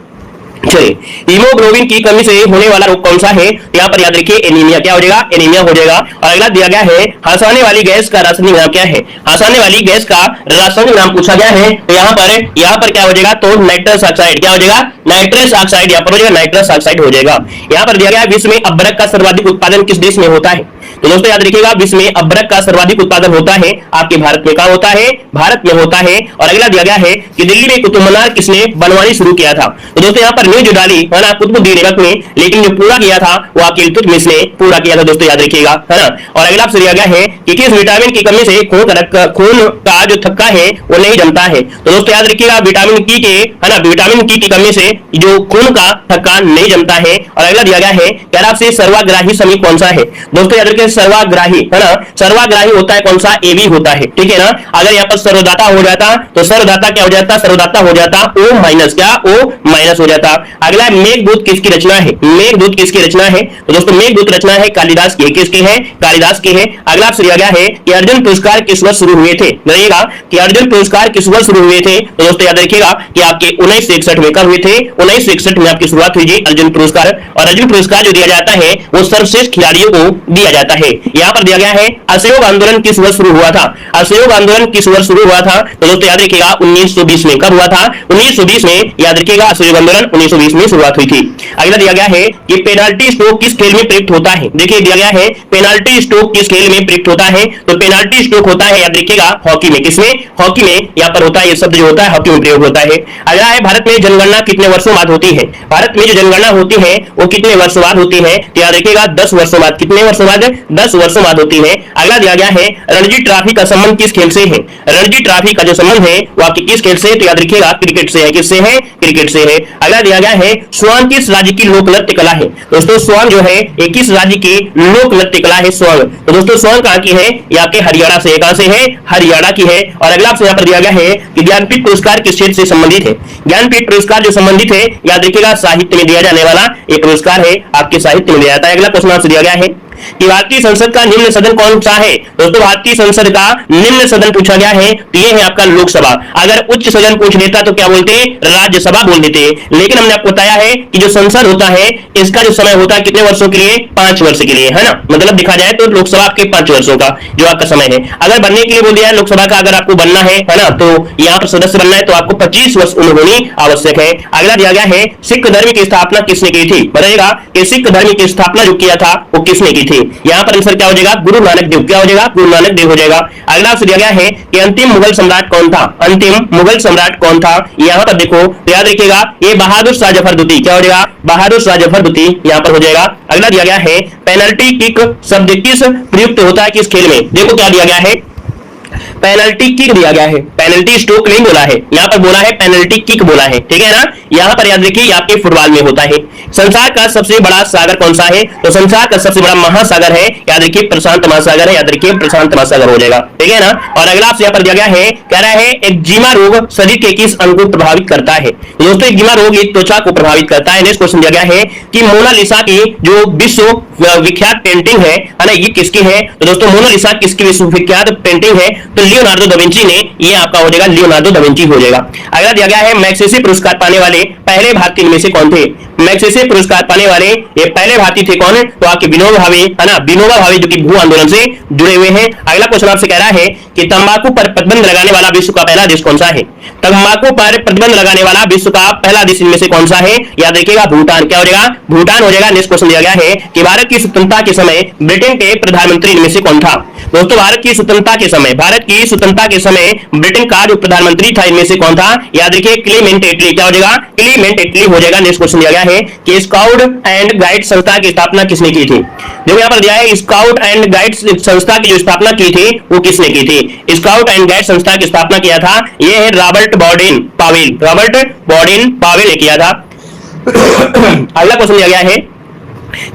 चलिए, हीमोग्लोबिन की कमी से होने वाला रोग कौन सा है? यहाँ पर याद रखिए एनीमिया। क्या हो जाएगा? एनीमिया हो जाएगा। और अगला दिया गया है हंसाने वाली गैस का रासायनिक नाम क्या है? हंसाने वाली गैस का रासायनिक नाम पूछा गया है तो यहाँ पर क्या हो जाएगा? तो नाइट्रस ऑक्साइड। क्या हो जाएगा? नाइट्रस ऑक्साइड यहाँ पर हो जाएगा, नाइट्रस ऑक्साइड हो जाएगा। यहाँ पर दिया गया है विश्व में अभ्रक का सर्वाधिक उत्पादन किस देश में होता है? तो दोस्तों याद रखिएगा विश्व में अभ्रक का सर्वाधिक उत्पादन होता है आपके भारत में। कहां होता है? भारत में होता है। और अगला दिया गया है कि दिल्ली में कुतुब मीनार किसने बनवानी शुरू किया था? तो दोस्तों यहाँ पर न्यूज डाली, है ना, कुतुबुद्दीन ऐबक ने, लेकिन जो पूरा किया था वो आपके इल्तुतमिश ने पूरा किया था, दोस्तों याद रखिएगा, है ना। और अगला आपसे दिया गया है कि किस विटामिन की कमी से खून का जो थक्का है वो नहीं जमता है? तो दोस्तों याद रखिएगा विटामिन की के, है ना, विटामिन की कमी से जो खून का थक्का नहीं जमता है। और अगला दिया गया है कि आपसे सर्वाग्राही समीप कौन सा है? दोस्तों याद रखिए सर्वाग्राही, है ना, सर्वाग्राही होता है कौन सा? एबी होता है। ठीक है ना। अगर यहाँ पर सर्वदाता हो जाता तो सर्वदाता क्या हो जाता? सर्वदाता हो जाता O माइनस। क्या? O माइनस हो जाता। अगला मेघदूत किसकी रचना है? मेघदूत किसकी रचना है? तो दोस्तों मेघदूत रचना है कालिदास की। किसके है? कालिदास के है। अगला आपसे दिया गया है कि अर्जुन पुरस्कार किस वर्ष शुरू हुए थे? बताइएगा कि अर्जुन पुरस्कार किस वर्ष शुरू हुए थे? तो दोस्तों याद रखिएगा कि आपके 1961 में कब हुए थे? 1961 में आपकी शुरुआत हुई जी अर्जुन पुरस्कार। और अर्जुन पुरस्कार जो दिया जाता है वो सर्वश्रेष्ठ खिलाड़ियों को दिया जाता है। यहाँ पर दिया गया है असहयोग आंदोलन किस वर्ष शुरू हुआ था? असहयोग आंदोलन किस वर्ष शुरू हुआ था? तो दोस्तों याद रखिएगा 1920 में। कब हुआ था? 1920 में। याद रखिएगा असहयोग आंदोलन 1920 में शुरुआत हुई थी। अगला दिया गया है कि पेनाल्टी स्ट्रोक किस खेल में प्रयुक्त होता है? देखिए दिया गया है पेनाल्टी स्ट्रोक किस खेल में प्रयुक्त होता है? तो पेनाल्टी स्ट्रोक होता है याद रखिएगा हॉकी में। किसमें? हॉकी में यहाँ पर होता है, ये शब्द जो होता है हॉकी में प्रयोग होता है। अगला है भारत में जनगणना कितने वर्षों बाद होती है? भारत में जो जनगणना होती है वो कितने वर्षों बाद होती है? तो याद रखिएगा 10 वर्षों बाद। कितने वर्षों बाद? 10 वर्षों बाद होती है। अगला दिया गया है रणजी ट्रॉफी का संबंध किस खेल से है? रणजी ट्रॉफी का जो संबंध है वो आपके किस खेल से? तो याद रखिएगा क्रिकेट से है। किससे है? क्रिकेट से है। अगला दिया गया है स्वान किस राज्य की लोक नृत्य कला है? दोस्तों स्वान जो है ये किस राज्य की लोक नृत्य कला है? स्वान। तो दोस्तों स्वान कहां की है? ये आपके हरियाणा से। कहां से है? हरियाणा की है। और अगला आपसे यहाँ पर दिया गया है कि ज्ञानपीठ पुरस्कार किस क्षेत्र से संबंधित है? ज्ञानपीठ पुरस्कार जो संबंधित है याद रखिएगा साहित्य में दिया जाने वाला एक पुरस्कार है, आपके साहित्य में दिया जाता है। अगला क्वेश्चन आपसे दिया गया है कि भारतीय संसद का निम्न सदन कौन सा है? दोस्तों भारतीय संसद का निम्न सदन पूछा गया है तो ये है आपका लोकसभा। अगर उच्च सदन पूछ लेता तो क्या बोलते? राज्यसभा बोल देते। लेकिन हमने आपको बताया है कि जो संसद होता है इसका जो समय होता है कितने वर्षों के लिए? 5 वर्ष के लिए, है ना। मतलब दिखा जाए तो लोकसभा आपके 5 वर्षों का जो आपका समय है। अगर बनने के लिए बोल दिया है लोकसभा का, अगर आपको बनना है ना, तो यहाँ पर सदस्य बनना है तो आपको 25 वर्ष उम्र होनी आवश्यक है। अगला दिया गया है सिख धर्म की स्थापना किसने की थी? बताइएगा कि सिख धर्म की स्थापना जो किया था वो किसने की थी? यहाँ पर आंसर क्या हो जाएगा? गुरु नानक देव। क्या हो जाएगा? गुरु नानक देव हो जाएगा। अगला आपसे दिया गया है कि अंतिम मुगल सम्राट कौन था? अंतिम मुगल सम्राट कौन था? यहाँ पर देखो तो याद रखिएगा ये बहादुर शाह जफर द्वितीय। क्या हो जाएगा? बहादुर शाह जफर द्वितीय यहाँ पर हो जाएगा। अगला दिया गया है पेनल्टी किक शब्द किस प्रयुक्त होता है किस खेल में? देखो क्या दिया गया है पेनल्टी किक दिया गया है, पेनल्टी स्ट्रोक नहीं बोला है, यहाँ पर बोला है पेनल्टी किक बोला है, ठीक है ना। यहाँ पर याद रखिए आपके फुटबॉल में होता है। संसार का सबसे बड़ा सागर कौन सा है, तो संसार का सबसे बड़ा महासागर है, याद रखिए प्रशांत महासागर है, याद रखिए प्रशांत महासागर हो जाएगा, ठीक है ना। और अगला आपसे यहाँ पर दिया गया है, कह रहा है एक्जिमा रोग शरीर के किस अंग को प्रभावित करता है। दोस्तों एक्जिमा रोग त्वचा को प्रभावित करता है। नेक्स्ट क्वेश्चन दिया गया है कि मोनालिसा की जो विश्व विख्यात पेंटिंग है ना, ये किसकी है, तो दोस्तों मोनालिसा किसकी विश्व विख्यात पेंटिंग है, तो लियोनार्डो दा विंची ने, ये आपका हो जाएगा लियोनार्डो दा विंची हो जाएगा। अगला दिया गया है मैग्सेसे पुरस्कार पाने वाले पहले भारतीय में से कौन थे। मैग्सेसे पुरस्कार पाने वाले ये पहले भारतीय थे कौन, तो आपके विनोबा भावे है ना, विनोबा भावे जो कि भू आंदोलन से जुड़े हुए हैं। अगला क्वेश्चन आपसे कह रहा है कि तंबाकू पर प्रतिबंध लगाने वाला विश्व का पहला देश कौन सा है। तंबाकू पर प्रतिबंध लगाने वाला विश्व का पहला देश इनमें से कौन सा है, याद रखिएगा भूटान। क्या हो जाएगा, भूटान हो जाएगा। नेक्स्ट क्वेश्चन दिया गया है कि भारत की स्वतंत्रता के समय ब्रिटेन के प्रधानमंत्री इनमें से कौन था। दोस्तों भारत की स्वतंत्रता के समय, भारत की स्वतंत्रता के समय ब्रिटेन का जो प्रधानमंत्री था इनमें से कौन था, याद रखिए क्लेमेंट एटली। क्या हो जाएगा, क्लेमेंट एटली हो जाएगा। नेक्स्ट क्वेश्चन दिया गया है कि स्काउट एंड गाइड संस्था की स्थापना किसने की थी। देखो यहाँ पर दिया है स्काउट एंड गाइड संस्था की जो स्थापना की थी वो किसने की थी। स्काउट एंड गाइड संस्था की स्थापना किया था, ये है रॉबर्ट बॉर्डिन पावेल, रॉबर्ट बॉर्डिन पावेल ने किया था। अगला क्वेश्चन दिया गया है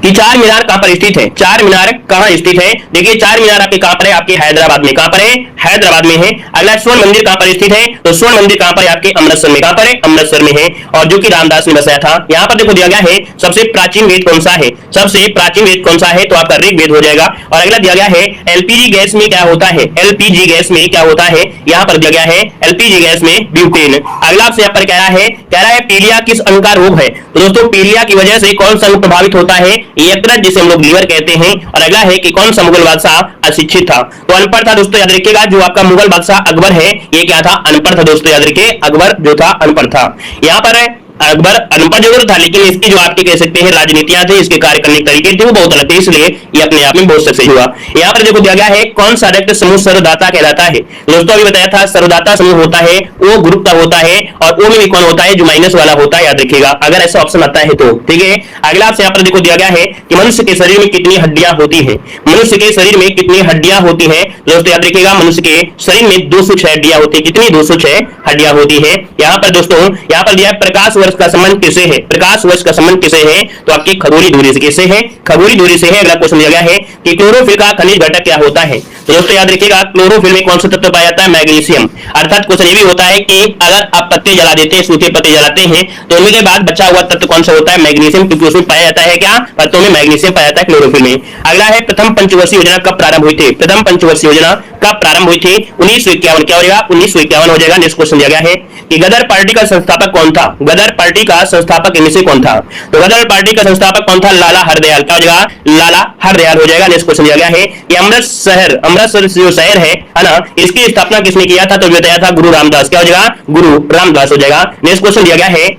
कि चार मीनार कहां पर स्थित है। चार मीनार कहां स्थित है, देखिए चार मीनार आपके कहां पर है, आपके हैदराबाद में। कहां पर है, हैदराबाद में है। अगला स्वर्ण मंदिर कहां पर स्थित है, तो स्वर्ण मंदिर कहां पर है, आपके अमृतसर में। कहां पर है, अमृतसर में है, और जो कि रामदास ने बसाया था। यहां पर देखो दिया गया है सबसे प्राचीन वेद कौन सा है, सबसे प्राचीन वेद कौन सा है, तो आपका ऋग्वेद हो जाएगा। और अगला दिया गया है एलपीजी गैस में क्या होता है, एलपीजी गैस में क्या होता है, यहां पर दिया गया है एलपीजी गैस में ब्यूटेन। अगला आपसे यहां पर कह रहा है पीलिया किस अंग का रोग है, तो दोस्तों पीलिया की वजह से कौन सा अंग प्रभावित होता है, यकृत जिसे हम लोग लीवर कहते हैं। और अगला है कि कौन सा मुगल बादशाह अशिक्षित था, तो अनपढ़ था। दोस्तों याद रखिएगा जो आपका मुगल बादशाह अकबर है ये क्या था, अनपढ़ था। दोस्तों याद रखिए अकबर जो था अनपढ़ था। यहाँ पर अकबर अनपढ़ जरूर था, लेकिन इसकी जो आपके कह सकते हैं राजनीतियां थी, इसके कार्य करने के तरीके थे वो बहुत अलग थे, इसलिए ये अपने आप में बहुत सक्सेस हुआ। यहाँ पर देखो दिया गया है कौन सा रक्त समूह सर्वदाता कहलाता है। दोस्तों अभी बताया था सर्वदाता समूह होता है वो ग्रुप का होता है, और ओ में भी कौन होता है, जो माइनस वाला होता है, याद रखिएगा अगर ऐसा ऑप्शन आता है तो, ठीक है। अगला आपसे यहाँ पर देखो दिया गया है कि मनुष्य के शरीर में कितनी हड्डियां होती है, मनुष्य के शरीर में कितनी हड्डियां होती है। दोस्तों याद रखिएगा मनुष्य के शरीर में 206 हड्डियां होती है। कितनी, 206 हड्डियां होती है। यहाँ पर दोस्तों यहाँ पर दिया है प्रकाश वर्ष का संबंध किससे है, प्रकाश वर्ष का संबंध किसे है, तो आपकी खगोलीय दूरी से किससे है, खगोलीय दूरी से है। अगला क्वेश्चन दिया गया है कि क्लोरोफिल का खनिज घटक क्या होता है, तो दोस्तों याद रखिएगा क्लोरोफिल में कौन सा तत्व पाया जाता है, मैग्नीशियम। अर्थात क्वेश्चन ये भी होता है कि अगर आप पत्ते जला देते हैं, सूखे पत्ते जलाते हैं, तो उनके बाद बचा हुआ तत्व कौन सा होता है, मैग्नीशियम, क्योंकि उसमें पाया जाता है क्या, पत्तों में मैग्नीशियम पाया जाता है क्लोरोफिल में। अगला है प्रथम पंचवर्षीय योजना कब प्रारंभ हुई थी, प्रथम पंचवर्षीय योजना कब प्रारंभ हुई थी, 1951। क्या हो जाएगा, 1951 हो जाएगा। नेक्स्ट क्वेश्चन दिया गया है कि गदर पार्टी का संस्थापक कौन था, गदर पार्टी का संस्थापक इनमें से कौन था, तो गदर पार्टी का संस्थापक कौन था, लाला हरदयाल। क्या हो जाएगा, लाला हरदयाल हो जाएगा। नेक्स्ट क्वेश्चन दिया गया है कि अमृतसर, अमृतसर जो शहर है ना, इसकी स्थापना किसने किया था, तो बताया था गुरु रामदास। क्या हो जाएगा, गुरु रामदास हो जाएगा। नेक्स्ट क्वेश्चन दिया गया है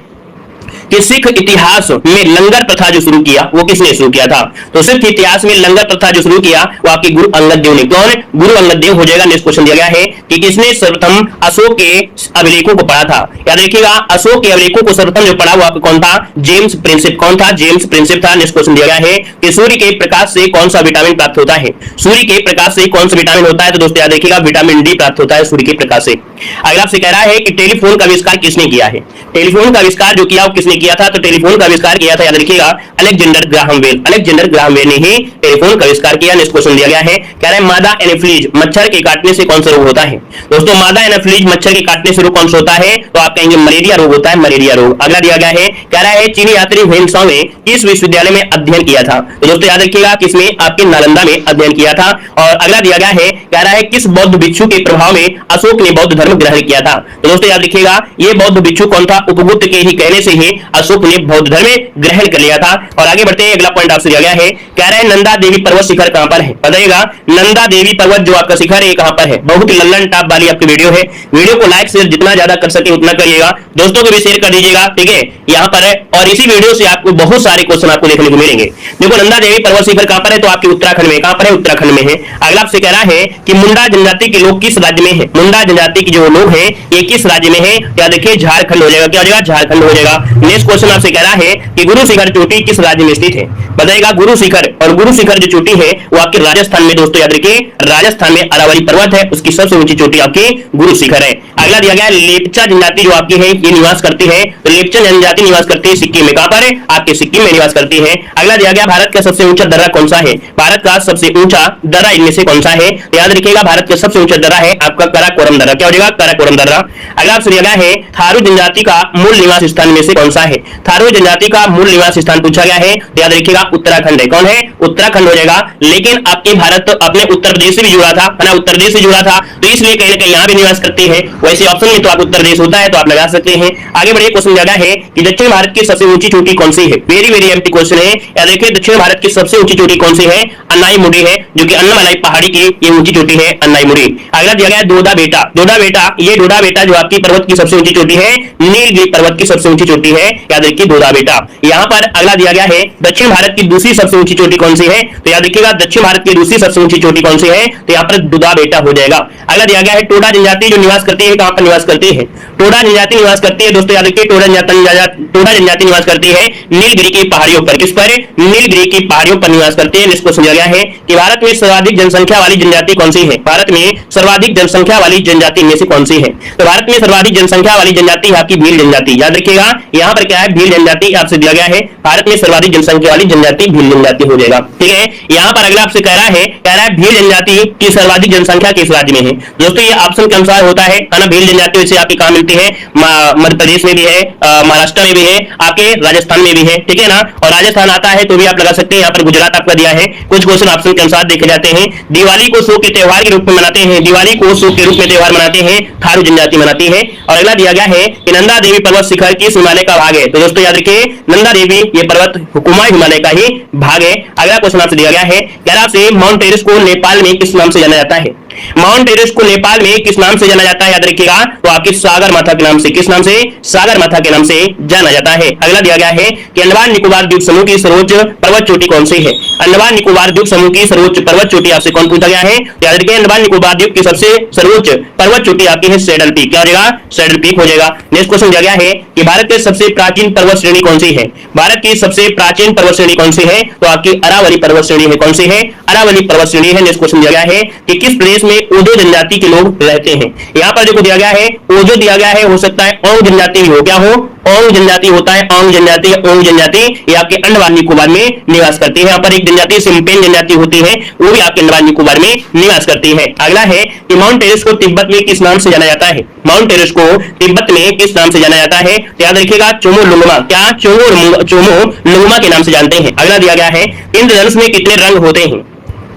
कि सिख इतिहास में लंगर प्रथा जो शुरू किया वो किसने शुरू किया था, तो सिख इतिहास में लंगर प्रथा जो शुरू किया वो आपके गुरु अंगद देव ने। कौन, गुरु अंगद देव हो जाएगा। नेक्स्ट क्वेश्चन दिया गया है कि किसने सर्वप्रथम अशोक के अभिलेखों को पढ़ा था। याद रखिएगा अशोक के अभिलेखों को सर्वप्रथम जो पढ़ा वो आपको कौन था, जेम्स प्रिंसेप। कौन था, जेम्स प्रिंसेप था। नेक्स्ट क्वेश्चन दिया गया है कि सूर्य के प्रकाश से कौन सा विटामिन प्राप्त होता है, सूर्य के प्रकाश से कौन सा विटामिन होता है, तो दोस्तों याद रखिएगा विटामिन डी प्राप्त होता है सूर्य के प्रकाश से। अगला आपसे कह रहा है कि टेलीफोन का आविष्कार किसने किया है, टेलीफोन का आविष्कार जो किया वो किसने किया था, तो टेलीफोन का आविष्कार किया था, याद रखिएगा Alexander Graham Bell. Alexander Graham Bell ने ही टेलीफोन का आविष्कार किया। नेक्स्ट क्वेश्चन दिया गया है, कह रहा है मादा एनाफिलीज मच्छर के काटने से कौन सा रोग होता है। दोस्तों मादा एनाफिलीज मच्छर के काटने से रोग कौन सा होता है, तो आप कहेंगे मलेरिया रोग होता है, मलेरिया रोग। अगला दिया गया है, कह रहा है चीनी यात्री हुएनसांग ने किस विश्वविद्यालय में अध्ययन किया था, तो दोस्तों याद रखिएगा किसमें, आपके नालंदा में अध्ययन किया था। और अगला दिया गया है, कह रहा है किस बौद्ध भिक्षु के प्रभाव में अशोक ने बौद्ध धर्म ग्रहण किया था, तो दोस्तों याद रखिएगा ये बौद्ध भिक्षु कौन था, उपगुप्त के ही कहने से ही अशोक ने बौद्ध धर्म ग्रहण कर लिया था। और आगे बढ़ते हैं, अगला पॉइंट आपसे दिया गया है, कह रहा है नंदा देवी पर्वत शिखर कहां पर है, बताइएगा नंदा देवी पर्वत जो आपका शिखर है कहां पर है। बहुत ही लल्लन टॉप वाली आपकी वीडियो है, वीडियो को लाइक शेयर जितना ज्यादा कर सके उतना करिएगा, दोस्तों को भी शेयर कर दीजिएगा, ठीक है। यहाँ पर है और इसी वीडियो से आपको बहुत सारे क्वेश्चन आपको देखने को मिलेंगे। देखो नंदा देवी पर्वत शिखर कहां पर है, तो आपके उत्तराखंड में। कहां पर है, उत्तराखंड में है। अगला आपसे कह रहा है कि मुंडा जनजाति के लोग किस राज्य में है, मुंडा जनजाति के जो लोग हैं ये किस राज्य में है, क्या देखिए झारखंड हो जाएगा। क्या हो जाएगा, झारखंड हो जाएगा। नेक्स्ट क्वेश्चन आपसे कह रहा है कि गुरु शिखर चोटी किस राज्य में स्थित है? बताइएगा गुरु शिखर, और गुरु शिखर जो चोटी है वो आपके राजस्थान में, दोस्तों याद रखिए राजस्थान में अरावली पर्वत है, उसकी सबसे ऊंची चोटी आपकी गुरु शिखर है। अगला दिया गया लेप्चा जनजाति जो आपकी है ये निवास करती है, तो लेप्चा जनजाति निवास करती है सिक्किम में। कहां पर? आपके सिक्किम में निवास करती है। अगला दिया गया भारत का सबसे ऊंचा दर्रा कौन सा है? भारत का सबसे ऊंचा दर्रा इनमें से कौन सा है? तो याद रखिएगा भारत का सबसे ऊंचा दर्रा है आपका काराकोरम दर्रा। क्या हो जाएगा? काराकोरम दर्रा। अगला आपसे दिया गया है थारू जनजाति का मूल निवास स्थान में से कौन सा है? थारू जनजाति का मूल निवास स्थान पूछा गया है, तो याद रखिएगा उत्तराखंड है। कौन है? उत्तराखंड हो जाएगा। लेकिन आपके भारत अपने उत्तर प्रदेश से भी जुड़ा था, है ना, उत्तर प्रदेश से जुड़ा था, तो इसलिए कहीं ना कहीं यहाँ भी निवास करती है। वैसे ऑप्शन में तो आप उत्तर प्रदेश होता है तो आप लगा सकते हैं। आगे बढ़िए, क्वेश्चन ज्यादा है कि दक्षिण भारत की सबसे ऊंची चोटी कौन सी है? वेरी वेरी एम्प्टी क्वेश्चन है। याद रखिए दक्षिण भारत की सबसे ऊंची चोटी कौन सी है? अन्नाईमुडी है, जो कि अन्नमलाई पहाड़ी की ये ऊंची चोटी है, अन्नाईमुडी। अगला दिया गया दोदा बेटा। दोदा बेटा, ये दोदा बेटा जो आपकी पर्वत की सबसे ऊंची चोटी है, नीलगिरी पर्वत की सबसे ऊंची चोटी है, याद रखिए दोदा बेटा। यहाँ पर अगला दिया गया है दक्षिण भारत की दूसरी सबसे ऊंची चोटी कौन सी है? तो याद रखिएगा दक्षिण भारत की दूसरी सबसे ऊंची चोटी कौन सी है? तो यहाँ पर दोदा बेटा हो जाएगा। अगला दिया गया है टोडा जनजाति जो निवास करती है, कहां पर निवास करती है? टोडा जनजाति निवास करती है, दोस्तों याद रखिए टोडा जनजाति निवास करती है नीलगिरी की पहाड़ियों पर। किस पर? नीलगिरी की पहाड़ियों पर निवास करती है। इसको समझा गया है कि भारत में सर्वाधिक जनसंख्या वाली जनजाति कौन सी है? भारत में सर्वाधिक जनसंख्या वाली जनजाति में से कौन सी है? तो भारत में सर्वाधिक जनसंख्या वाली जनजाति आपकी भील जनजाति। याद रखिएगा यहाँ पर क्या है? भील जनजाति आपसे दिया गया है। भारत में सर्वाधिक जनसंख्या वाली जनजाति भील जनजाति हो जाएगा। ठीक है, यहाँ पर अगला आपसे कह रहा है भील जनजाति की सर्वाधिक जनसंख्या किस राज्य में है? दोस्तों ये ऑप्शन के अनुसार होता है ना। भील जनजाति वैसे आपकी कहां मिलती है? मध्य प्रदेश में भी है, महाराष्ट्र में भी है, आपके राजस्थान में भी है, ठीक है ना। और राजस्थान आता है तो भी आप लगा सकते हैं। यहाँ पर गुजरात आपका दिया है। कुछ क्वेश्चन ऑप्शन के अनुसार देखे जाते हैं। दिवाली को शोक के त्योहार के रूप में मनाते हैं, दिवाली को शोक के रूप में त्योहार मनाते हैं, थारू जनजाति मनाती है। और अगला दिया गया है कि नंदा देवी पर्वत शिखर किस हिमालय का भाग है? तो दोस्तों याद रखिए नंदा देवी ये पर्वत हुकुमा हिमालय का ही भाग है। अगला क्वेश्चन आपसे दिया गया है से माउंट एवरेस्ट को नेपाल में किस नाम से जाना जाता है? माउंट एवरेस्ट को नेपाल में किस नाम से जाना जाता है? याद रखिएगा तो आपके सागर माथा के नाम से। किस नाम से? सागर माथा के नाम से जाना जाता है। अगला दिया गया है कि अंडमान निकोबार द्वीप समूह की सर्वोच्च पर्वत चोटी कौन सी है? अंडमान निकोबार द्वीप समूह की सर्वोच्च पर्वत चोटी आपसे कौन पूछा गया है? याद रखिए अंडमान निकोबार द्वीप की सबसे सर्वोच्च पर्वत चोटी आपकी है सैडल पीक। क्या हो जाएगा? सैडल पीक हो जाएगा। नेक्स्ट क्वेश्चन दिया गया है कि भारत की सबसे प्राचीन पर्वत श्रेणी कौन सी है? भारत की सबसे प्राचीन पर्वत श्रेणी कौन सी है? तो आपकी अरावली पर्वत श्रेणी है। कौन सी है? अरावली पर्वत श्रेणी है। नेक्स्ट क्वेश्चन दिया गया है कि किस प्रदेश में ओजो जनजाति के लोग रहते हैं? यहाँ पर देखो दिया गया है ओजो दिया गया है, हो सकता है ओंग जनजाति भी हो। क्या हो? ओंग जनजाति होता है, ओंग जनजाति, ओंग जनजाति ये आपके अंडमान निकोबार में निवास करती है। यहाँ पर एक जनजाति सिम्पेन जनजाति होती है, वो भी आपके अंडमान निकोबार में निवास करती है। अगला है कि माउंट एवरेस्ट को तिब्बत में किस नाम से जाना जाता है? माउंट एवरेस्ट को तिब्बत में किस नाम से जाना जाता है? तो याद रखिएगा चोमोलुंगमा। क्या? चोमोलुंगमा के नाम से जानते हैं। अगला दिया गया है इंद्रधनुष में कितने रंग होते हैं?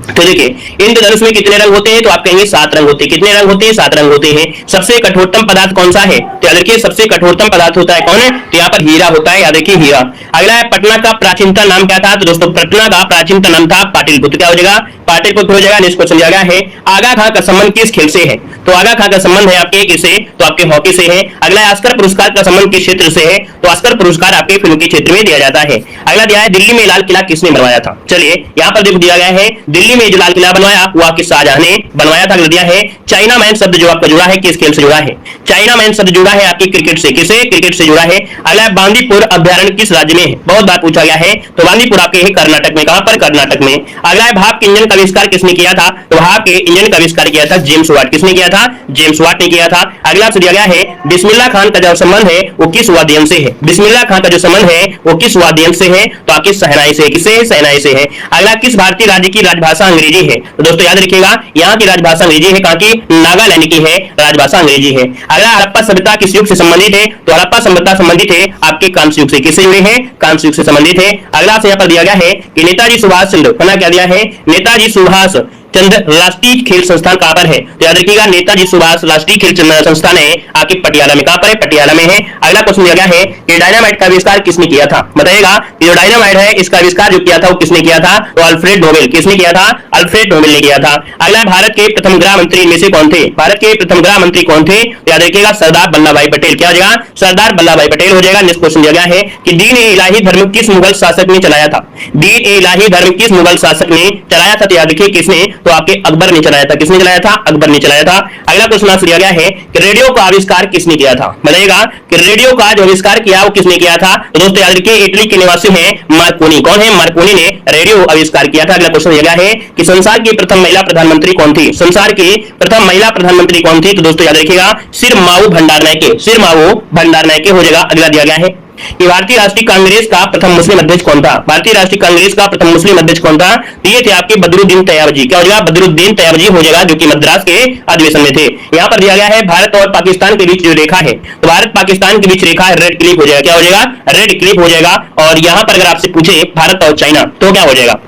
तो देखिए इंद्रधनुष में कितने रंग होते हैं? तो आप कहेंगे 7 रंग होते हैं। कितने रंग होते हैं? 7 रंग होते हैं। सबसे कठोरतम पदार्थ कौन सा है? तो याद रखिए सबसे कठोरतम पदार्थ होता है कौन है? तो यहाँ पर हीरा होता है। याद रखिए हीरा। अगला है पटना का प्राचीनतम नाम क्या था? तो दोस्तों पटना का प्राचीनतम नाम था पाटलिपुत्र। क्या हो जाएगा? पाटलिपुत्र हो जाएगा। नेक्स्ट क्वेश्चन दिया है आगा खां का संबंध किस खेल से है? तो आगा खां का संबंध है आपके किससे? तो आपके हॉकी से है। अगला है ऑस्कर पुरस्कार का संबंध किस क्षेत्र से है? तो ऑस्कर पुरस्कार आपके फिल्म के क्षेत्र में दिया जाता है। अगला दिया है दिल्ली में लाल किला किसने बनवाया था? चलिए यहाँ पर देखो दिया गया है दिल्ली में जो लाल किला बनवाया वो आपके शाहजहां ने बनवाया था। अगला दिया है चाइना मैन शब्द जो आपका जुड़ा है किस खेल से जुड़ा है? चाइना मैन शब्द जुड़ा है आपकी क्रिकेट से। किसे? क्रिकेट से जुड़ा है। अगला बांदीपुर अभ्यारण्य किस राज्य में है? बहुत बार पूछा गया है। तो बांदीपुर आपके है कर्नाटक में। कहां पर? कर्नाटक में। अगला है भाप के इंजन का आविष्कार किसने किया था? तो भाप के इंजन का आविष्कार किया था जेम्स वाट। किसने किया था? जेम्स वाट ने किया था। अगला आपसे दिया गया है बिस्मिल्लाह खान का जो संबंध है वो किस वाद्य यंत्र से है? बिस्मिल्लाह खान का जो संबंध है वो किस वाद्य यंत्र से है? तो आपके शहनाई से। किससे? शहनाई से है। अगला किस भारतीय राज्य की राजभाषा अंग्रेजी है? तो दोस्तों याद रखिएगा यहाँ की राजभाषा अंग्रेजी है। कहां की? नागालैंड की है राजभाषा अंग्रेजी है। अगला हड़प्पा सभ्यता किस युग से संबंधित है? तो हड़प्पा सभ्यता संबंधित है आपके कांस्य युग से। किससे जुड़े हैं? कांस्य युग से संबंधित है। अगला से यहाँ पर दिया गया है कि नेताजी सुभाष चंद्र क्या दिया है? नेताजी सुभाष चंद्र राष्ट्रीय खेल संस्थान कहां पर है? तो याद रखिएगा नेताजी सुभाष राष्ट्रीय खेल संस्थान है आपके पटियाला में। कहां पर है? पटियाला में है। अगला क्वेश्चन दिया गया है कि डायनामाइट का आविष्कार किसने किया था? बताइएगा जो डायनामाइट है इसका आविष्कार जो किया था वो किसने किया था? तो अल्फ्रेड नोबेल। किसने किया था? अल्फ्रेड नोबेल ने किया था। अगला भारत के प्रथम गृह मंत्री में से कौन थे? भारत के प्रथम गृह मंत्री कौन थे? याद रखिएगा सरदार वल्लभ भाई पटेल। क्या हो जाएगा? सरदार वल्लभ भाई पटेल हो जाएगा। नेक्स्ट क्वेश्चन दिया गया है कि दीन ए इलाही धर्म किस मुगल शासक ने चलाया था? दीन ए इलाही धर्म किस मुगल शासक ने चलाया था? तो याद रखिए किसने? तो आपके अकबर ने चलाया था। किसने चलाया था? अकबर ने चलाया था। अगला क्वेश्चन आपसे दिया गया है कि रेडियो का आविष्कार किसने किया था? बताइएगा कि रेडियो का जो आविष्कार किया वो किसने किया था? तो दोस्तों याद रखिए इटली के निवासी हैं मार्कोनी। कौन है? मार्कोनी ने रेडियो आविष्कार किया था। अगला क्वेश्चन दिया गया है कि संसार की प्रथम महिला प्रधानमंत्री कौन थी? संसार की प्रथम महिला प्रधानमंत्री कौन थी? तो दोस्तों याद रखिएगा सिरमाऊ भंडारनायके। सिरमाऊ भंडारनायके हो जाएगा। अगला दिया गया है कि भारतीय राष्ट्रीय कांग्रेस का प्रथम मुस्लिम अध्यक्ष कौन था? भारतीय राष्ट्रीय कांग्रेस का प्रथम मुस्लिम अध्यक्ष कौन था? तो ये थे आपके बदरुद्दीन तैयबजी। क्या हो जाएगा? बदरुद्दीन तैयबजी हो जाएगा, जो कि मद्रास के अधिवेशन में थे। यहाँ पर दिया गया है भारत और पाकिस्तान के बीच जो रेखा है, तो भारत पाकिस्तान के बीच रेखा है रेड क्लिफ हो जाएगा। क्या हो जाएगा? रेड क्लिफ हो जाएगा। और यहाँ पर अगर आपसे पूछे भारत और चाइना तो क्या हो जाएगा?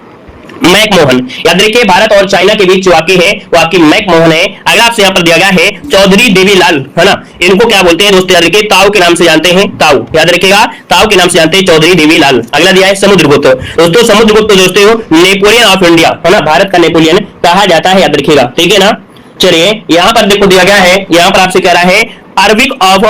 मैकमोहन। याद रखिए भारत और चाइना के बीच जो वाक्य है वो आपकी मैकमोहन है। अगला आपसे यहाँ पर दिया गया है चौधरी देवीलाल, है ना, इनको क्या बोलते हैं दोस्तों? याद रखिए ताऊ के नाम से जानते हैं। ताऊ, याद रखिएगा ताऊ के नाम से जानते हैं चौधरी देवीलाल। अगला दिया है समुद्रगुप्त। दोस्तों समुद्रगुप्त दोस्तों नेपोलियन ऑफ इंडिया, है ना, भारत का नेपोलियन कहा जाता है। याद रखिएगा, ठीक है ना। चलिए यहाँ पर देखो दिया गया है, यहाँ पर आपसे कह रहा है आर्विक ऑफ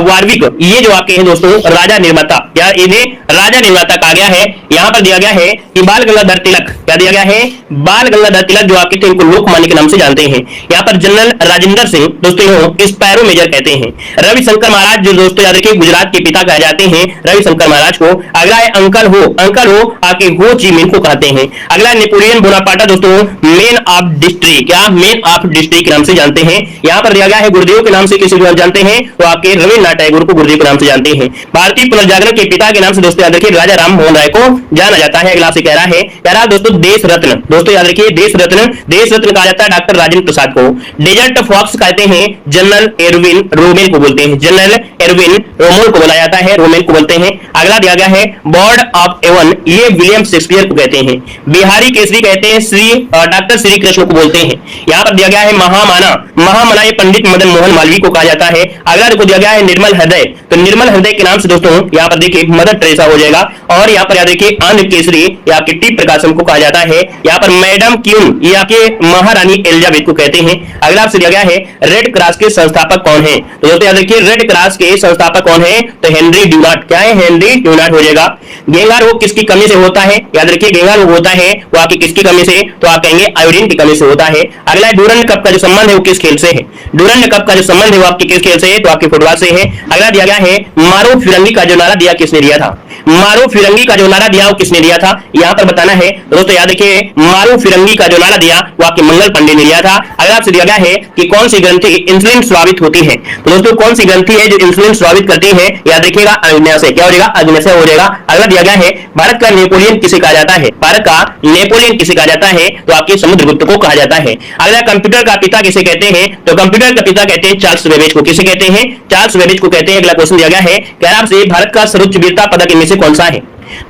वार्विक, ये जो वाक्य है दोस्तों राजा निर्माता, या इन्हें राजा निर्माता कहा गया है। यहाँ पर दिया गया है कि बाल गंगाधर तिलक, क्या दिया गया है? बाल गंगाधर तिलक जो आपके थे इनको लोकमान्य के नाम से जानते हैं। यहाँ पर जनरल राजेंद्र सिंह दोस्तों स्पैरो मेजर कहते हैं। रविशंकर महाराज जो दोस्तों याद रखिए गुजरात के पिता कहे जाते हैं रविशंकर महाराज को। अगला है अंकल हो, अंकल हो आके हो ची मिन को कहते हैं। अगला नेपोलियन बोनापार्ट दोस्तों मैन ऑफ डिस्ट्रिक्ट, क्या मैन ऑफ डिस्ट्रिक्ट के नाम से जानते हैं। यहाँ पर दिया गया है गुरुदेव के नाम से किसी को जानते हैं, तो आपके रविन्द्रनाथ टैगोर को गुरुदेव के नाम से जानते हैं। भारतीय पुनर्जागरण के पिता के नाम से दोस्तों याद रखिए राजा राम मोहन राय को जाना जाता है। अगला से कह रहा है दोस्तों देश रत्न, दोस्तों याद रखिए देश रत्न कहा जाता है डॉक्टर राजेंद्र प्रसाद को। डेजर्ट फॉक्स कहते हैं जनरल एरविन रोमेल को बोलते हैं। जनरल एरविन रोमेल को बोला जाता है, रोमेल को बोलते हैं। अगला दिया गया है बॉर्ड ऑफ एवन, ये विलियम शेक्सपियर को कहते हैं। बिहारी केसरी कहते हैं श्री डॉक्टर श्री कृष्ण को बोलते हैं। यहाँ पर दिया गया है महामना ये पंडित मदन मोहन मालवीय को कहा जाता है। अगला देखो दिया गया है निर्मल हृदय, तो निर्मल हृदय के नाम से दोस्तों यहाँ पर देखिए मदर टेरेसा हो जाएगा। और यहाँ पर याद रखिए आंध्र केसरी या आपके टी प्रकाशम को कहा जाता है। यहाँ पर मैडम क्यून ये आपके महारानी एलिजाबेथ को कहते हैं। अगला आपसे दिया गया है रेड क्रॉस के संस्थापक कौन है? तो दोस्तों याद रखिए रेड क्रॉस के संस्थापक कौन है? तो हेनरी ड्यूनार्ट। क्या है? हेनरी ड्यूनार्ट हो जाएगा। गेंगा रोग किसकी कमी से होता है? याद रखिए गेंगा रोग होता है वो आपकी किसकी कमी से? तो आप कहेंगे आयोडीन की कमी से होता है। अगला डूरंड कप का जो संबंध है वो किस खेल से है? डूरंड कप का जो संबंध है वो आपके किस खेल से है? तो आपके फुटबॉल से है। अगला दिया गया है मारो फिरंगी का जो नारा दिया किसने दिया था? मारो फिरंगी का जो नारा दिया वो किसने दिया था? यहाँ पर बताना है दोस्तों। याद रखिए मारो फिरंगी का जो नारा दिया वो आपके मंगल पांडे ने दिया था। अगर आपसे दिया गया है कि कौन सी ग्रंथि इंसुलिन स्रावित होती है, तो दोस्तों कौन सी ग्रंथि है जो इंसुलिन स्रावित करती है? याद रखिएगा अग्न्याशय। क्या हो जाएगा? अग्न्याशय हो जाएगा। अगला दिया गया है भारत का नेपोलियन किसे कहा जाता है? भारत का नेपोलियन किसे कहा जाता है? तो आपके समुद्रगुप्त को कहा जाता है। अगला कंप्यूटर का पिता किसे कहते हैं? तो कंप्यूटर का पिता कहते हैं चार्ल्स बेबेज को। किसे कहते हैं? चार्ल्स बेबेज को कहते हैं। अगला क्वेश्चन दिया गया है क्या आपसे भारत का सर्वोच्च वीरता पदक इनमें से कौन सा है?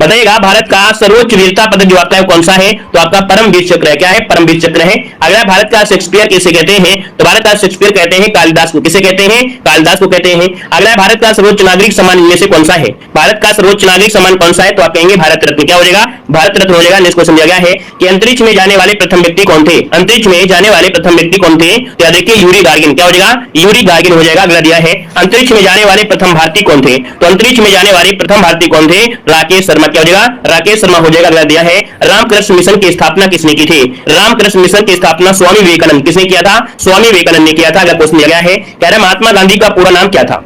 बताइएगा भारत का सर्वोच्च वीरता पदक जो आपका है कौन सा है? तो आपका परमवीर चक्र है। क्या है? परमवीर चक्र है। अगला भारत का शेक्सपियर किसे कहते हैं? तो भारत का शेक्सपियर कहते हैं कालिदास को। किसे कहते हैं? कालिदास को कहते हैं। अगला भारत का सर्वोच्च नागरिक सम्मान इनमें से कौन सा है? भारत का सर्वोच्च नागरिक सम्मान कौन सा है? तो आप कहेंगे भारत रत्न। क्या हो जाएगा? भारत रत्न हो जाएगा। नेक्स्ट क्वेश्चन दिया गया है कि अंतरिक्ष में जाने वाले प्रथम व्यक्ति कौन थे? अंतरिक्ष में जाने वाले प्रथम व्यक्ति कौन थे? तो याद रखिए यूरी गार्गिन। क्या हो जाएगा? यूरी गार्गिन हो जाएगा। अगला दिया है अंतरिक्ष में जाने वाले प्रथम भारतीय कौन थे? तो अंतरिक्ष में जाने वाले प्रथम भारतीय कौन थे? राकेश शर्मा। क्या हो जाएगा? राकेश शर्मा हो जाएगा। अगला दिया है रामकृष्ण मिशन की स्थापना किसने की थी? रामकृष्ण मिशन की स्थापना स्वामी विवेकानंद किसने किया था? स्वामी विवेकानंद ने किया था। अगला क्वेश्चन दिया गया है कह रहा महात्मा गांधी का पूरा नाम क्या था?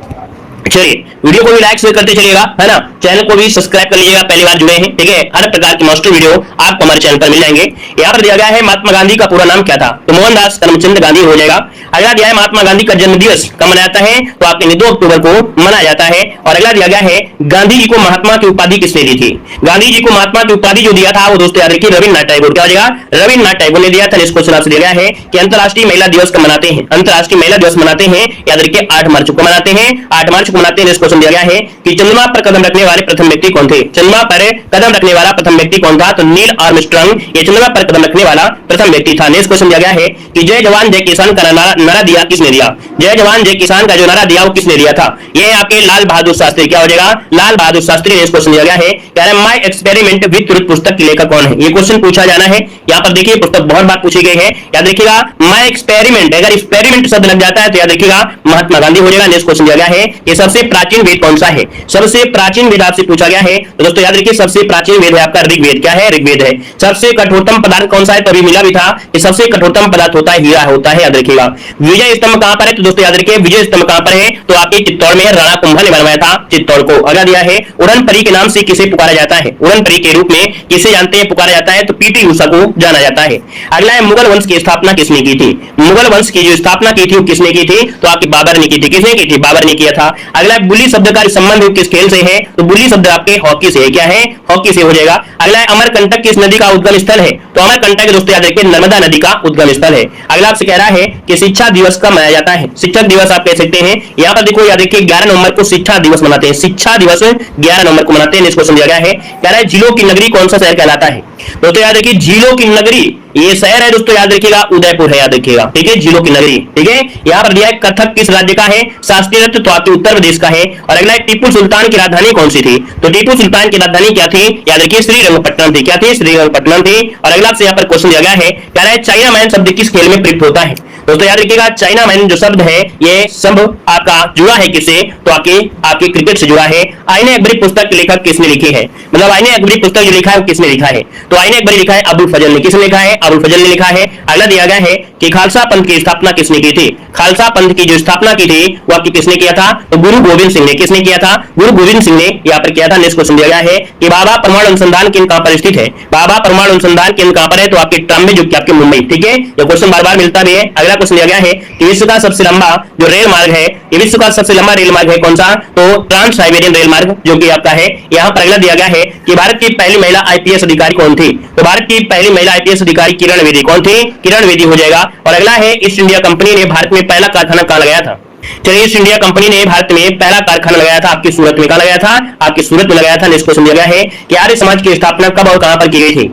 चलिए वीडियो को भी लाइक शेयर करते चलिएगा, है ना। चैनल को भी सब्सक्राइब कर लीजिएगा, पहली बार जुड़े हैं, ठीक है। हर प्रकार की मास्टर वीडियो आपको हमारे चैनल पर मिल जाएंगे। यहाँ पर दिया गया है महात्मा गांधी का पूरा नाम क्या था? तो मोहनदास करमचंद गांधी हो जाएगा। अगला दिया है महात्मा गांधी का जन्म दिवस कब मनाया जाता है? तो आपके 2 अक्टूबर को मनाया जाता है। और अगला दिया गया है गांधी जी को महात्मा की उपाधि किसने दी थी? गांधी जी को महात्मा की उपाधि जो दिया था वो दोस्तों याद रखिए रविन्द्रनाथ टैगोर। क्या हो जाएगा? रविन्द्रनाथ टैगोर ने दिया था। इस क्वेश्चन आपसे दिया गया है कि अंतरराष्ट्रीय महिला दिवस कब मनाते हैं? अंतरराष्ट्रीय महिला दिवस मनाते हैं याद रखिए 8 मार्च को मनाते हैं। 8 मार्च को मनाते हैं। इस क्वेश्चन दिया गया है कि चंद्रमा पर कदम रखने वाले प्रथम व्यक्ति कौन थे? चंद्रमा पर कदम रखने वाला प्रथम व्यक्ति कौन था? तो नील आर्मस्ट्रांग ये चंद्रमा पर कदम रखने वाला प्रथम व्यक्ति था। नेक्स्ट क्वेश्चन दिया गया है कि जय जवान जय किसान का नारा दिया किसने दिया? जय जवान जय किसान का जो नारा दिया वो किसने दिया था? ये आपके लाल बहादुर शास्त्री। क्या हो जाएगा? लाल बहादुर शास्त्री। नेक्स्ट क्वेश्चन दिया गया है कह रहा है माय एक्सपेरिमेंट विद ट्रुथ पुस्तक की लेखक कौन है? ये क्वेश्चन पूछा जाना है। यहाँ पर देखिए पुस्तक बहुत बार पूछी गई है, याद रखिएगा माय एक्सपेरिमेंट। अगर एक्सपेरिमेंट शब्द लग जाता है तो याद रखिएगा महात्मा गांधी हो जाएगा। नेक्स्ट क्वेश्चन दिया गया है कि सबसे प्राचीन वेद कौन सा है? सबसे प्राचीन वेद आपसे पूछा गया है। तो दोस्तों याद रखिए सबसे प्राचीन वेद है आपका ऋग्वेद। क्या है? ऋग्वेद है। सबसे कठोरतम पदार्थ कौन सा है? तो अभी मिला भी था कि सबसे कठोरतम पदार्थ होता है हीरा होता है, याद रखिएगा। विजय स्तंभ कहां पर है? तो दोस्तों याद रखिए विजय स्तंभ कहां पर है? तो आपके चित्तौड़ में है। राणा कुंभा ने बनवाया था चित्तौड़ को। अगला दिया है उड़न परी के नाम से किसे पुकारा जाता है? उड़न परी के रूप में किसे जानते हैं पुकारा जाता है? तो पीटी उषा को जाना जाता है। अगला है मुगल वंश की स्थापना किसने की थी? मुगल वंश की जो स्थापना की थी वो किसने की थी? तो आपकी बाबर ने की थी। किसने की थी? बाबर ने किया था। अगला बुल्ली शब्द का संबंध किस खेल से है? तो बुल्ली शब्द आपके हॉकी से है। क्या है? हॉकी से हो जाएगा। अगला है अमरकंटक किस नदी का उद्गम स्थल है? तो अमरकंटक दोस्तों याद रखिए नर्मदा नदी का उद्गम स्थल है। अगला आपसे कह रहा है कि शिक्षा दिवस कब मनाया जाता है? शिक्षक दिवस आप कह सकते हैं। यहाँ पर देखो याद रखिए 11 नवंबर को शिक्षा दिवस मनाते हैं। शिक्षा दिवस 11 नवंबर को मनाते हैं। इसको समझा गया है। कह रहा है झीलों की नगरी कौन सा शहर कहलाता है? दोस्तों याद रखिए झीलों की नगरी ये शहर है दोस्तों याद रखिएगा उदयपुर है, याद रखिएगा। ठीक है, झीलों की नगरी। ठीक है, यहाँ पर दिया है कथक किस राज्य का है? शास्त्रीय नृत्य तो आपके उत्तर प्रदेश का है। और अगला है टीपू सुल्तान की राजधानी कौन सी थी? तो टीपू सुल्तान की राजधानी क्या थी? याद रखिए श्रीरंगपट्टनम थी। क्या थी? श्रीरंगपट्टनम थी। और अगला आपसे यहाँ पर क्वेश्चन दिया गया है, कह रहा है चाइना मैन शब्द किस खेल में प्रयुक्त होता है? दोस्तों याद रखिएगा चाइना मैन जो शब्द है ये शब्द आपका जुड़ा है किससे? तो आपके क्रिकेट से जुड़ा है। आईने अकबरी पुस्तक के लेखक किसने लिखी है? मतलब आईने अकबरी पुस्तक जो लिखा है वो किसने लिखा है? तो आईने अकबरी लिखा है अबुल फजल ने। किसने लिखा है? अबुल फजल ने लिखा है। अगला दिया गया है कि खालसा पंथ की स्थापना किसने की थी? खालसा पंथ की जो स्थापना की थी वो आपकी किसने किया था? तो गुरु गोविंद सिंह ने। किसने किया था? गुरु गोविंद सिंह ने यहाँ पर किया था। नेक्स्ट क्वेश्चन दिया गया है कि बाबा परमाणु अनुसंधान केंद्र कहां पर स्थित है? बाबा परमाणु अनुसंधान केंद्र कहां पर है? तो आपके ट्राम्बे जो कि आपके मुंबई। ठीक है, ये क्वेश्चन बार बार मिलता भी है। अगला क्वेश्चन दिया गया है कि विश्व का सबसे लंबा जो रेल मार्ग है, ये विश्व का सबसे लंबा रेल मार्ग है कौन सा? तो ट्रांस साइबेरियन रेल मार्ग जो कि आपका है। यहाँ पर अगला दिया गया है कि भारत की पहली महिला आईपीएस अधिकारी कौन थी? तो भारत की पहली महिला आईपीएस अधिकारी किरण बेदी। कौन थी? किरण बेदी हो जाएगा। और अगला है ईस्ट इंडिया कंपनी ने भारत में पहला कारखाना कहां लगाया था? चलिए ईस्ट इंडिया कंपनी ने भारत में पहला कारखाना लगाया था आपकी सूरत में। कहां लगाया था? आपकी सूरत में लगाया था। नेक्स्ट क्वेश्चन दिया गया है कि आर्य समाज की स्थापना कब और कहां पर की गई थी?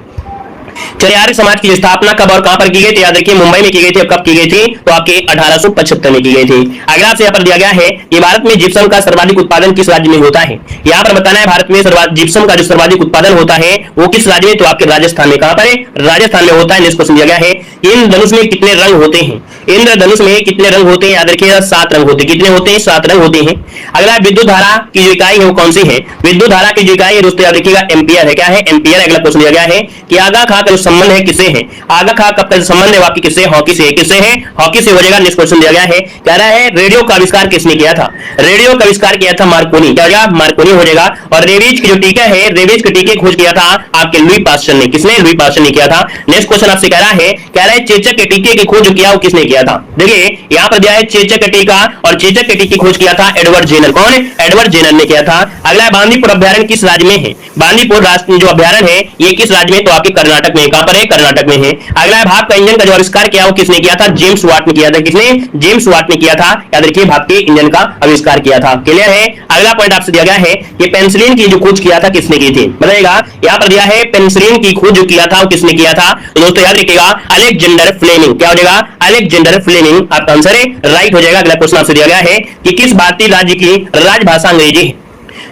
चलिए आर्य समाज की स्थापना कब और कहां पर की गई थी? याद रखिए मुंबई में की गई थी। कब की गई थी? तो आपके 1875 में की गई थी। अगला से यहाँ पर दिया गया है कि भारत में जिप्सम का सर्वाधिक उत्पादन किस राज्य में होता है? यहाँ पर बताना है भारत में जिप्सम का जो सर्वाधिक उत्पादन होता है वो किस राज्य में? तो आपके राजस्थान में। कहां पर है? राजस्थान में होता है। नेक्स्ट क्वेश्चन दिया गया है इंद्रधनुष में कितने रंग होते हैं? इंद्रधनुष में कितने रंग होते हैं? याद रखिएगा 7 रंग होते हैं। कितने होते हैं? 7 रंग होते हैं। अगला विद्युत धारा की जो इकाई है वो कौन सी है? विद्युत धारा की जो इकाई है दोस्तों याद रखिएगा एम्पियर है। क्या है? एम्पियर। अगला क्वेश्चन दिया गया है कि आगा खा का जो संबंध है किससे है? आगा खा का संबंध है आपकी किससे? हॉकी से। किससे है? हॉकी से हो जाएगा। नेक्स्ट क्वेश्चन दिया गया है, कह रहा है रेडियो का आविष्कार किसने किया था? रेडियो का आविष्कार किया था मार्कोनी। क्या हो जाएगा? मार्कोनी हो जाएगा। और रेबीज की जो टीका है, रेबीज के टीके खोज किया था आपके लुई पास्चर ने। किसने? लुई पास्चर ने किया था। नेक्स्ट क्वेश्चन आपसे कह रहा है चेचक के टीके की खोज किया वो किसने किया था? देखिए यहाँ पर दिया है चेचक के टीका और चेचक के टीके खोज किया था एडवर्ड जेनर। कौन? एडवर्ड जेनर ने किया था। अगला है बांदीपुर अभ्यारण्य किस राज्य में है? बांदीपुर राष्ट्रीय जो अभ्यारण्य है ये किस राज्य में? तो आपके कर्नाटक में। कहां पर है? कर्नाटक में है। अगला है भाप का इंजन का जो आविष्कार किया वो किसने किया था? जेम्स वाट ने किया था। किसने? जेम्स वाट ने किया था। याद रखिए भाप के इंजन का आविष्कार किया था। क्लियर है। अगला पॉइंट आपसे दिया गया है कि पेनिसिलिन की जो खोज किया था किसने की थी? बताइएगा। यहाँ पर दिया है पेनिसिलिन की खोज जो किया था वो किसने किया था? तो दोस्तों याद रखिएगा अलेक्जेंडर फ्लेमिंग। क्या हो जाएगा? अलेक्जेंडर फ्लेमिंग आपका आंसर है, राइट हो जाएगा। अगला क्वेश्चन आपसे दिया गया है कि किस भारतीय राज्य की राजभाषा अंग्रेजी है?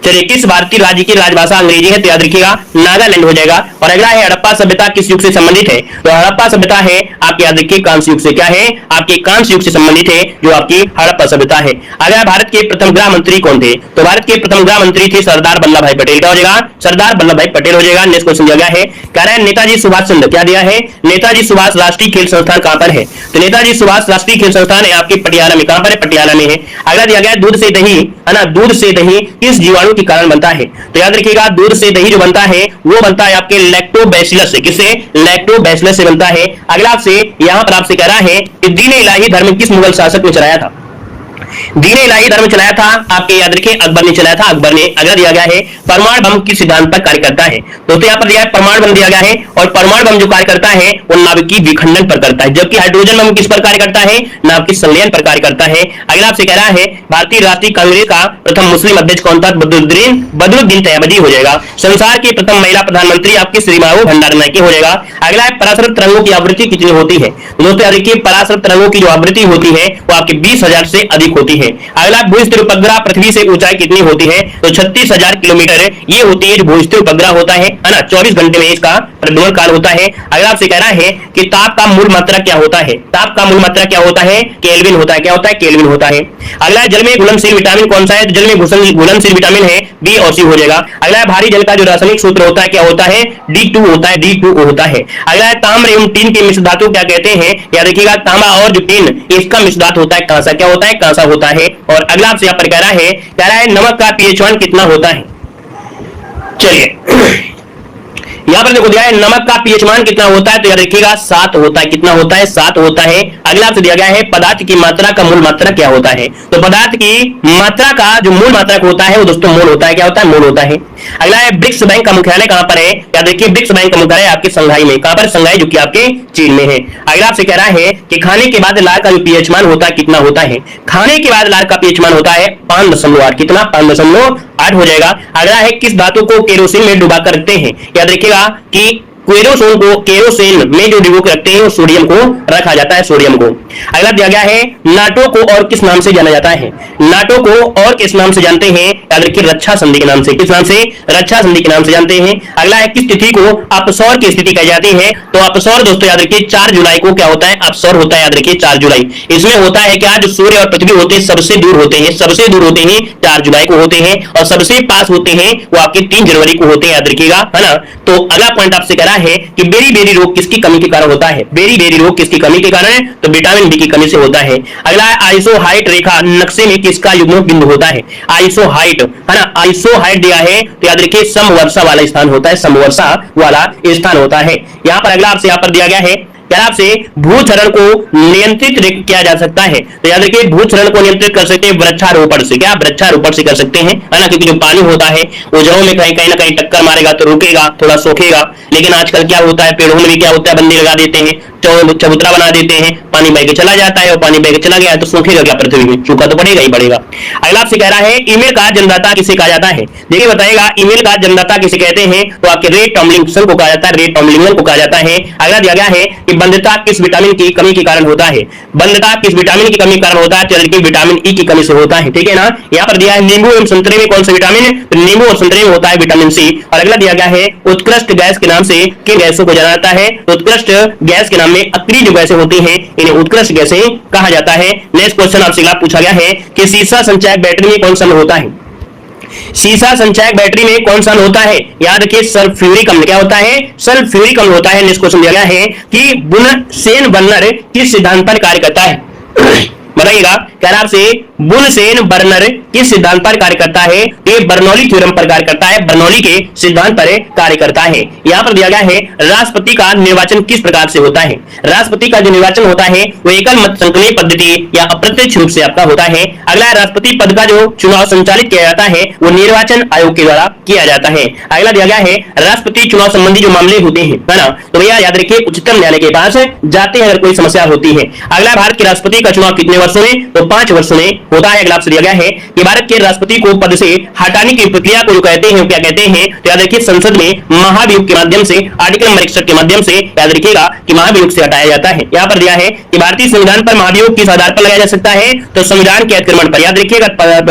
चलिए किस भारतीय राज्य की राजभाषा अंग्रेजी है? तो याद रखिएगा नागालैंड हो जाएगा। और अगला है हड़प्पा सभ्यता किस युग से संबंधित है? तो हड़प्पा सभ्यता है आपके याद रखिए कांस्य युग से। क्या है? आपके कांस्य युग से संबंधित है जो आपकी हड़प्पा सभ्यता है। अगला भारत के प्रथम गृह मंत्री कौन थे? तो भारत के प्रथम गृह मंत्री थे सरदार वल्लभ भाई पटेल। क्या हो जाएगा? सरदार वल्लभ भाई पटेल हो जाएगा। नेक्स्ट क्वेश्चन दिया गया है, कह रहा है नेताजी सुभाष चंद्र। क्या दिया है? नेताजी सुभाष राष्ट्रीय खेल संस्थान कहां पर है? तो नेताजी सुभाष राष्ट्रीय खेल संस्थान है आपके पटियाला में। कहां पर है? पटियाला में है। अगला दिया गया दूध से दही है ना, दूध से दही किस जीवाणु के कारण बनता है? तो याद रखिएगा दूध से दही जो बनता है वो बनता है आपके लैक्टोबैसिलस से। किससे? लैक्टोबैसिलस से बनता है। अगला आपसे यहां पर आपसे कह रहा है कि दीन इलाही धर्म किस मुगल शासक ने चलाया था? दीन इलाही धर्म चलाया था आपके याद रखिए अकबर ने चलाया था। अकबर ने। अगला दिया गया है परमाणु बम किस सिद्धांत पर कार्य करता है? तो यहाँ पर दिया है परमाणु बम दिया गया है और परमाणु बम जो कार्य करता है वो नाभिकीय विखंडन पर करता है, जबकि हाइड्रोजन बम किस पर कार्य करता है? नाभिकीय संलयन पर कार्य करता है। अगला आपसे कह रहा है भारतीय राष्ट्रीय कांग्रेस का प्रथम मुस्लिम अध्यक्ष कौन था? बदरुद्दीन तैयबजी हो जाएगा। संसार की प्रथम महिला प्रधानमंत्री आपकी श्री माधव भंडारनायके हो जाएगा। अगला है पराशर तरंगों की आवृत्ति कितनी होती है? दोस्तों याद रखिए पराशर तरंगों की जो आवृत्ति होती है वो आपके 20,000 से अधिक होती है। अगला भूस्थिर उपग्रह पृथ्वी से ऊंचाई कितनी होती है? तो 36,000 किलोमीटर ये होती है जो भूस्थिर उपग्रह होता है ना। 24 घंटे में इसका प्रभ्रमण काल होता है। अगला आपसे कह रहा है कि ताप का मूल मात्रा क्या होता है? ताप का मूल मात्रा क्या होता है? केल्विन होता है। क्या होता है? केल्विन होता है। अगला जल में घुलनशील विटामिन कौन सा है? तो जल में घुलनशील विटामिन है बी और सी हो जाएगा। अगला भारी जल का जो रासायनिक सूत्र होता है क्या होता है? D2 होता है, D2O होता है। अगला ताम्र एवं टीन के मिश्र धातु क्या कहते हैं? याद रखिएगा तांबा और जो टीन इसका मिश्र धातु होता है कांसा। क्या होता है? कांसा होता है। और अगला आपसे यहाँ पर कह रहा है नमक का pH मान कितना होता है? चलिए यहां पर देखो दिया है नमक का pH मान कितना होता है? तो याद रखिएगा 7 होता है। कितना होता है? 7 होता है। अगला आपसे दिया गया है पदार्थ की मात्रा का मूल मात्रा क्या होता है? तो पदार्थ की मात्रा का जो मूल मात्रा होता है वो दोस्तों मोल होता है। क्या होता है? मोल होता है। अगला है ब्रिक्स बैंक का मुख्यालय कहां पर है? याद रखिए ब्रिक्स बैंक का मुख्यालय आपके संघाई में। कहां पर? संघाई, जो कि आपके चीन में है। अगला आपसे कह रहा है कि खाने के बाद लार का जो pH मान होता है कितना होता है? खाने के बाद लार का pH मान होता है 5.8। कितना? 5.8 हो जाएगा। अगला है किस धातु को केरोसिन में डुबा कर रखते हैं? याद रखिएगा कि केरोसिन में जो डुबो के रखते हैं वो सोडियम को रखा जाता है, सोडियम को। अगला दिया गया है नाटो को और किस नाम से जाना जाता है? नाटो को और किस नाम से जानते हैं? याद रखिए रक्षा संधि के नाम से। किस नाम से? रक्षा संधि के नाम से जानते हैं। अगला है किस तिथि को अपसौर की स्थिति कही जाती है? तो अपसौर दोस्तों याद रखिए 4 जुलाई को क्या होता है? अपसौर होता है। याद रखिए 4 जुलाई। इसमें होता है क्या? जो सूर्य और पृथ्वी होते हैं सबसे दूर होते हैं, सबसे दूर होते हैं 4 जुलाई को होते हैं, और सबसे पास होते हैं वो आपके 3 जनवरी को होते हैं। याद रखिएगा, है ना। तो अगला पॉइंट आपसे कह रहा है कि बेरी बेरी रोग किसकी कमी के कारण होता है? बेरी बेरी रोग किसकी कमी के कारण है? तो विटामिन बी की कमी से होता है। अगला है आइसोहाइट रेखा नक्शे में किसका युग्म बिंदु होता है? आइसोहाइट, है ना। आइसोहाइट दिया है तो याद रखिए समवर्षा वाला स्थान होता है, समवर्षा वाला स्थान होता है। यहां पर अगला आपसे यहां पर दिया गया है क्या? आपसे भूक्षरण को नियंत्रित किया जा सकता है? तो याद रखिए भूक्षरण को नियंत्रित कर सकते हैं वृक्षारोपण से। क्या? वृक्षारोपण से कर सकते हैं, है ना। क्योंकि जो पानी होता है वो जड़ों में कहीं ना कहीं टक्कर मारेगा तो रुकेगा, थोड़ा सूखेगा। लेकिन आजकल क्या होता है पेड़ों में भी क्या होता है बंदी लगा देते हैं, चबूतरा बना देते हैं, पानी बह के चला जाता है, और पानी बह के चला गया तो सूखेगा क्या पृथ्वी में? सूखा तो पड़ेगा ही पड़ेगा। अगला आपसे कह रहा है ईमेल का जन्मदाता किसे कहा जाता है? देखिए बताएगा ईमेल का जन्मदाता किसे कहते हैं? तो आपके रे टॉमलिंसन को कहा जाता है, रे टॉमलिंसन को कहा जाता है। अगला दिया गया है कि बंधुता किस विटामिन की कमी के कारण होता है? बंधुता किस विटामिन की कमी के कारण होता है? तो विटामिन ई की कमी से होता है। ठीक है ना। यहाँ पर दिया है नींबू एवं संतरे में कौन सा विटामिन? तो नींबू और संतरे में होता है विटामिन सी। और अगला दिया गया है उत्कृष्ट गैस के नाम से किन गैसों को जाना जाता है? तो उत्कृष्ट गैस के नाम में अक्रिय जो गैसें होती हैं इन्हें उत्कृष्ट गैसें कहा जाता है। नेक्स्ट क्वेश्चन आपसे पूछा गया है कि सीसा संचायक बैटरी में कौन सा होता है? सीसा संचायक बैटरी में कौन सा होता है? याद रखिए सल्फ्यूरिक अम्ल। क्या होता है? सल्फ्यूरिक अम्ल होता है। नेक्स्ट क्वेश्चन दिया गया है कि बुनसेन बर्नर किस सिद्धांत पर कार्य करता है? बताइएगा। कह रहा आपसे बुनसेन बर्नर किस सिद्धांत पर कार्य करता है? ये बर्नौली थ्योरम पर कार्य करता है, बर्नौली के सिद्धांत पर कार्य करता है। यहां पर दिया गया है राष्ट्रपति का निर्वाचन किस प्रकार से होता है? राष्ट्रपति का जो निर्वाचन होता है वो एकल मत संकलनीय पद्धति या अप्रत्यक्ष रूप से आपका होता है। अगला राष्ट्रपति पद का जो चुनाव संचालित किया जाता है वो निर्वाचन आयोग के द्वारा किया जाता है। अगला दिया गया है राष्ट्रपति चुनाव संबंधी जो मामले होते हैं, है ना, तो भैया याद रखिए उच्चतम न्यायालय के पास जाते हैं अगर कोई समस्या होती है। अगला भारत के राष्ट्रपति का चुनाव कितने वर्षों में? तो 5 वर्षों में होता है। अगला आपसे दिया गया है कि भारत के राष्ट्रपति को पद से हटाने की प्रक्रिया को जो कहते हैं क्या कहते हैं? तो याद रखिए संसद में महाभियोग के माध्यम से, आर्टिकल नंबर 61 के माध्यम से याद रखिएगा कि महाभियोग से हटाया जाता है। यहाँ पर दिया है कि भारतीय संविधान पर महाभियोग किस आधार पर लगाया जा सकता है? तो संविधान के अतिक्रमण पर। याद रखिएगा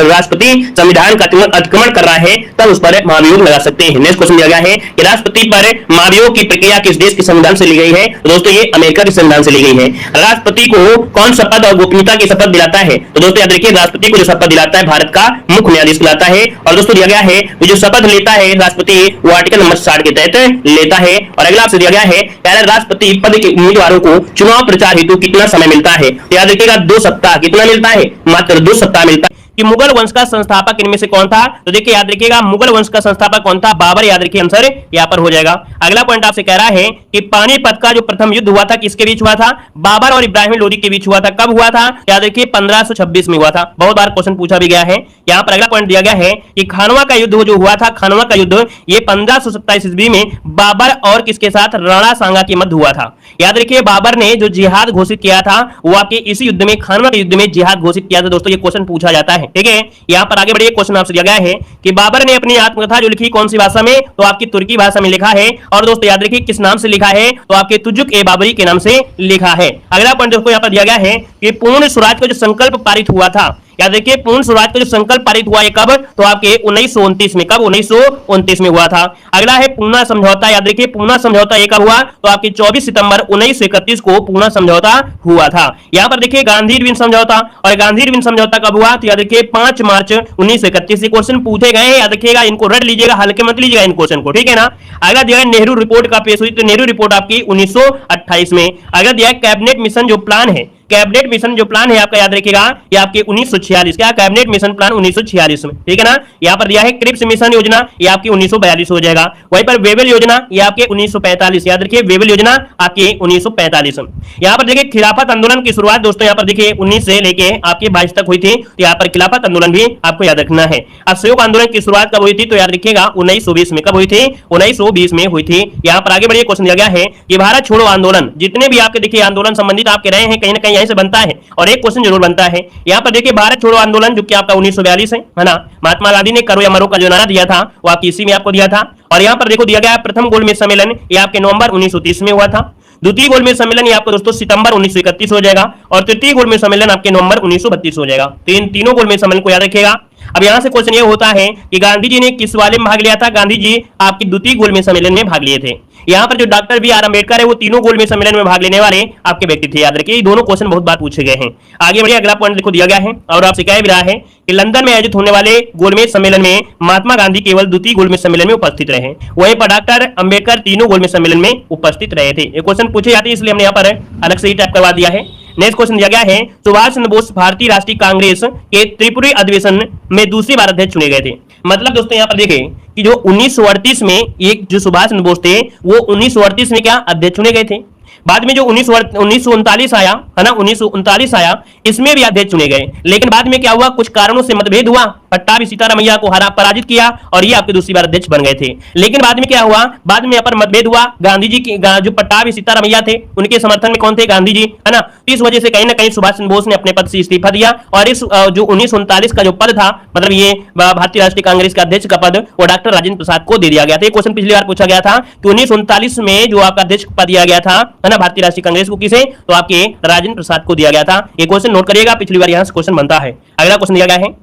राष्ट्रपति संविधान का अतिक्रमण कर रहा है तब उस पर महाभियोग लगा सकते हैं। नेक्स्ट क्वेश्चन दिया गया है कि राष्ट्रपति पर महाभियोग की प्रक्रिया किस देश के संविधान से ली गई है? तो दोस्तों ये अमेरिका के संविधान से ली गई है। राष्ट्रपति को कौन शपथ और गोपनीयता की शपथ दिलाता है? तो दोस्तों याद रखिए राष्ट्रपति को जो शपथ दिलाता है भारत का मुख्य न्यायाधीश दिलाता है। और दोस्तों दिया गया है जो शपथ लेता है राष्ट्रपति वो आर्टिकल नंबर 60 के तहत लेता है। और अगला आपसे दिया गया है राष्ट्रपति पद के उम्मीदवारों को चुनाव प्रचार हेतु कितना समय मिलता है? तो याद रखिएगा 2 सप्ताह। कितना मिलता है? मात्र 2 सप्ताह मिलता है। कि मुगल वंश का संस्थापक इनमें से कौन था? तो देखिए याद रखिएगा मुगल वंश का संस्थापक कौन था? बाबर। याद रखिए आंसर यहां पर हो जाएगा। अगला पॉइंट आपसे कह रहा है कि पानीपत का जो प्रथम युद्ध हुआ था किसके बीच हुआ था? बाबर और इब्राहिम लोदी के बीच हुआ था। कब हुआ था? याद रखिए 1526 में हुआ था। बहुत बार क्वेश्चन पूछा भी गया है। यहां पर अगला पॉइंट दिया गया है कि खानवा का युद्ध जो हुआ था, खानवा का युद्ध ये 1527 ईस्वी में बाबर और किसके साथ? राणा सांगा के मध्य हुआ था। याद रखिए बाबर ने जो जिहाद घोषित किया था वो आपके इसी युद्ध में, खानवा के युद्ध में जिहाद घोषित किया था। दोस्तों ये क्वेश्चन पूछा जाता है। ठीक है, यहां पर आगे बढ़िए। क्वेश्चन आपसे दिया गया है कि बाबर ने अपनी आत्मकथा जो लिखी कौन सी भाषा में? तो आपकी तुर्की भाषा में लिखा है। और दोस्तों याद रखिए किस नाम से लिखा है? तो आपके तुजुक ए बाबरी के नाम से लिखा है। अगला पॉइंट दोस्तों यहां पर दिया गया है कि पूर्ण स्वराज का जो संकल्प पारित हुआ था याद रखिए पूर्ण स्वराज का जो संकल्प पारित हुआ है कब, तो आपके 1929 में। कब? 1929 में हुआ था। अगला है पूना समझौता। याद रखिए पूना समझौता ये कब हुआ, तो आपके 24 सितंबर 1931 को पूना समझौता हुआ था। यहां पर देखिए गांधी इरविन समझौता, और गांधी इरविन समझौता कब हुआ, तो याद रखिए 5 मार्च 1931 से क्वेश्चन पूछे गए, याद रखिएगा, इनको रट लीजिएगा, हल्के मत लीजिएगा इन क्वेश्चन को, ठीक है ना। अगला दिया है नेहरू रिपोर्ट का पेश हुई, तो नेहरू रिपोर्ट आपकी 1928 में। अगला दिया है कैबिनेट मिशन जो प्लान है, कैबिनेट मिशन जो प्लान है आपका, याद रखिएगा, ये आपके 1946, क्या कैबिनेट मिशन प्लान 1946 में, ठीक है ना। यहां पर दिया है क्रिप्स मिशन योजना, ये आपकी 1942 हो जाएगा। वहीं पर वेबल योजना ये आपके 1945, याद रखिए वेबल योजना आपकी 1945। यहां पर देखिए खिलाफत आंदोलन की शुरुआत दोस्तों यहां पर देखिए 19 से लेके आपके 22 तक हुई थी, तो यहां पर खिलाफत आंदोलन भी आपको याद रखना है। असहयोग आंदोलन की शुरुआत कब हुई थी, तो याद रखिएगा 1920 में। कब हुई थी? 1920 में हुई थी। यहां पर आगे बढ़िए क्वेश्चन दिया गया है कि भारत छोड़ो आंदोलन, जितने भी आपके देखिए आंदोलन संबंधित आपके रहे हैं कहीं ना कहीं यहीं से बनता है, और एक क्वेश्चन जरूर बनता है। यहां पर देखिए भारत छोड़ो आंदोलन जो कि आपका 1942 है ना, महात्मा गांधी ने करो या मरो का जो नारा दिया था वो आपकी इसी में आपको दिया था। और यहां पर देखो दिया गया प्रथम गोलमेज सम्मेलन ये आपके नवंबर 1930 में हुआ था। द्वितीय गोलमेज सम्मेलन ये आपको दोस्तों सितंबर 1931 हो जाएगा, और तृतीय गोलमेज सम्मेलन आपके नवंबर 1932 हो जाएगा। तीनों गोलमेज सम्मेलन को याद रखिएगा। अब यहां से क्वेश्चन ये होता है कि गांधी जी ने किस वाले में भाग लिया था, गांधी जी आपकी द्वितीय गोलमेज सम्मेलन में भाग लिए थे। यहां पर जो डॉक्टर बी आर अम्बेडकर है वो तीनों गोलमेज सम्मेलन में भाग लेने वाले आपके व्यक्ति थे, याद रखिए। ये दोनों क्वेश्चन बहुत बार पूछे गए हैं। आगे बढ़िए, अगला पॉइंट देखो दिया गया है और आपसे कह भी रहा है कि लंदन में आयोजित होने वाले गोलमेज सम्मेलन में महात्मा गांधी केवल द्वितीय गोलमेज सम्मेलन में उपस्थित रहे, वहीं पर डॉक्टर अम्बेडकर तीनों गोलमेज सम्मेलन में उपस्थित रहे थे। ये क्वेश्चन पूछे जाते हैं इसलिए हमने यहाँ पर अलग से ही टाइप करवा दिया है। नेक्स्ट क्वेश्चन दिया गया है सुभाष चंद्र बोस भारतीय राष्ट्रीय कांग्रेस के त्रिपुरी अधिवेशन में दूसरी बार अध्यक्ष चुने गए थे। मतलब दोस्तों यहाँ पर देखें कि जो 1938 में एक जो सुभाष चंद्र बोस थे वो 1938 में क्या अध्यक्ष चुने गए थे। बाद में जो 1939 आया है ना, 1939 आया, इसमें भी अध्यक्ष चुने गए। लेकिन बाद में क्या हुआ, कुछ कारणों से मतभेद हुआ, पट्टाभी सीतारामैया को पराजित किया और ये आपके दूसरी बार अध्यक्ष बन गए थे। लेकिन बाद में क्या हुआ, बाद में यहाँ पर मतभेद हुआ, गांधी जी की जो पट्टाभी सीतारामैया थे उनके समर्थन में कौन थे, गांधी जी, है ना। इस वजह से कहीं ना कहीं सुभाष चंद्र बोस ने अपने पद से इस्तीफा दिया और इस जो 1939 का जो पद था, मतलब ये भारतीय राष्ट्रीय कांग्रेस का अध्यक्ष का पद, वो डॉक्टर राजेंद्र प्रसाद को दे दिया गया था। ये क्वेश्चन पिछली बार पूछा गया था कि 1939 में जो आपका अध्यक्ष पद दिया गया था, है ना, भारतीय राष्ट्रीय कांग्रेस को किसे, तो आपके राजेंद्र प्रसाद को दिया गया था। ये क्वेश्चन नोट करिएगा, पिछली बार यहां से क्वेश्चन बनता है। अगला क्वेश्चन दिया गया है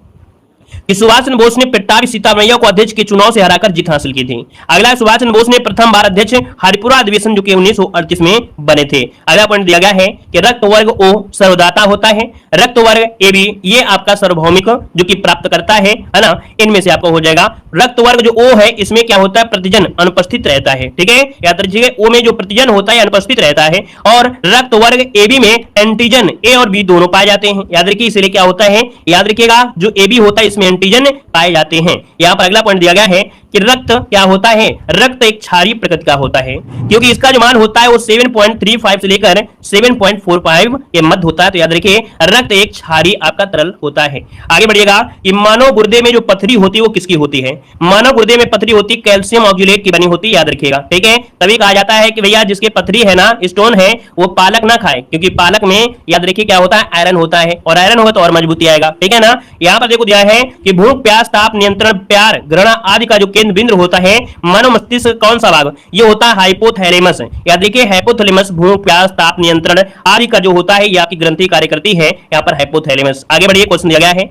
कि सुभाष चंद्र बोस ने पट्टाभी सीतारामैया को अध्यक्ष के चुनाव से हराकर जीत हासिल की थी। अगला सुभाष चंद्र बोस ने प्रथम बार अध्यक्ष हरिपुरा अधिवेशन जो कि 1938 में बने थे। अगला पॉइंट दिया गया है कि रक्त वर्ग ओ सर्वदाता होता है, रक्त वर्ग ए बी ये आपका सार्वभौमिक जो कि प्राप्त करता है ना, इनमें से आपका हो जाएगा। रक्त वर्ग जो ओ है इसमें क्या होता है, प्रतिजन अनुपस्थित रहता है, ठीक है, याद रखिए। ओ में जो प्रतिजन होता है अनुपस्थित रहता है, और रक्त वर्ग ए बी में एंटीजन ए और बी दोनों पाए जाते हैं, याद रखिए। इसलिए क्या होता है, याद रखिएगा, जो ए बी होता है इसमें एंटीजन पाए जाते हैं। यहां पर अगला पॉइंट दिया गया है कि रक्त क्या होता है, रक्त एक क्षारीय प्रकृति का होता है, क्योंकि इसका जो मान होता है वो 7.35 से लेकर 7.45 के मध्य होता है। तो याद रखिए रक्त एक क्षारीय आपका तरल होता है। आगे बढ़िएगा कि मानव गुर्दे में जो पथरी होती है वो किसकी होती है, मानव गुर्दे में पथरी होती कैल्शियम ऑक्सलेट की बनी होती है, याद रखिएगा, ठीक है। तभी कहा जाता है कि भैया जिसके पथरी है ना, स्टोन है, वो पालक ना खाए, क्योंकि पालक में याद रखिए क्या होता है, आयरन होता है, और आयरन होगा तो और मजबूती आएगा, ठीक है ना। यहां पर देखो दिया है कि भूख प्यास ताप नियंत्रण प्यार घृणा आदि का जो केंद्र बिंदु होता है मानव मस्तिष्क कौन सा भाग, ये होता है हाइपोथैलेमस। याद देखिए हाइपोथैलेमस भूख प्यास ताप नियंत्रण आदि का जो होता है ये आपकी ग्रंथि कार्य करती है, यहाँ पर हाइपोथैलेमस। आगे बढ़िए, क्वेश्चन दिया गया है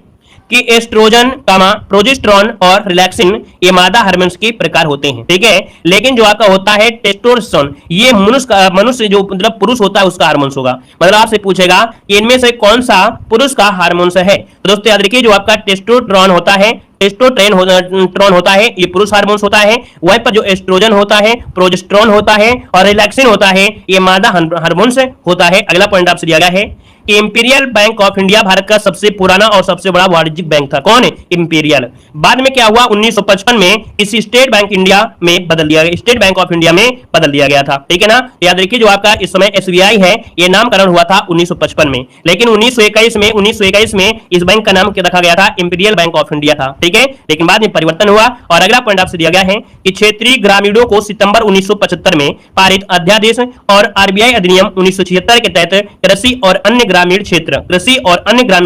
कि एस्ट्रोजन, प्रोजेस्टेरोन और रिलैक्सिन ये मादा हार्मोन्स के प्रकार होते हैं, ठीक है। लेकिन जो आपका होता है टेस्टोस्टेरोन ये मनुष्य जो मतलब पुरुष होता है उसका हार्मोन्स होगा। मतलब आपसे पूछेगा कि इनमें से कौन सा पुरुष का हार्मोन्स है, तो दोस्तों याद रखिए जो आपका टेस्टोस्टेरोन होता है, टेस्टोस्टेरोन होता है ये पुरुष हार्मोन्स होता है, वहीं पर जो एस्ट्रोजन होता है, प्रोजेस्टेरोन होता है और रिलैक्सिन होता है ये मादा हार्मोन्स होता है। अगला पॉइंट आपसे दिया गया है कि imperial bank of India Bharat का सबसे पुराना और सबसे बड़ा वाणिज्यिक बैंक था, कौन है, इंपीरियल। बाद में क्या हुआ, 1955 में इसी स्टेट बैंक इंडिया में बदल दिया गया, स्टेट बैंक ऑफ इंडिया में बदल दिया गया था, ठीक है ना। याद रखिए जो आपका इस समय एसबीआई है ये नामकरण हुआ था 1955 में, लेकिन 1921 में इस बैंक का नाम क्या रखा गया था, इंपीरियल बैंक ऑफ इंडिया था, ठीक है। लेकिन बाद में परिवर्तन हुआ। और अगला पॉइंट आपसे दिया गया है कि क्षेत्रीय ग्रामीणों को सितंबर 1975 में पारित अध्यादेश और आरबीआई अधिनियम 1976 के तहत कृषि और अन्य ग्रामीण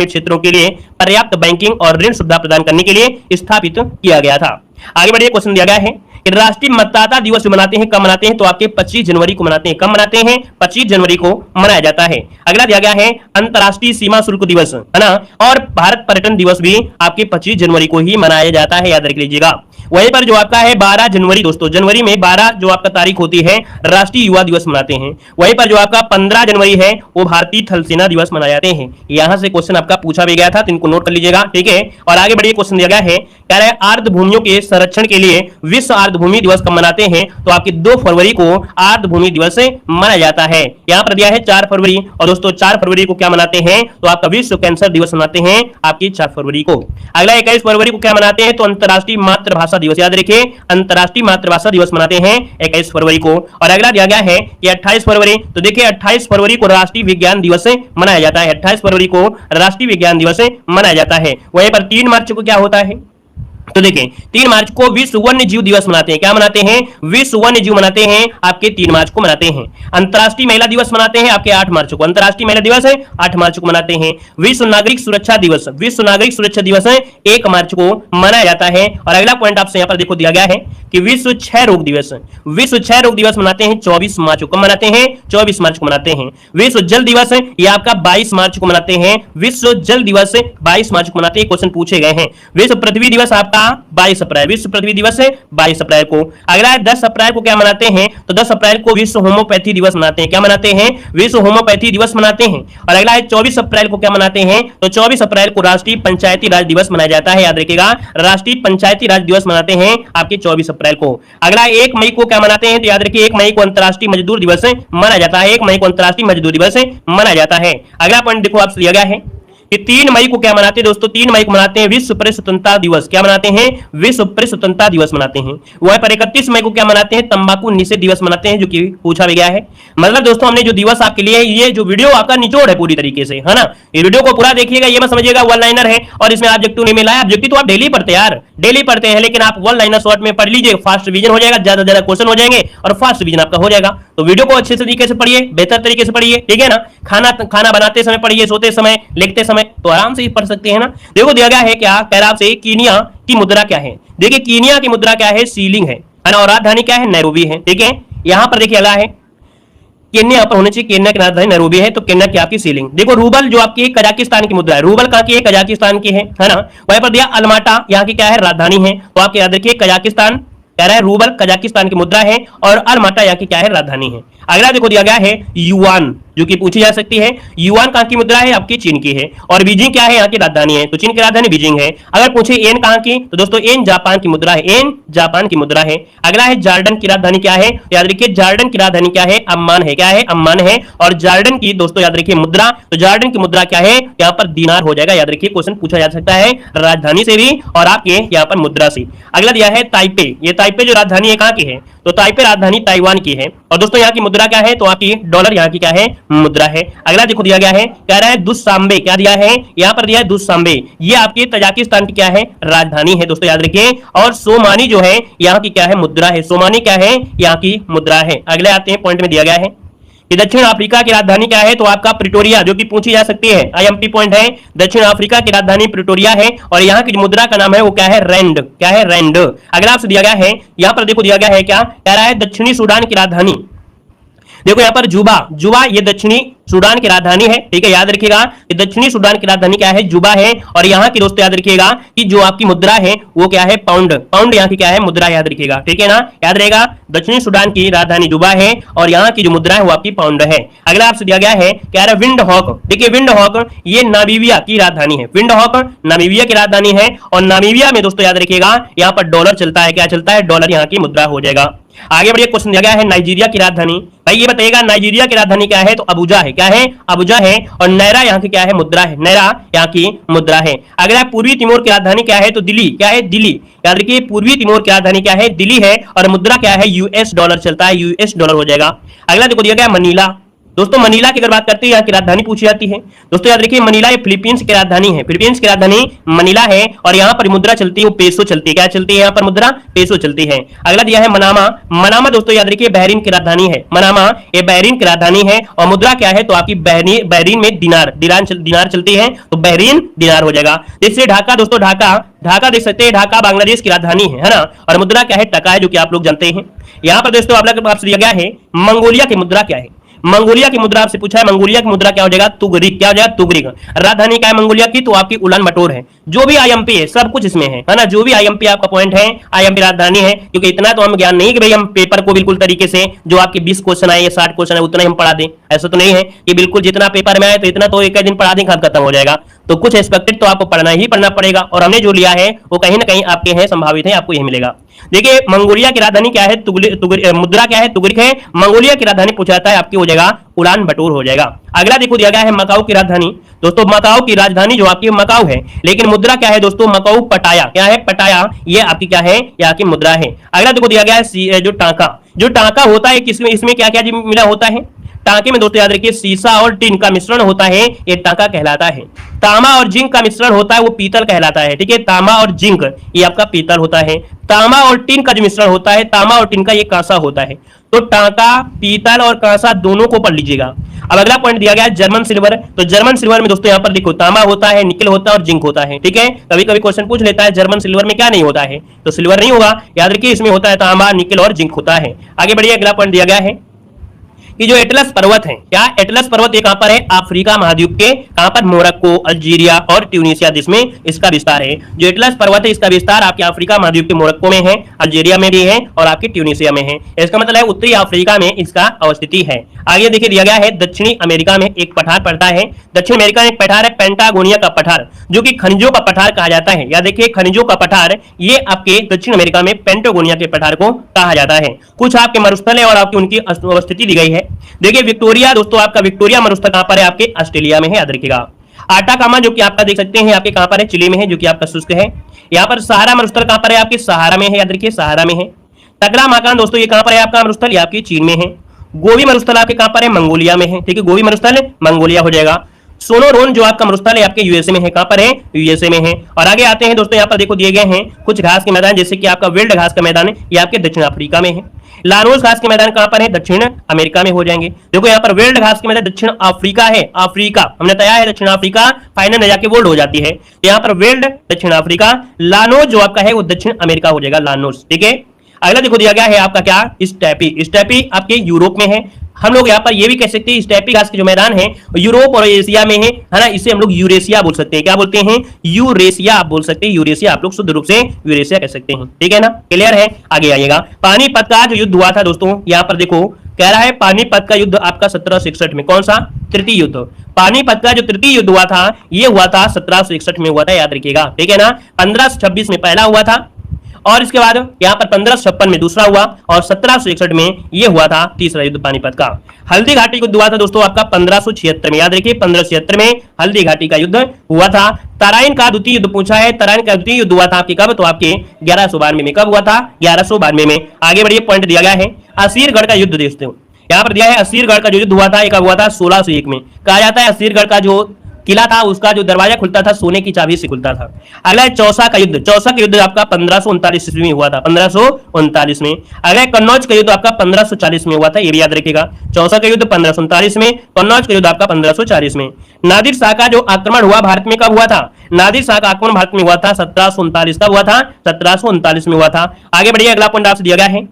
क्षेत्रों के लिए पर्याप्त बैंकिंग और ऋण सुविधा प्रदान करने के लिए स्थापित किया गया था। आगे बढ़िए, क्वेश्चन दिया गया है कि राष्ट्रीय मतदाता दिवस मनाते हैं, कब मनाते हैं, तो आपके 25 जनवरी को मनाते हैं। कब मनाते हैं? 25 जनवरी को मनाया जाता है। अगला दिया गया है अंतरराष्ट्रीय सीमा शुल्क दिवस, है ना, और भारत पर्यटन दिवस भी आपके 25 जनवरी को ही मनाया जाता है, याद रख लीजिएगा। वहीं पर जो आपका है 12 जनवरी, दोस्तों जनवरी में 12 जो आपका तारीख होती है राष्ट्रीय युवा दिवस मनाते हैं। वहीं पर जो आपका 15 जनवरी है वो भारतीय थल सेना दिवस मनाए जाते हैं। यहां से क्वेश्चन आपका पूछा भी गया था, तो इनको नोट कर लीजिएगा, ठीक है। और आगे बढ़िए, क्वेश्चन दिया गया है, कह रहा है आर्द्र भूमियों के संरक्षण के लिए विश्व आर्द्र भूमि दिवस कब मनाते हैं, तो आपके 2 फरवरी को आर्द्र भूमि दिवस मनाया जाता है। यहां पर दिया है 4 फरवरी, और दोस्तों 4 फरवरी को क्या मनाते हैं, तो आपका विश्व कैंसर दिवस मनाते हैं आपकी 4 फरवरी को। अगला 21 फरवरी को क्या मनाते हैं, तो अंतरराष्ट्रीय मातृभाषा दिवस, याद रखिए अंतरराष्ट्रीय मातृभाषा दिवस मनाते हैं 21 फरवरी को। और अगला दिया गया है कि 28 फरवरी, तो देखिए 28 फरवरी को राष्ट्रीय विज्ञान दिवस मनाया जाता है। 28 फरवरी को राष्ट्रीय विज्ञान दिवस मनाया जाता है। वहीं पर 3 मार्च को क्या होता है, तो देखें 3 मार्च को विश्व वन्य जीव दिवस मनाते हैं। क्या मनाते हैं? विश्व वन्य जीव मनाते हैं आपके 3 मार्च को मनाते हैं। अंतरराष्ट्रीय महिला दिवस मनाते हैं आपके 8 मार्च को, अंतरराष्ट्रीय महिला दिवस है 8 मार्च को मनाते हैं। विश्व नागरिक सुरक्षा दिवस, विश्व नागरिक सुरक्षा दिवस है 1 मार्च को मनाया जाता है। और अगला पॉइंट आपसे यहाँ पर देखो दिया गया है कि विश्व क्षय रोग दिवस, विश्व क्षय रोग दिवस मनाते हैं 24 मार्च को। कब मनाते हैं? 24 मार्च को मनाते हैं। विश्व जल दिवस है ये आपका 22 मार्च को मनाते हैं। विश्व जल दिवस 22 मार्च को मनाते हैं, क्वेश्चन पूछे गए हैं। विश्व पृथ्वी दिवस आपका 22 अप्रैल, विश्व पृथ्वी दिवस है 22 अप्रैल को। अगला है 10 अप्रैल को क्या मनाते हैं, तो 10 अप्रैल को विश्व होम्योपैथी दिवस मनाते हैं। क्या मनाते हैं? विश्व होम्योपैथी दिवस मनाते हैं। और अगला है 24 अप्रैल को क्या मनाते हैं, तो 24 अप्रैल को राष्ट्रीय पंचायती राज दिवस मनाया जाता है, याद रखिएगा राष्ट्रीय पंचायती राज दिवस मनाते हैं आपके 24 अप्रैल को। अगला 1 मई को क्या मनाते हैं, तो याद रखिए 1 मई को अंतरराष्ट्रीय मजदूर दिवस मनाया जाता है। 1 मई को अंतरराष्ट्रीय मजदूर दिवस मनाया जाता है। अगला पॉइंट देखो आपसे दिया गया है कि 3 मई को क्या मनाते हैं, दोस्तों 3 मई को मनाते हैं विश्व प्रेस स्वतंत्रता दिवस। क्या मनाते हैं? विश्व प्रेस स्वतंत्रता दिवस मनाते हैं। वहीं पर 31 मई को क्या मनाते हैं, तंबाकू निषेध दिवस मनाते हैं, जो कि पूछा भी गया है। मतलब दोस्तों हमने जो दिवस आपके लिए, ये जो वीडियो आपका निचोड़ है पूरी तरीके से, है ना, ये वीडियो को पूरा देखिएगा, ये मत समझिएगा वन लाइनर है और इसमें ऑब्जेक्टिव नहीं मिला है। ऑब्जेक्टिव तो आप डेली पढ़ते हैं यार, डेली पढ़ते हैं, लेकिन आप वन लाइनर शॉर्ट में पढ़ लीजिए, फास्ट रिवीजन हो जाएगा, ज्यादा ज्यादा क्वेश्चन हो जाएंगे और फास्ट रिवीजन आपका हो जाएगा। तो वीडियो को अच्छे तरीके से पढ़िए, बेहतर तरीके से पढ़िए, ठीक है ना। खाना बनाते समय पढ़िए, सोते समय, लिखते समय, तो आराम से पढ़ सकते हैं ना। देखो दिया गया है क्या, कह रहा आपसे कीनिया की मुद्रा क्या है। देखिए कीनिया की मुद्रा क्या है, सीलिंग है ना, और राजधानी क्या है, नैरोबी है, ठीक है। यहां पर देखिए अगला है केन्या, पर होने चाहिए, केन्या की राजधानी नैरोबी है, तो केन्या की आपकी सीलिंग। देखो रूबल जो आपकी कजाकिस्तान की मुद्रा है, रूबल कहां की है, कजाकिस्तान की है ना। वहीं पर दिया अलमाटा, यहाँ की क्या है, राजधानी है, तो आपके याद रखिए कजाकिस्तान, कह रहा है रूबल कजाकिस्तान की मुद्रा है और अलमाटा यहाँ की क्या है, राजधानी है। अगला देखो दिया गया है युआन, जो कि पूछी जा सकती है। युआन कहां की मुद्रा है, आपकी चीन की है। और बीजिंग क्या है, यहाँ की राजधानी है, तो चीन की राजधानी बीजिंग है। अगर पूछे एन कहां की, तो दोस्तों एन जापान की मुद्रा है, एन जापान की मुद्रा है। अगला है जॉर्डन की राजधानी क्या है, तो याद रखिए जॉर्डन की राजधानी क्या है, अम्मान है, क्या है, अम्मान है। और जॉर्डन की दोस्तों याद रखिए मुद्रा, तो जॉर्डन की मुद्रा क्या है, यहाँ पर दीनार हो जाएगा, याद रखिए क्वेश्चन पूछा जा सकता है राजधानी से भी और आपके यहाँ पर मुद्रा से। अगला दिया है ताइपे, ये ताइपे जो राजधानी है कहां की है, तो ताइपे राजधानी ताइवान की है। और दोस्तों यहाँ की मुद्रा क्या है, तो आपकी डॉलर यहाँ की क्या है, मुद्रा है। अगला देखो दिया गया है, कह रहा है दुशांबे, क्या दिया है, यहाँ पर दिया है दुशांबे, ये आपकी तजाकिस्तान की क्या है, राजधानी है, दोस्तों याद रखिए। और सोमानी जो है यहाँ की क्या है, मुद्रा है, सोमानी क्या है, यहाँ की मुद्रा है। अगले आते हैं पॉइंट में दिया गया है कि दक्षिण अफ्रीका की राजधानी क्या है, तो आपका प्रिटोरिया, जो कि पूछी जा सकती है, आईएमपी पॉइंट है। दक्षिण अफ्रीका की राजधानी प्रिटोरिया है और यहाँ की मुद्रा का नाम है वो क्या है, रैंड, क्या है, रैंड। अगला आपसे दिया गया है, यहाँ पर देखो दिया गया है क्या, कह रहा है दक्षिणी सूडान की राजधानी, देखो यहाँ पर जुबा, जुबा ये दक्षिणी सूडान की राजधानी है, ठीक है, याद रखिएगा कि दक्षिणी सूडान की राजधानी क्या है, जुबा है। और यहाँ की दोस्तों याद रखिएगा कि जो आपकी मुद्रा है वो क्या है, पाउंड, पाउंड यहाँ की क्या है, मुद्रा, याद रखिएगा, ठीक है ना, याद रहेगा दक्षिणी सूडान की राजधानी जुबा है और यहाँ की जो मुद्रा है वो आपकी पाउंड है। अगला आपसे दिया गया है, कह रहा है विंड हॉक, देखिए विंड हॉक ये नामीबिया की राजधानी है, विंड हॉक नामीबिया की राजधानी है। और नामीबिया में दोस्तों याद रखिएगा यहाँ पर डॉलर चलता है, क्या चलता है, डॉलर यहाँ की मुद्रा हो जाएगा। आगे बढ़िए, क्वेश्चन दिया गया है नाइजीरिया की राजधानी, भाई ये बताइएगा नाइजीरिया की राजधानी क्या है, तो अबुजा है, क्या है, अबुजा है। और नैरा यहाँ की क्या है, मुद्रा है, नैरा यहाँ की मुद्रा है। अगला पूर्वी तिमोर की राजधानी क्या है, तो दिल्ली, क्या है, दिल्ली, याद रखिए पूर्वी तिमोर की राजधानी क्या है, दिल्ली है। और मुद्रा क्या है, यूएस डॉलर चलता है, यूएस डॉलर हो जाएगा। अगला देखो दिया गया मनीला, दोस्तों मनीला की अगर बात करते हैं, यहाँ की राजधानी पूछी जाती है। दोस्तों याद रखिए मनीला ये फिलीपींस की राजधानी है, फिलीपींस की राजधानी मनीला है और यहाँ पर मुद्रा चलती है वो पेसो चलती है। क्या चलती है यहाँ पर मुद्रा? पेसो चलती है। अगला दिया है मनामा। मनामा दोस्तों याद रखिए बहरीन की राजधानी है, मनामा ये बहरीन की राजधानी है और मुद्रा क्या है तो आपकी बहरीन में दिनार चलती है, तो बहरीन दिनार हो जाएगा। इससे ढाका दोस्तों, ढाका देख सकते हैं, ढाका बांग्लादेश की राजधानी है ना, और मुद्रा क्या है? टका है, जो कि आप लोग जानते हैं। यहाँ पर दोस्तों आपसे दिया गया है मंगोलिया की मुद्रा क्या है। मंगोलिया की मुद्रा आपसे पूछा है, मंगोलिया की मुद्रा क्या हो जाएगा? तुगरिक। क्या हो जाएगा? तुगरिक। राजधानी क्या है मंगोलिया की? तो आपकी उलान बटोर है। जो भी आईएमपी है सब कुछ इसमें है ना, जो भी आईएमपी आपका पॉइंट है आईएमपी राजधानी है, क्योंकि इतना तो हम ज्ञान नहीं कि भाई हम पेपर को बिल्कुल तरीके से जो आपके 20 क्वेश्चन आए या 60 क्वेश्चन है उतना ही हम पढ़ा दें, ऐसा तो नहीं है कि बिल्कुल जितना पेपर में आए तो इतना तो एक दिन पढ़ा दें खत्म हो जाएगा। तो कुछ एक्सपेक्टेड तो आपको पढ़ना ही पढ़ना पड़ेगा, और हमने जो लिया है वो कहीं ना कहीं आपके हैं, संभावित है आपको यही मिलेगा। देखिए मंगोलिया की राजधानी क्या है? मुद्रा क्या है? तुगरिक है। मंगोलिया की राजधानी पूछा जाता है आपकी हो जाएगा उलान बटोर हो जाएगा। अगला देखो दिया गया है मकाऊ की राजधानी। दोस्तों मकाऊ की राजधानी जो आपकी मकाऊ है, लेकिन मुद्रा क्या है दोस्तों? मकाऊ पटाया। क्या है? पटाया। ये आपकी क्या है? यहाँ की मुद्रा है। अगला देखो दिया गया है जो टांका होता है किसमें, इसमें क्या क्या मिला होता है? टांके में दोस्तों याद रखिए सीसा और टिन का मिश्रण होता है, ये टांका कहलाता है। तांबा और जिंक का मिश्रण होता है वो पीतल कहलाता है। ठीक है, तांबा और जिंक ये आपका पीतल होता है। तांबा और टिन का जो मिश्रण होता है, तांबा और टिन का ये कांसा होता है। तो टांका, पीतल और कांसा दोनों को पढ़ लीजिएगा। अब अगला पॉइंट दिया गया है जर्मन सिल्वर। तो जर्मन सिल्वर में दोस्तों यहाँ पर देखो तांबा होता है, निकल होता है और जिंक होता है। ठीक है, कभी कभी क्वेश्चन पूछ लेता है जर्मन सिल्वर में क्या नहीं होता है, तो सिल्वर नहीं होगा, याद रखिए इसमें होता है तांबा, निकल और जिंक होता है। आगे बढ़िए, अगला पॉइंट दिया गया है कि जो एटलस पर्वत है, क्या एटलस पर्वत ये कहां पर है? अफ्रीका महाद्वीप के कहां पर? मोरक्को, अल्जीरिया और ट्यूनिसिया देश में इसका विस्तार है। जो एटलस पर्वत है इसका विस्तार आपके अफ्रीका महाद्वीप के मोरक्को में है, अल्जीरिया में भी है और आपकी ट्यूनिसिया में है। इसका मतलब है उत्तरी अफ्रीका में इसका अवस्थिति है। आगे देखिए दिया गया है दक्षिणी अमेरिका में एक पठार पड़ता है। दक्षिण अमेरिका में एक पठार है पेंटागोनिया का पठार, जो कि खनिजों का पठार कहा जाता है। या देखिए खनिजों का पठार ये आपके दक्षिण अमेरिका में पेंटागोनिया के पठार को कहा जाता है। कुछ आपके मरुस्थल है और आपकी उनकी अवस्थिति दी गई है। देखिए विक्टोरिया दोस्तों, आपका विक्टोरिया मरुस्थल कहां पर है? आपके ऑस्ट्रेलिया में है, याद रखिएगा। आटाकामा जो कि आपका देख सकते हैं आपके कहां पर है? चिली में है, जो कि आपका शुष्क है। यहाँ पर सहारा मरुस्थल कहां पर है? आपके सहारा में है, याद रखिए सहारा में है। तगड़ा मकान दोस्तों ये कहां पर है? आपका मरुस्थल ये आपकी चीन में है। गोबी मरुस्थल आपके कहां पर है? मंगोलिया में है। ठीक है, गोबी मरुस्थल मंगोलिया हो जाएगा। सोनोरोन जो आपका मरुस्थल है आपके यूएसए में है। कहां पर है? यूएसए में है। और आगे आते हैं दोस्तों, यहाँ पर देखो दिए गए हैं कुछ घास के मैदान, जैसे कि आपका विल्ड घास का मैदान है ये आपके दक्षिण अफ्रीका में है। लानोस घास के मैदान कहां पर है? दक्षिण अमेरिका में हो जाएंगे। देखो यहाँ पर विल्ड घास के मैदान दक्षिण अफ्रीका है, अफ्रीका हमने बताया है दक्षिण अफ्रीका, फाइनल में जाके वर्ल्ड हो जाती है। यहाँ पर विल्ड दक्षिण अफ्रीका, लानोस जो आपका है वो दक्षिण अमेरिका हो जाएगा, लानोस। ठीक है, अगला देखो दिया गया है आपका क्या? स्टेपी। स्टेपी आपके यूरोप में है। हम लोग यहाँ पर ये भी कह सकते हैं स्टेपी घास के जो मैदान है यूरोप और एशिया में है ना, इसे हम लोग यूरेशिया बोल सकते हैं। क्या बोलते हैं? यूरेशिया आप बोल सकते हैं, यूरेशिया आप लोग शुद्ध रूप से यूरेशिया कह सकते हैं। ठीक है ना, क्लियर है? आगे आइएगा। पानीपत का जो युद्ध हुआ था दोस्तों, यहाँ पर देखो कह रहा है पानीपत का युद्ध आपका 1761 में। कौन सा? तृतीय युद्ध। पानीपत का जो तृतीय युद्ध हुआ था ये हुआ था 1761 में हुआ था, याद रखिएगा। ठीक है ना, 1526 में पहला हुआ था और इसके बाद यहाँ पर 1556 में दूसरा हुआ और 1761 में ये हुआ था तीसरा युद्ध पानीपत का। हल्दी घाटी युद्ध हुआ था दोस्तों आपका 1576 में, याद रखिए 1576 में हल्दी घाटी का युद्ध हुआ था। तराइन का द्वितीय युद्ध पूछा है, तराइन का द्वितीय युद्ध हुआ था आपके कब? तो आपके 1192 में। कब हुआ था? 1192 में। आगे बढ़िए, पॉइंट दिया गया है असीरगढ़ का युद्ध दोस्तों, यहाँ पर दिया है असीरगढ़ का जो युद्ध हुआ था ये कब हुआ था? 1601 में। कहा जाता है असीरगढ़ का जो किला था उसका जो दरवाजा खुलता था सोने की चाबी से खुलता था। अगला चौसा का युद्ध, चौसा का युद्ध आपका 1539 ईस्वी में हुआ था, 1539 में। अगला कन्नौज का युद्ध आपका 1540 में हुआ था, ये भी याद रखिएगा। चौसा का युद्ध 1539 में, कन्नौज का युद्ध आपका 1540 में। नादिर शाह का जो आक्रमण हुआ भारत में कब हुआ था? नादिर शाह का आक्रमण भारत में हुआ था 1739। कब हुआ था? 1739 में हुआ था। आगे बढ़िए, अगला पॉइंट आपसे दिया गया है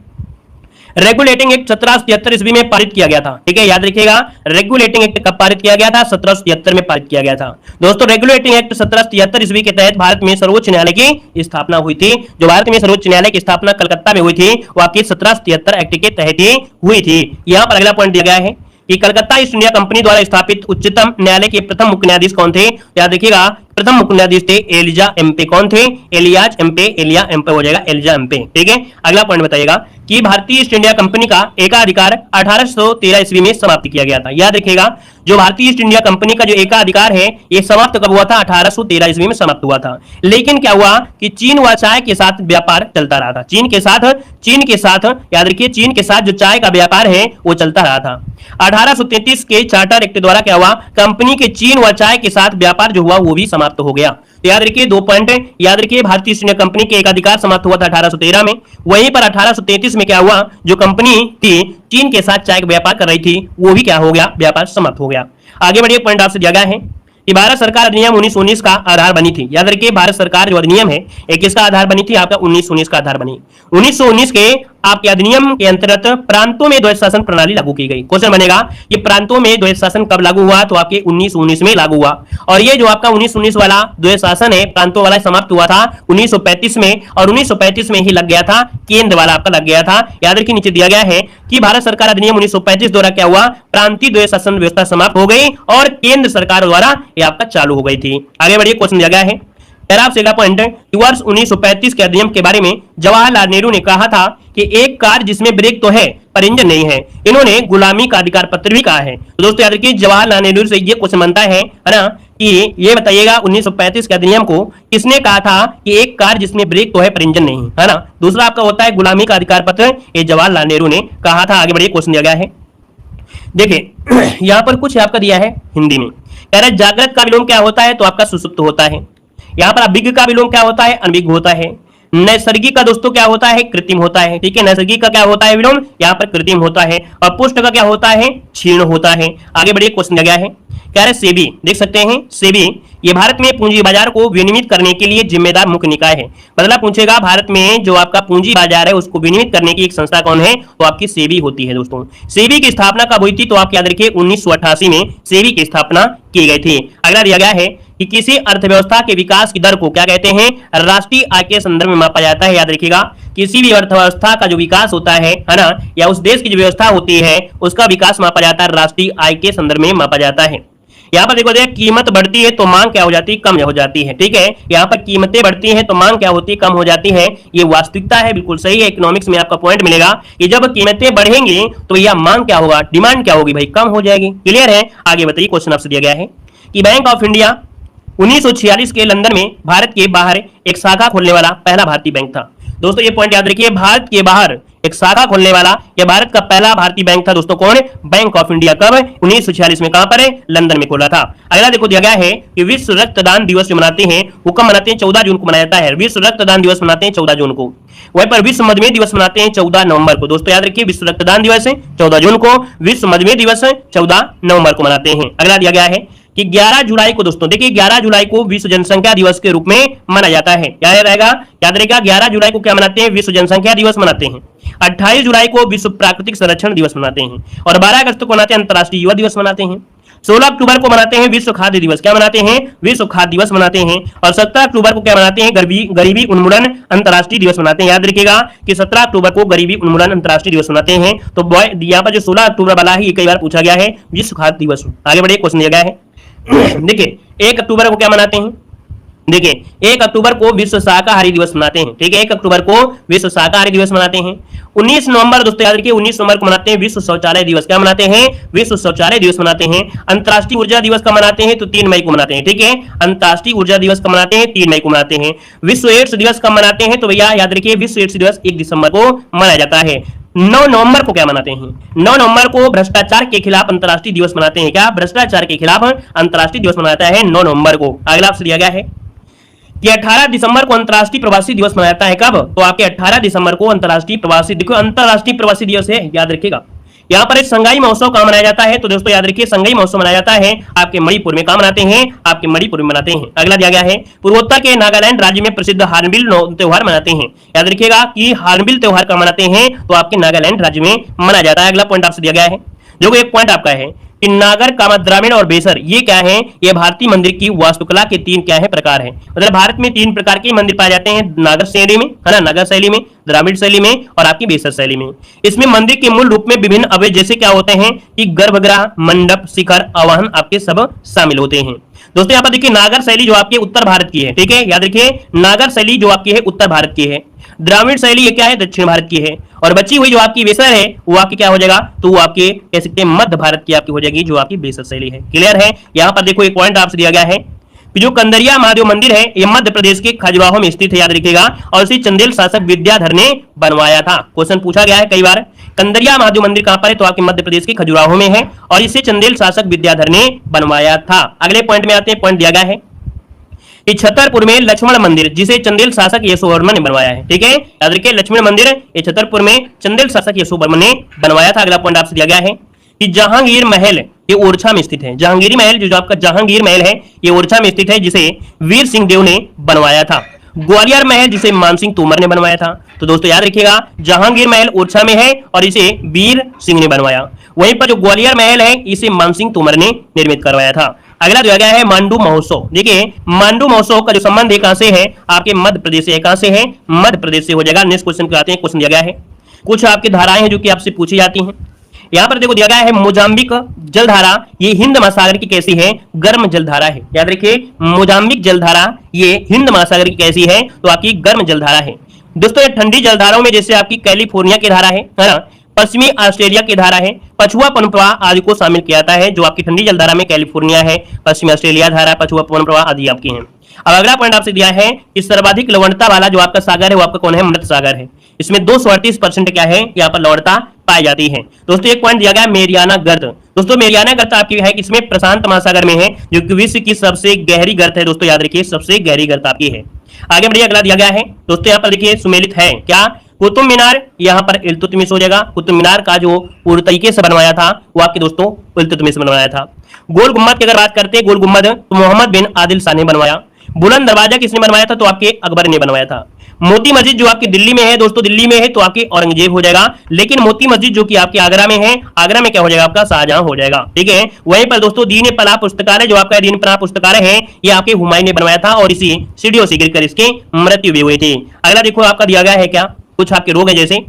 रेगुलेटिंग एक्ट 1773 ईस्वी में पारित किया गया था। ठीक है, याद रखिएगा रेगुलेटिंग एक्ट कब पारित किया गया था? 1773 में पारित किया गया था। दोस्तों रेगुलेटिंग एक्ट 1773 ईस्वी के तहत भारत में सर्वोच्च न्यायालय की स्थापना हुई थी। जो भारत में सर्वोच्च न्यायालय की स्थापना कलकत्ता में हुई थी वो आपकी 1773 एक्ट के तहत ही हुई थी। यहाँ पर अगला पॉइंट दिया गया है कि कलकत्ता ईस्ट इंडिया कंपनी द्वारा स्थापित उच्चतम न्यायालय के प्रथम मुख्य न्यायाधीश कौन थे? याद रखिएगा प्रथम मुख्य न्यायाधीश थे एलिजा एम्पे। कौन थे? एलियाज एम्पे, एलिया एम्पे हो जाएगा, एलिजा एम्पे। ठीक है, अगला पॉइंट बताइएगा कि भारतीय ईस्ट इंडिया कंपनी का एकाधिकार 1813 ईस्वी में समाप्त किया गया था। याद रखिएगा, जो भारतीय ईस्ट इंडिया कंपनी का जो एकाधिकार है ये समाप्त कब हुआ था? 1813 ईस्वी में समाप्त हुआ था। लेकिन क्या हुआ कि चीन व चाय के साथ व्यापार चलता रहा था। चीन के साथ याद रखिए, चीन के साथ जो चाय का व्यापार है वो चलता रहा था। 1833 के चार्टर एक्ट द्वारा क्या हुआ? कंपनी के चीन व चाय के साथ व्यापार जो हुआ वो भी समाप्त हो गया। तो याद रखिए, 2 पॉइंट याद रखिए, भारतीय ईस्ट इंडिया कंपनी के एकाधिकार समाप्त हुआ था 1813 में। वहीं पर 1833 में क्या हुआ? जो कंपनी थी चीन के साथ चाय का व्यापार कर रही थी वो भी क्या हो गया? व्यापार समाप्त हो गया। आगे बढ़िए, पॉइंट आपसे दिया गया है कि भारत सरकार अधिनियम 1919 का आधार बनी थी। याद रखिए, भारत सरकार जो अधिनियम है एक किसका आधार बनी थी? आपका 1919 का आधार बनी। 1919 के आपके अधिनियम के अंतर्गत प्रांतों में द्वैध शासन प्रणाली लागू की गई। क्वेश्चन बनेगा ये प्रांतों में द्वैध शासन कब लागू हुआ? तो आपके 1919 में लागू हुआ। और ये जो आपका 1919 वाला द्वैध शासन है प्रांतों वाला समाप्त हुआ था 1935 में, और 1935 में ही लग गया था केंद्र वाला आपका लग गया था। याद रखिए, नीचे दिया गया है कि भारत सरकार अधिनियम 1935 द्वारा क्या हुआ? प्रांतीय द्वैध शासन व्यवस्था समाप्त हो गई और केंद्र सरकार द्वारा ये आपका चालू हो गई थी। आगे बढ़िए, क्वेश्चन दिया गया है आपसे अगला पॉइंट है कि वर्ष 1935 के अधिनियम के बारे में जवाहरलाल नेहरू ने कहा था कि एक कार जिसमें ब्रेक तो है पर इंजन नहीं है। इन्होंने गुलामी का अधिकार पत्र भी कहा है। तो दोस्तों याद रखिए, जवाहरलाल नेहरू से ये क्वेश्चन बनता है ना, कि ये बताइएगा 1935 के अधिनियम को किसने कहा था कि एक कार जिसमें ब्रेक तो है पर इंजन नहीं, है ना। दूसरा आपका होता है गुलामी का अधिकार पत्र, ये जवाहरलाल नेहरू ने कहा था। आगे बढ़िए, क्वेश्चन दिया गया है, देखिए यहां पर कुछ आपका दिया है हिंदी में, कह रहा है जागृत का विलोम क्या होता है? तो आपका सुसुप्त होता है। यहाँ पर अभिज्ञ का विलोम क्या होता है? अनभिज्ञ होता है। नैसर्गिक का दोस्तों क्या होता है? कृत्रिम होता है। ठीक है, नैसर्गिक का क्या होता है विलोम? यहाँ पर कृत्रिम होता है। और पुष्ट का क्या होता है? क्षीण होता है। आगे बढ़िए, क्वेश्चन दिया गया है, कह रहे सेबी, देख सकते हैं सेबी ये भारत में पूंजी बाजार को विनियमित करने के लिए जिम्मेदार मुख्य निकाय है। बदला पूछेगा, भारत में जो आपका पूंजी बाजार है उसको विनियमित करने की एक संस्था कौन है? तो आपकी सेबी होती है। दोस्तों सेबी की स्थापना कब हुई थी? तो आप याद रखिए 1988 में सेबी की स्थापना की गई थी। अगला दिया गया है कि किसी अर्थव्यवस्था के विकास की दर को क्या कहते हैं? राष्ट्रीय आय के संदर्भ में मापा जाता है। याद रखिएगा, किसी भी अर्थव्यवस्था का जो विकास होता है ना, या उस देश की जो व्यवस्था होती है उसका विकास मापा जाता है राष्ट्रीय आय के संदर्भ में मापा जाता है। यहाँ पर देखो कीमत बढ़ती है तो मांग क्या हो जाती है? कम हो जाती है। ठीक है, यहाँ पर कीमतें बढ़ती हैं तो मांग क्या होती है? कम हो जाती है। ये वास्तविकता है, बिल्कुल सही है। इकोनॉमिक्स में आपका पॉइंट मिलेगा कि जब कीमतें बढ़ेंगी तो यह मांग क्या होगा? डिमांड क्या होगी भाई? कम हो जाएगी। क्लियर है? आगे बताइए, क्वेश्चन आपसे दिया गया है कि बैंक ऑफ इंडिया 1946 के लंदन में भारत के बाहर एक शाखा खोलने वाला पहला भारतीय बैंक था। दोस्तों ये पॉइंट याद रखिए, भारत के बाहर एक शाखा खोलने वाला यह भारत का पहला भारतीय बैंक था। दोस्तों कौन? Bank of India. कब? 1946 में। कहां पर है? लंदन में खोला था। अगला देखो दिया गया है कि विश्व रक्तदान दिवस जो मनाते हैं वो कब मनाते हैं? 14 जून को मनाया जाता है। विश्व रक्तदान दिवस मनाते हैं 14 जून को। वहीं पर विश्व मधुमेह दिवस मनाते हैं 14 नवंबर को। दोस्तों याद रखिए, विश्व रक्तदान दिवस है 14 जून को, विश्व मधुमेह दिवस है 14 नवंबर को मनाते हैं। अगला दिया गया है कि 11 जुलाई को, दोस्तों देखिए 11 जुलाई को विश्व जनसंख्या दिवस के रूप में मनाया जाता है। क्या रहेगा? याद रहेगा, 11 जुलाई को क्या मनाते हैं? विश्व जनसंख्या दिवस मनाते हैं। 28 जुलाई को विश्व प्राकृतिक संरक्षण दिवस मनाते हैं। और 12 अगस्त को मनाते हैं अंतर्राष्ट्रीय युवा दिवस मनाते हैं। 16 अक्टूबर को मनाते हैं विश्व खाद्य दिवस। क्या मनाते हैं? विश्व खाद्य दिवस मनाते हैं। और 17 अक्टूबर को क्या मनाते हैं? गरीबी उन्मूलन अंतर्राष्ट्रीय दिवस मनाते हैं। याद रखिएगा कि 17 अक्टूबर को गरीबी उन्मूलन अंतर्राष्ट्रीय दिवस मनाते हैं। तो यहाँ पर जो 16 अक्टूबर वाला है ये कई बार पूछा गया है, विश्व खाद्य दिवस। आगे बढ़िए, क्वेश्चन दिया गया है देखिए 1 अक्टूबर को क्या मनाते हैं? देखिए 1 अक्टूबर को विश्व शाकाहारी दिवस मनाते हैं। ठीक है, 1 अक्टूबर को विश्व शाकाहारी दिवस मनाते हैं। 19 नवंबर दोस्तों याद रखिए, 19 नवंबर को मनाते हैं विश्व शौचालय दिवस। क्या मनाते हैं? विश्व शौचालय दिवस मनाते हैं। अंतर्राष्ट्रीय ऊर्जा दिवस का मनाते हैं तो 3 मई को मनाते हैं। ठीक है, अंतर्राष्ट्रीय ऊर्जा दिवस का मनाते हैं 3 मई को मनाते हैं। विश्व एड्स दिवस का मनाते हैं तो भैया याद रखिए, विश्व एड्स दिवस 1 दिसंबर को मनाया जाता है। 9 नवंबर को क्या मनाते हैं? 9 नवंबर को भ्रष्टाचार के खिलाफ अंतर्राष्ट्रीय दिवस मनाते हैं। क्या? भ्रष्टाचार के खिलाफ अंतर्राष्ट्रीय दिवस मनाता है 9 नवंबर को। अगला आपसे दिया गया है कि 18 दिसंबर को अंतर्राष्ट्रीय प्रवासी दिवस मनाया जाता है। कब? तो आपके 18 दिसंबर को अंतर्राष्ट्रीय प्रवासी, देखो अंतर्राष्ट्रीय प्रवासी दिवस है, याद रखिएगा। यहाँ पर एक संगाई महोत्सव कहाँ मनाया जाता है? तो दोस्तों याद रखिए, संगाई महोत्सव मनाया जाता है आपके मणिपुर में। कहाँ मनाते हैं? आपके मणिपुर में मनाते हैं। अगला दिया गया है पूर्वोत्तर के नागालैंड राज्य में प्रसिद्ध हार्नबिल त्योहार मनाते हैं। याद रखिएगा कि हार्नबिल त्योहार का मनाते हैं तो आपके नागालैंड राज्य में मनाया जाता है। अगला पॉइंट आपसे दिया गया है, जो एक पॉइंट आपका है कि नागर, कामद्राविण और बेसर ये क्या है, ये भारतीय मंदिर की वास्तुकला के तीन क्या है प्रकार है। मतलब भारत में तीन प्रकार के मंदिर पाए जाते हैं, नागर शैली में, है ना, नागर शैली में, द्राविड़ शैली में और आपकी बेसर शैली में। इसमें मंदिर के मूल रूप में विभिन्न अवयव जैसे क्या होते हैं कि गर्भगृह, मंडप, शिखर, आवाहन आपके सब शामिल होते हैं। दोस्तों यहाँ पर देखिए नागर शैली जो आपके उत्तर भारत की है, ठीक है, याद रखिए नागर शैली जो आपकी है उत्तर भारत की है, द्राविड़ शैली ये क्या है दक्षिण भारत की है, और बची हुई जो आपकी बेसर है वो आपकी क्या हो जाएगा, तो वो आपके कह सकते हैं मध्य भारत की आपकी हो जाएगी जो आपकी बेसर शैली है। क्लियर है। यहाँ पर देखो एक पॉइंट आपसे दिया गया है कि जो कंदरिया महादेव मंदिर है ये मध्य प्रदेश के खजुराहो में स्थित है, याद रखिएगा, और इसे चंदेल शासक विद्याधर ने बनवाया था। क्वेश्चन पूछा गया है कई बार, कंदरिया महादेव मंदिर कहां पर है, तो आपके मध्य प्रदेश के खजुराहो में है और इसे चंदेल शासक विद्याधर ने बनवाया था। अगले पॉइंट में आते हैं, पॉइंट दिया गया है कि छतरपुर में लक्ष्मण मंदिर जिसे चंदेल शासक यशोवर्मन ने बनवाया है, ठीक है, याद रखिए लक्ष्मण मंदिर ये छतरपुर में चंदेल शासक यशोवर्मन ने बनवाया था। अगला पॉइंट आपसे दिया गया है कि जहांगीर महल ये ओरछा में स्थित है, जहांगीरी महल जो आपका जहांगीर महल है ये ओरछा में स्थित है जिसे वीर सिंह देव ने बनवाया था। ग्वालियर महल जिसे मानसिंह तोमर ने बनवाया था। तो दोस्तों याद रखिएगा जहांगीर महल ओरछा में है और इसे वीर सिंह ने बनवाया, वहीं पर जो ग्वालियर महल है इसे मानसिंह तोमर ने निर्मित करवाया था। अगला दिया गया है मांडू महोत्सव। देखिए मांडू महोत्सव का जो संबंध है कहां से है, आपके मध्य प्रदेश से, कहां से है, मध्य प्रदेश से हो जाएगा। नेक्स्ट क्वेश्चन पे आते हैं, क्वेश्चन दिया गया है कुछ आपकी धाराएं हैं जो कि आपसे पूछी जाती हैं। यहाँ पर देखो दिया गया है मोजाम्बिक जलधारा ये हिंद महासागर की कैसी है, गर्म जलधारा है। याद रखिए मोजाम्बिक जलधारा ये हिंद महासागर की कैसी है, तो आपकी गर्म जलधारा है। दोस्तों ये ठंडी जलधाराओं में जैसे आपकी कैलिफोर्निया की धारा है ना, पश्चिमी ऑस्ट्रेलिया की धारा है, पछुआ पवन प्रवाह आदि को शामिल किया जाता है। जो आपकी ठंडी जलधारा में कैलिफोर्निया है, पश्चिमी ऑस्ट्रेलिया धारा, पछुआ पवन प्रवाह आदि आपकी हैं। अब अगला पॉइंट आपसे दिया है कि सर्वाधिक लवणता वाला जो आपका सागर है वो आपका कौन है, मृत सागर है। इसमें 238% क्या है, यहाँ पर लवणता पाई जाती है। दोस्तों एक पॉइंट दिया गया मेरियाना गर्त। दोस्तों मेरियाना गर्त आपकी है किसमें, प्रशांत महासागर में है, जो कि विश्व की सबसे गहरी गर्त है। दोस्तों याद रखिए सबसे गहरी गर्त आपकी है। आगे बढ़िए, अगला दिया गया है दोस्तों यहाँ पर देखिए सुमेलित है क्या, कुतुब मीनार, यहाँ पर इल्तुतमिश हो जाएगा। कुतुब मीनार का जो पूर्ण तरीके से बनवाया था वो आपके दोस्तों इल्तुतमिश बनवाया था। गोल गुम्मद की अगर बात करते हैं, गोल गुम्मद तो मोहम्मद बिन आदिल शाह ने बनवाया। बुलंद दरवाजा किसने बनवाया था, तो आपके अकबर ने बनवाया था। मोती मस्जिद जो आपकी दिल्ली में है, दोस्तों दिल्ली में है तो आपकी औरंगजेब हो जाएगा, लेकिन मोती मस्जिद जो कि आपके आगरा में है, आगरा में क्या हो जाएगा आपका, शाहजहां हो जाएगा। ठीक है, वहीं पर दोस्तों दीन पनाह पुस्तकालय जो आपका दीन पनाह पुस्तकालय है ये आपके हुमायूं ने बनवाया था और इसी सीढ़ियों से गिरकर इसकी मृत्यु भी हुई थी। अगला देखो आपका दिया गया है क्या, कुछ आपके रोग है जैसे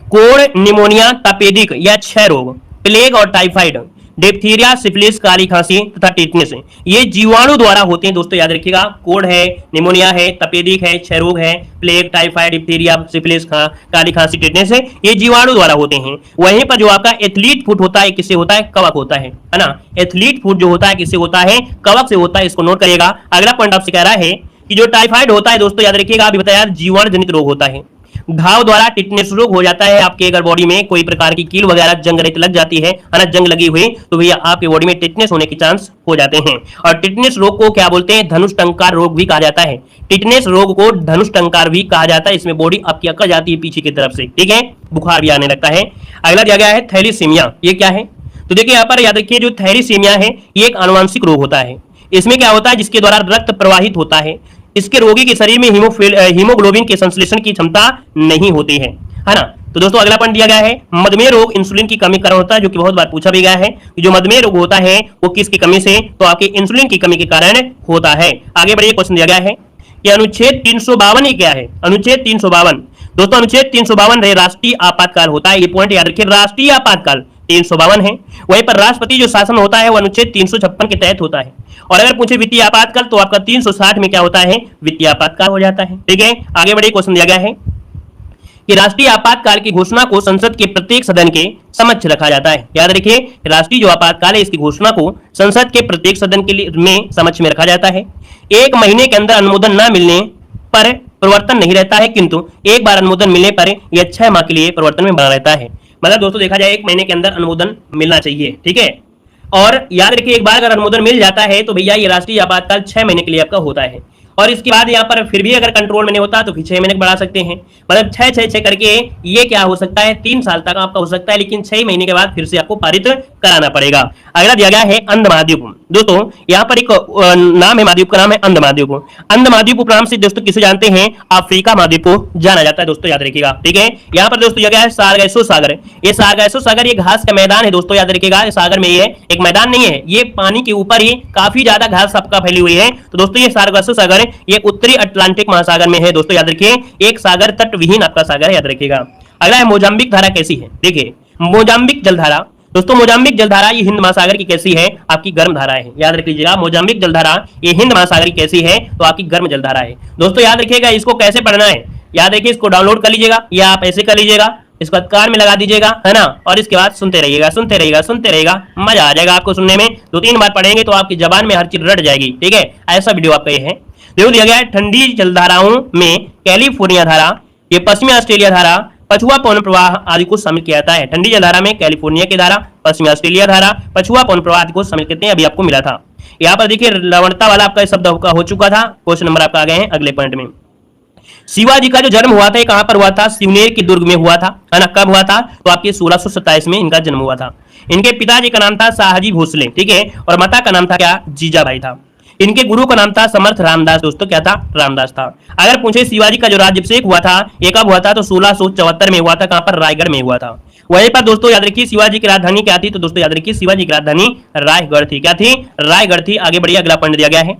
कोढ़, निमोनिया, तपेदिक या क्षय रोग, प्लेग और टाइफाइड, डिप्थीरिया, सिफिलिस, काली खांसी तथा टिटनेस ये जीवाणु द्वारा होते हैं। दोस्तों याद रखिएगा कोढ़ है, निमोनिया है, तपेदिक है, क्षय रोग है, प्लेग, टाइफाइड, डिप्थीरिया, सिफिलिस, काली खांसी, टिटनेस है, ये जीवाणु द्वारा होते हैं। वहीं पर जो आपका एथलीट फुट होता है किससे होता है, कवक होता है ना। एथलीट फुट जो होता है किससे होता है, कवक से होता है, इसको नोट करिएगा। अगला पॉइंट आपसे कह रहा है कि जो टाइफाइड होता है दोस्तों याद रखिएगा, अभी बताया जीवाणु जनित रोग होता है। घाव द्वारा टिटनेस रोग हो जाता है आपके, अगर बॉडी में कोई प्रकार की कील वगैरह जंग रहित लग जाती है ना, जंग लगी हुई, तो भैया आपके बॉडी में टिटनेस होने के चांस हो जाते हैं। और टिटनेस रोग को क्या बोलते हैं, धनुष टंकार रोग भी कहा जाता है। टिटनेस रोग को धनुष टंकार भी कहा जाता है। इसमें बॉडी आपकी अकड़ जाती है पीछे की तरफ से, ठीक है, बुखार भी आने लगता है। अगला दिया गया है थैलीसीमिया, ये क्या है, तो देखिए यहाँ पर याद रखिए जो थैलीसीमिया है ये एक आनुवंशिक रोग होता है। इसमें क्या होता है, जिसके द्वारा रक्त प्रवाहित होता है, इसके रोगी के शरीर में हीमोग्लोबिन के संश्लेषण की क्षमता नहीं होती है ना। तो दोस्तों अगला पॉइंट दिया गया है मधुमेह रोग इंसुलिन की कमी कारण होता है, जो कि बहुत बार पूछा भी गया है कि जो मधुमेह रोग होता है वो किसकी कमी से, तो आपके इंसुलिन की कमी के कारण होता है। आगे बढ़िए, क्वेश्चन दिया गया है कि अनुच्छेद 352 ये क्या है, अनुच्छेद 352 दोस्तों अनुच्छेद 352 राष्ट्रीय आपातकाल होता है। ये पॉइंट याद रखिए, राष्ट्रीय आपातकाल 352 है। वहीं पर राष्ट्रपति जो शासन होता है वो अनुच्छेद 356 के तहत होता है। और अगर पूछे वित्तीय आपातकाल तो आपका 360 में क्या होता है, वित्तीय आपातकाल हो जाता है। ठीक है, आगे बढ़िए, क्वेश्चन दिया गया है कि राष्ट्रीय आपातकाल की घोषणा को संसद के प्रत्येक सदन के समक्ष रखा जाता है। याद रखिए राष्ट्रीय जो आपातकाल है इसकी घोषणा को संसद के प्रत्येक सदन के लिए में समक्ष में रखा जाता है। 1 महीने के अंदर अनुमोदन न मिलने पर प्रवर्तन नहीं रहता है, किंतु एक बार अनुमोदन मिलने पर यह 6 माह के लिए प्रवर्तन में बना रहता है। मतलब दोस्तों देखा जाए 1 महीने के अंदर अनुमोदन मिलना चाहिए। ठीक है, और याद रखिए एक बार अगर अनुमोदन मिल जाता है तो भैया ये राष्ट्रीय आपातकाल 6 महीने के लिए आपका होता है। और इसके बाद यहाँ पर फिर भी अगर कंट्रोल में नहीं होता तो फिर 6 महीने बढ़ा सकते हैं। मतलब 6 करके ये क्या हो सकता है, 3 साल तक आपका हो सकता है, लेकिन 6 महीने के बाद फिर से आपको पारित कराना पड़ेगा। अगला दिया गया है अंध महाद्वीप। दोस्तों यहाँ पर एक नाम है महाद्वीप का, नाम है अंध महाद्वीप। अंध महाद्वीप उपनाम से दोस्तों किसे जानते हैं, अफ्रीका महाद्वीप को जाना जाता है दोस्तों, याद रखिएगा। ठीक है, यहाँ पर दोस्तों जगह है सारगैसो सागर। ये सारगैसो सागर ये घास का मैदान है दोस्तों, याद रखिएगा। सागर में ये एक मैदान नहीं है, ये पानी के ऊपर ही काफी ज्यादा घास आपका फैली हुई है। तो दोस्तों ये सारगैसो सागर ये उत्तरी अटलांटिक महासागर में है दोस्तों, याद रखिए। एक सागर तट विहीन आपका सागर है, याद रखिएगा। अगला है मोजाम्बिक धारा कैसी है, देखिए मोजाम्बिक जलधारा। दोस्तों मोजाम्बिक जलधारा ये हिंद महासागर की कैसी है, आपकी गर्म धारा है, याद रख लीजिएगा। मोजाम्बिक जलधारा ये हिंद महासागर की कैसी है, तो आपकी गर्म जलधारा है दोस्तों, याद रखिएगा। इसको कैसे पढ़ना है, याद रखिए, इसको डाउनलोड कर लीजिएगा या आप ऐसे कर लीजिएगा, इसको कार में लगा दीजिएगा, है ना, और इसके बाद सुनते रहिएगा, सुनते रहिएगा, सुनते रहिएगा, मजा आ जाएगा आपको सुनने में। 2-3 बार पढ़ेंगे तो आपकी जबान में हर चीज रट जाएगी। ठीक है, ऐसा वीडियो आपका ये है। देखो दिया गया है ठंडी जलधाराओं में कैलिफोर्निया धारा, ये पश्चिमी ऑस्ट्रेलिया धारा, पछुआ पवन प्रवाह आदि को शामिल किया जाता है। ठंडी जलधारा में कैलिफोर्निया की धारा, पश्चिमी ऑस्ट्रेलिया धारा, पछुआ पवन प्रवाह आदि को शामिल करते हैं। अभी आपको मिला था। यहाँ पर देखिए लवणता वाला आपका शब्द हो चुका था। क्वेश्चन नंबर आपका आ गए हैं अगले पॉइंट में। शिवाजी का जो जन्म हुआ था ये कहां पर हुआ था, शिवनेर के दुर्ग में हुआ था, है ना। कब हुआ था, तो आपके 1627 में इनका जन्म हुआ था। इनके पिताजी का नाम था शाहजी भोसले, ठीक है, और माता का नाम था क्या, जीजाबाई था। इनके गुरु का नाम था समर्थ रामदास दोस्तों, क्या था, रामदास था। अगर पूछे शिवाजी का जो राज्याभिषेक हुआ था ये कब हुआ था, तो 1674 में हुआ था। कहां पर, रायगढ़ में हुआ था। वहीं पर दोस्तों याद रखिए शिवाजी की राजधानी क्या थी, तो दोस्तों याद रखिए शिवाजी की राजधानी रायगढ़ थी। क्या थी, रायगढ़ थी। आगे बढ़िए, अगला पॉइंट दिया गया है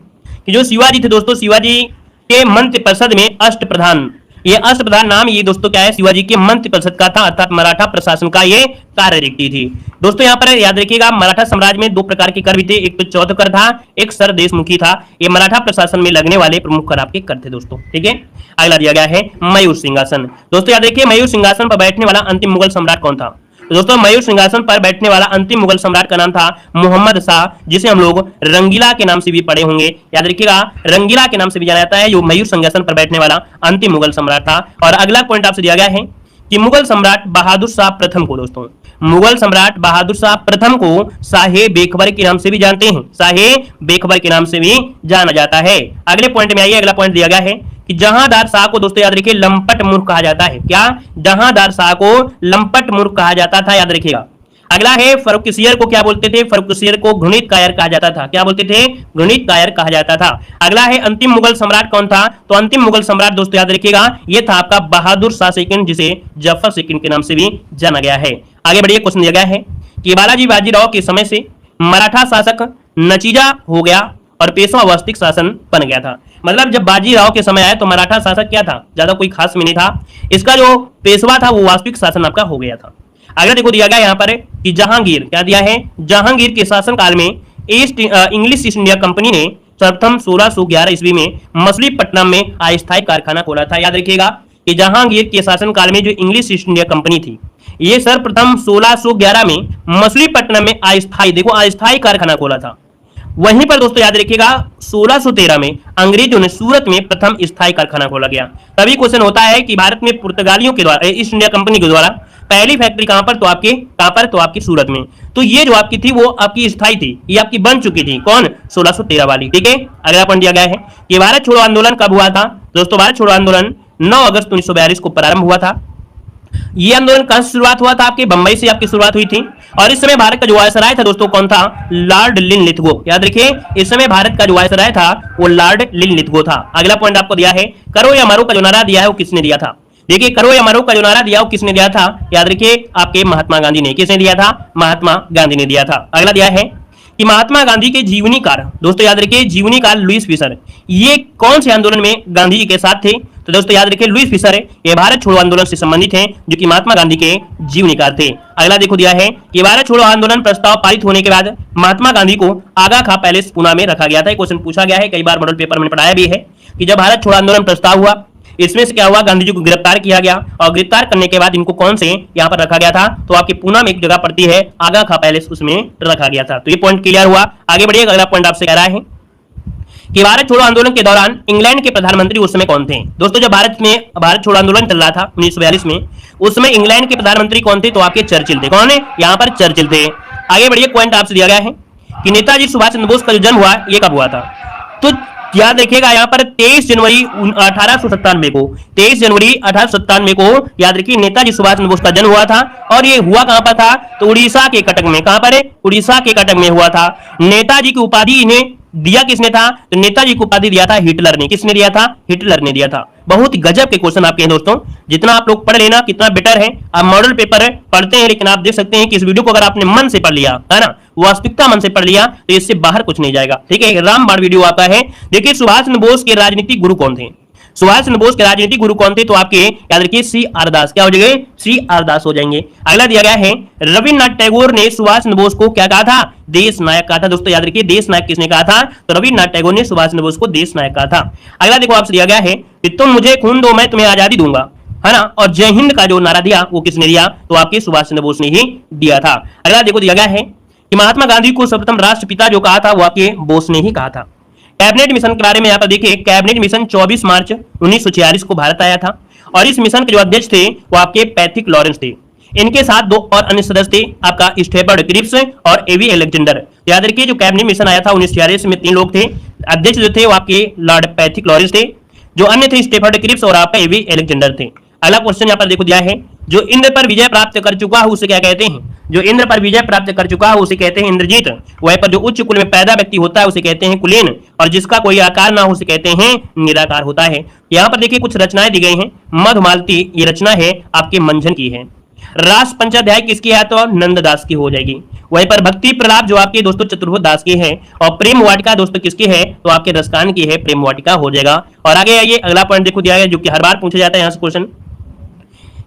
कि जो शिवाजी थे दोस्तों, शिवाजी के मंत्रिपरिषद में अष्टप्रधान, ये अष्टप्रधान नाम ये दोस्तों क्या है, शिवाजी के मंत्रिपरिषद का था, अर्थात मराठा प्रशासन का ये कार्यरीति थी दोस्तों। यहाँ पर याद रखिएगा मराठा साम्राज्य में 2 प्रकार के कर भी थे, एक तो चौथ कर था, एक सर देशमुखी था। ये मराठा प्रशासन में लगने वाले प्रमुख कर आपके कर थे दोस्तों। ठीक है, अगला दिया गया है मयूर सिंहासन। दोस्तों याद रखिए मयूर सिंहासन पर बैठने वाला अंतिम मुगल सम्राट कौन था, दोस्तों मयूर सिंहासन पर बैठने वाला अंतिम मुगल सम्राट का नाम था मोहम्मद शाह, जिसे हम लोग रंगीला के नाम से भी पढ़े होंगे, याद रखिएगा रंगीला के नाम से भी जाना जाता है। जो मयूर सिंहासन पर बैठने वाला अंतिम मुगल सम्राट था। और अगला पॉइंट आपसे दिया गया है कि मुगल सम्राट बहादुर शाह प्रथम को, दोस्तों मुगल सम्राट बहादुर शाह प्रथम को शाहे बेखबर के नाम से भी जानते हैं, शाहे बेखबर के नाम से भी जाना जाता है। अगले पॉइंट में आइए, अगला पॉइंट दिया गया है कि जहांदार शाह को दोस्तों याद रखिए लंपट मूर्ख कहा जाता है। क्या, जहांदार शाह को लंपट मूर्ख कहा जाता था, याद रखिएगा। अगला है फर्रुखसियर को क्या बोलते थे, फर्रुखसियर को घृणित कायर कहा जाता था। क्या बोलते थे, घृणित कायर कहा जाता था। अगला है अंतिम मुगल सम्राट कौन था, तो अंतिम मुगल सम्राट दोस्तों याद रखिएगा ये था आपका बहादुर शाह सेकंड, जिसे जफर सेकंड के नाम से भी जाना गया है। आगे बढ़िए, क्वेश्चन दिया गया है कि बालाजी बाजीराव के समय से मराठा शासक नचीजा हो गया और पेशवा वास्तविक शासन बन गया था। मतलब जब बाजीराव के समय आया तो मराठा शासक क्या था, ज्यादा कोई खास में नहीं था। इसका जो पेशवा था वो वास्तविक शासन आपका हो गया था। अगला देखो दिया गया यहाँ पर कि जहांगीर, क्या दिया है, जहांगीर के शासन काल में इंग्लिश ईस्ट इंडिया कंपनी ने सर्वप्रथम 1611 ईस्वी में मछलीपट्टनम में अस्थायी कारखाना खोला था। याद रखिएगा कि जहांगीर के शासन काल में जो इंग्लिश ईस्ट इंडिया कंपनी थी ये सर्वप्रथम 1611 में मछलीपट्टनम में अस्थायी, देखो अस्थायी कारखाना खोला था। वहीं पर दोस्तों याद रखिएगा 1613 में अंग्रेजों ने सूरत में प्रथम स्थायी कारखाना खोला गया। तभी क्वेश्चन होता है कि भारत में पुर्तगालियों के द्वारा ईस्ट इंडिया कंपनी के द्वारा पहली फैक्ट्री कहां पर, तो आपकी सूरत में। तो ये जो आपकी थी वो आपकी स्थायी थी, ये आपकी बन चुकी थी, कौन, 1613 वाली। ठीक है, अगला पॉइंट दिया गया है कि भारत छोड़ो आंदोलन कब हुआ था, दोस्तों भारत छोड़ो आंदोलन 9 अगस्त 1942 को प्रारंभ हुआ था। ये आंदोलन कहां से शुरुआत हुआ था, आपके बंबई से आपकी शुरुआत हुई थी। और इस समय भारत का जो वायसराय था दोस्तों कौन था, लॉर्ड लिनलिथगो। याद रखिए इस समय भारत का जो वायसराय था वो लॉर्ड लिनलिथगो था। अगला पॉइंट आपको दिया है करो या मरो का जो नारा दिया है वो किसने दिया था। देखिए करो या मरो का जो नारा दिया वो किसने दिया था, याद रखिए आपके महात्मा गांधी ने। किसने दिया था, महात्मा गांधी ने दिया था। अगला दिया है कि महात्मा गांधी के जीवनीकार, दोस्तों याद रखिए जीवनीकार लुईस फिशर, ये कौन से आंदोलन में गांधी जी के साथ थे, तो दोस्तों याद रखिए लुईस फिशर ये भारत छोड़ो आंदोलन से संबंधित हैं, जो कि महात्मा गांधी के जीवनीकार थे। अगला देखो दिया है कि भारत छोड़ो आंदोलन प्रस्ताव पारित होने के बाद महात्मा गांधी को आगा खां पैलेस पुणे में रखा गया था। क्वेश्चन पूछा गया है, कई बार मॉडल पेपर में पढ़ाया भी है कि जब भारत छोड़ो आंदोलन प्रस्ताव हुआ इसमें से क्या हुआ, गांधी जी को गिरफ्तार किया गया और गिरफ्तार करने के बाद इनको कौन से यहाँ पर रखा गया था, तो आपके पुणे में एक जगह पड़ती है आगा खां पैलेस, उसमें रखा गया था। तो ये पॉइंट क्लियर हुआ। आगे बढ़िए, अगला पॉइंट आपसे कह रहा है कि भारत छोड़ो आंदोलन के दौरान इंग्लैंड के प्रधानमंत्री उस समय कौन थे। दोस्तों जब भारत छोड़ो आंदोलन चल रहा था 1942 में, उस समय इंग्लैंड के प्रधानमंत्री कौन थे, तो आपके चर्चिल थे। कौन है, यहाँ पर चर्चिल थे। आगे बढ़िए, पॉइंट आपसे दिया गया है कि नेताजी सुभाष चंद्र बोस का जो जन्म हुआ ये कब हुआ था, तो याद रखिएगा यहाँ पर 23 जनवरी 1897 को, 23 जनवरी 1897 को याद रखिए नेताजी सुभाष चंद्र बोस का जन्म हुआ था। और ये हुआ कहां पर था? तो उड़ीसा के कटक में। कहां पर है? उड़ीसा के कटक में हुआ था। नेताजी की उपाधि इन्हें दिया किसने था? तो नेताजी को उपाधि दिया था हिटलर ने। किसने दिया था? हिटलर ने दिया था। बहुत ही गजब के क्वेश्चन आपके हैं दोस्तों, जितना आप लोग पढ़ लेना कितना बेटर है। आप मॉडल पेपर पढ़ते हैं, लेकिन आप देख सकते हैं कि इस वीडियो को अगर आपने मन से पढ़ लिया है ना, वास्तविकता मन से पढ़ लिया, तो इससे बाहर कुछ नहीं जाएगा। ठीक है, रामबाण वीडियो आपका है। देखिए सुभाष चंद्र बोस के राजनीतिक गुरु कौन थे? सुभाष चंद्र बोस के राजनीतिक गुरु कौन थे? तो आपके याद रखिए सी आर दास। क्या हो जाएंगे? सी आर दास हो जाएंगे। अगला दिया गया है रविन्द्रनाथ टैगोर ने सुभाष चंद्र बोस को क्या कहा था? देश नायक कहा था। दोस्तों याद रखिए देश नायक किसने कहा था? तो रविन्द्रनाथ टैगोर ने सुभाष चंद्र बोस को देश नायक कहा था। अगला देखो आपसे दिया गया है कि तुम मुझे खून दो मैं तुम्हें आजादी दूंगा, है ना। और जय हिंद का जो नारा दिया वो किसने दिया? तो आपके सुभाष चंद्र बोस ने ही दिया था। अगला देखो दिया गया है कि महात्मा गांधी को सर्वप्रथम राष्ट्रपिता जो कहा था वो आपके बोस ने ही कहा था। कैबिनेट मिशन के बारे में यहाँ पर देखिए, कैबिनेट मिशन 24 मार्च 1946 को भारत आया था और इस मिशन के जो अध्यक्ष थे वो आपके पैथिक लॉरेंस थे। इनके साथ दो और अन्य सदस्य थे, आपका स्टेफर्ड क्रिप्स और एवी अलेक्जेंडर। याद रखिए जो कैबिनेट मिशन आया था 1946 में 3 लोग थे। अध्यक्ष जो थे वो आपके लॉर्ड पैथिक लॉरेंस थे, जो अन्य थे स्टेफर्ड क्रिप्स और आपका एवी अलेक्जेंडर थे। अगला क्वेश्चन यहाँ पर देखो दिया है, जो इंद्र पर विजय प्राप्त कर चुका है उसे क्या कहते हैं? जो इंद्र पर विजय प्राप्त कर चुका है उसे कहते हैं इंद्रजीत। वहीं पर जो उच्च कुल में पैदा व्यक्ति होता है उसे कहते हैं कुलीन, और जिसका कोई आकार ना हो उसे कहते हैं निराकार होता है। यहाँ पर देखिए कुछ रचनाएं दी गई हैं। मधुमालती ये रचना है आपके मंझन की है। रास पंचाध्याय किसकी है? तो नंददास की हो जाएगी। वहीं पर भक्ति प्रलाप जो आपके दोस्तों चतुर्भुज दास की है। और प्रेम वाटिका दोस्तों किसकी है? तो आपके रसकान की है, प्रेम वाटिका हो जाएगा। और आगे आइए अगला पॉइंट देखो दिया है जो कि हर बार पूछा जाता है यहाँ से क्वेश्चन,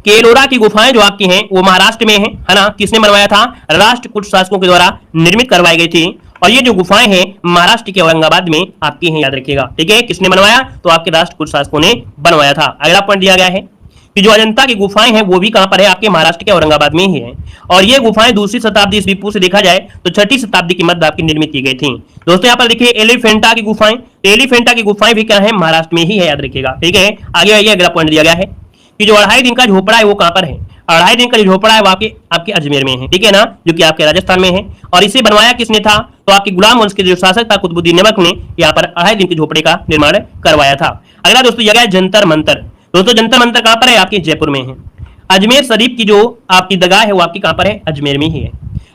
कि एलोरा की गुफाएं जो आपकी हैं वो महाराष्ट्र में है ना। किसने बनवाया था? राष्ट्रकूट शासकों के द्वारा निर्मित करवाई गई थी। और ये जो गुफाएं हैं महाराष्ट्र के औरंगाबाद में आपकी हैं, याद रखिएगा। ठीक है, किसने बनवाया? तो आपके राष्ट्रकूट शासकों ने बनवाया था। अगला पॉइंट दिया गया है कि जो अजंता की गुफाएं हैं वो भी कहां पर है? आपके महाराष्ट्र के औरंगाबाद में ही है। और ये गुफाएं दूसरी शताब्दी ईस्वी पूर्व से देखा जाए तो 6ठी शताब्दी की मध्य आपकी निर्मित की गई थी। दोस्तों यहाँ पर देखिए एलिफेंटा की गुफाएं, एलिफेंटा की गुफाएं भी क्या है? महाराष्ट्र में ही है, याद रखिएगा। ठीक है, आगे आइए अगला पॉइंट दिया गया है कि जो 2.5 दिन का झोपड़ा है वो कहां पर है? 2.5 दिन का जो झोपड़ा है वो आपके अजमेर में है। ठीक है ना, जो कि आपके राजस्थान में है। और इसे बनवाया किसने था? तो आपके गुलाम वंश के जो शासक था कुतुबुद्दीन ऐबक ने यहाँ पर 2.5 दिन के झोपड़े का निर्माण करवाया था। अगला दोस्तों जगह है जंतर मंतर। दोस्तों जंतर मंतर कहां पर है? आपके जयपुर में है। अजमेर शरीफ की जो आपकी दरगाह है वो आपकी कहां पर है? अजमेर में ही है।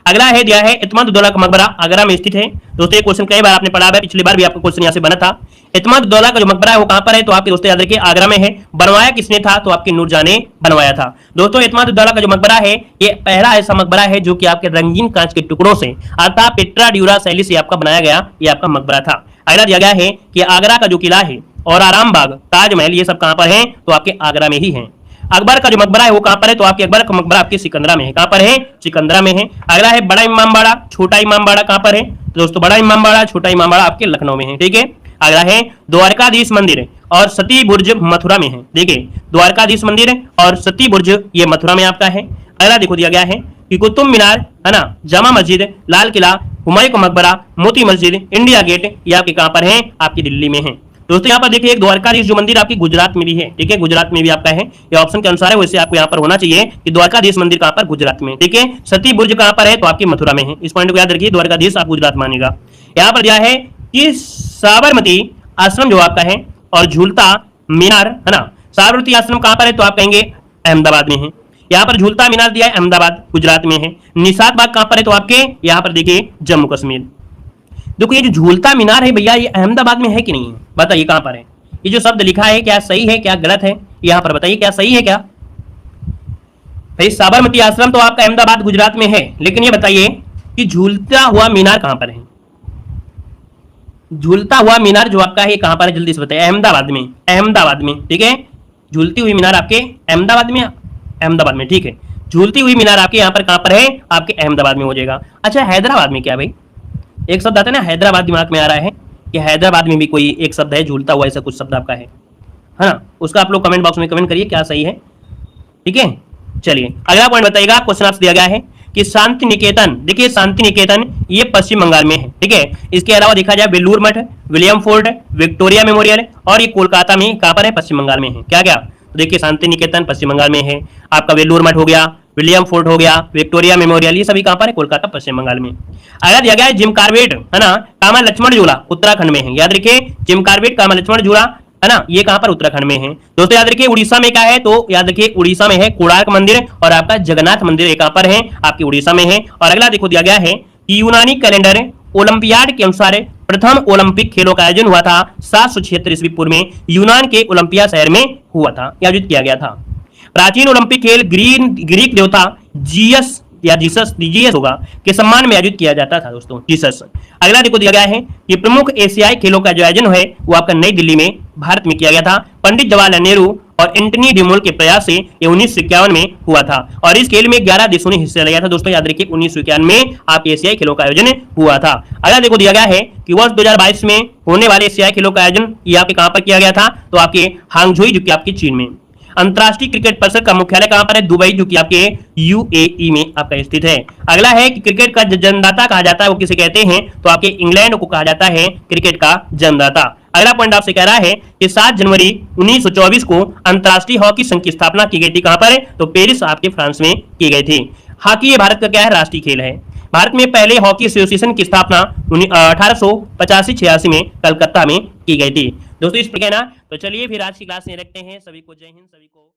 अगला है दिया है इत्माद-उद-दौला का मकबरा आगरा में स्थित है। दोस्तों ये क्वेश्चन कई बार आपने पढ़ा है, पिछली बार भी आपका क्वेश्चन यहाँ से बना था। इत्माद-उद-दौला का जो मकबरा है वो कहां पर है? तो आपके दोस्तों याद रखिए आगरा में है। बनवाया किसने था? तो आपके नूरजहां ने बनवाया था। दोस्तों इत्माद-उद-दौला का जो मकबरा है ये पहला ऐसा मकबरा है जो कि आपके रंगीन कांच के टुकड़ों से अर्थात पेट्रा ड्यूरा शैली से आपका बनाया गया, ये आपका मकबरा था। अगला दिया गया है कि आगरा का जो किला है और आराम बाग, ताजमहल, ये सब कहां पर है? तो आपके आगरा में ही है। अकबर का जो मकबरा है वो कहां पर है? तो आपके अकबर का मकबरा आपके सिकंदरा में है। कहां पर है? सिकंदरा में है। अगला है बड़ा इमामबाड़ा, छोटा इमामबाड़ा कहां पर है? तो दोस्तों बड़ा इमामबाड़ा, छोटा इमामबाड़ा आपके लखनऊ में है। ठीक है, अगला है द्वारकाधीश मंदिर और सती बुर्ज मथुरा में है। देखिए द्वारकाधीश मंदिर और सती बुर्ज ये मथुरा में आपका है। अगला देखो दिया गया है कि कुतुब मीनार, है ना, जामा मस्जिद, लाल किला, हुमायूं का मकबरा, मोती मस्जिद, इंडिया गेट, ये आपके कहां पर है? आपकी दिल्ली में है। दोस्तों यहाँ पर देखिए एक द्वारकाधीश जो मंदिर आपकी गुजरात में भी है। ठीक है, गुजरात में भी आपका है, ये ऑप्शन के अनुसार है, वैसे आपको यहाँ पर होना चाहिए कि द्वारकाधीश मंदिर कहां पर? गुजरात में। ठीक है, सती बुर्ज कहां पर है? तो आपकी मथुरा में है। इस पॉइंट को याद रखिए, द्वारकाधीश आप गुजरात मानेगा। यहाँ पर दिया है कि साबरमती आश्रम जो आपका है और झूलता मीनार, है ना, साबरमती आश्रम कहां पर है? तो आप कहेंगे अहमदाबाद में है। यहाँ पर झूलता मीनार दिया है अहमदाबाद गुजरात में है। निशात बाग कहां पर है? तो आपके यहाँ पर देखिए जम्मू कश्मीर। देखो ये जो झूलता मीनार है भैया ये अहमदाबाद में है कि नहीं है? बताइए कहां पर है? ये जो शब्द लिखा है क्या सही है क्या गलत है? यहाँ पर बताइए क्या सही है क्या? भाई साबरमती आश्रम तो आपका अहमदाबाद गुजरात में है, लेकिन ये बताइए कि झूलता हुआ मीनार कहां पर है? झूलता हुआ मीनार जो आपका है कहां पर है? जल्दी से बताइए। अहमदाबाद में, अहमदाबाद में। ठीक है, झूलती हुई मीनार आपके अहमदाबाद में, अहमदाबाद में। ठीक है, झूलती हुई मीनार आपके यहाँ पर कहां पर है? आपके अहमदाबाद में हो जाएगा। अच्छा हैदराबाद में क्या भाई? एक शब्द आता है ना हैदराबाद, दिमाग में आ रहा है कि हैदराबाद में भी कोई एक शब्द है झूलता हुआ, ऐसा कुछ शब्द आपका है ना। उसका आप लोग कमेंट बॉक्स में कमेंट करिए क्या सही है। ठीक है, चलिए अगला पॉइंट बताइएगा। क्वेश्चन आपसे दिया गया है कि शांति निकेतन, देखिए शांति निकेतन ये पश्चिम बंगाल में है। ठीक है, इसके अलावा देखा जाए Belur Math, William fort, Victoria memorial और ये कोलकाता में कहां पर है? पश्चिम बंगाल में है। क्या क्या? तो देखिए शांति निकेतन पश्चिम बंगाल में है, आपका वेलूर मठ हो गया, विलियम फोर्ट हो गया, विक्टोरिया मेमोरियल, ये सभी कहां पर है? कोलकाता पश्चिम बंगाल में। अगला दिया गया है जिम कार्बेट, है ना, कामा लक्ष्मण झूला उत्तराखंड में है। याद रखिए जिम कार्बेट कामा लक्ष्मण झूला, है ना, ये कहां पर? उत्तराखंड में है। दोस्तों याद रखिए उड़ीसा में क्या है? तो याद रखिए उड़ीसा में है कोणार्क मंदिर और आपका जगन्नाथ मंदिर, ये कहां पर है? आपके उड़ीसा में है। और अगला देखो दिया गया है कि यूनानी कैलेंडर ओलंपियाड के अनुसार प्रथम ओलंपिक खेलों का आयोजन हुआ था 776 ईस्वी पूर्व में यूनान के ओलंपिया शहर में हुआ था, आयोजित किया गया था। प्राचीन ओलंपिक खेल ग्रीक देवता जीयस या जीसस होगा के सम्मान में आयोजित किया जाता था दोस्तों, जीसस। अगला देखो दिया गया है कि प्रमुख एशियाई खेलों का जो आयोजन है वो आपका नई दिल्ली में भारत में किया गया था। पंडित जवाहरलाल नेहरू और एंटनी डिमोल के प्रयास से ये 1951 में हुआ था और इस खेल में 11 देशों ने हिस्सा लिया था। दोस्तों याद रखिए 1951 में आप एशियाई खेलों का आयोजन हुआ था। अगला देखो दिया गया है कि वर्ष 2022 में होने वाले एशियाई खेलों का आयोजन ये आपके कहां पर किया गया था? तो आपके हांगझोई जो कि आपकी चीन में। अंतरराष्ट्रीय क्रिकेट परिषद का मुख्यालय कहां पर है? दुबई, जो कि आपके यूएई में आपका स्थित है। अगला है कि क्रिकेट का जन्मदाता कहा जाता है वो किसे कहते हैं? तो आपके इंग्लैंड को कहा जाता है क्रिकेट का जन्मदाता। अगला पॉइंट आपसे कह रहा है कि 7 जनवरी 1924 को अंतरराष्ट्रीय हॉकी संघ की स्थापना की गई थी। कहां पर? तो पेरिस आपके फ्रांस में की गई थी। हॉकी ये भारत का क्या है? राष्ट्रीय खेल है। भारत में पहले हॉकी एसोसिएशन की स्थापना 1885-86 में कलकत्ता में की गई थी। दोस्तों इस प्रकार ना, तो चलिए फिर आज की क्लास में रखते हैं। सभी को जय हिंद, सभी को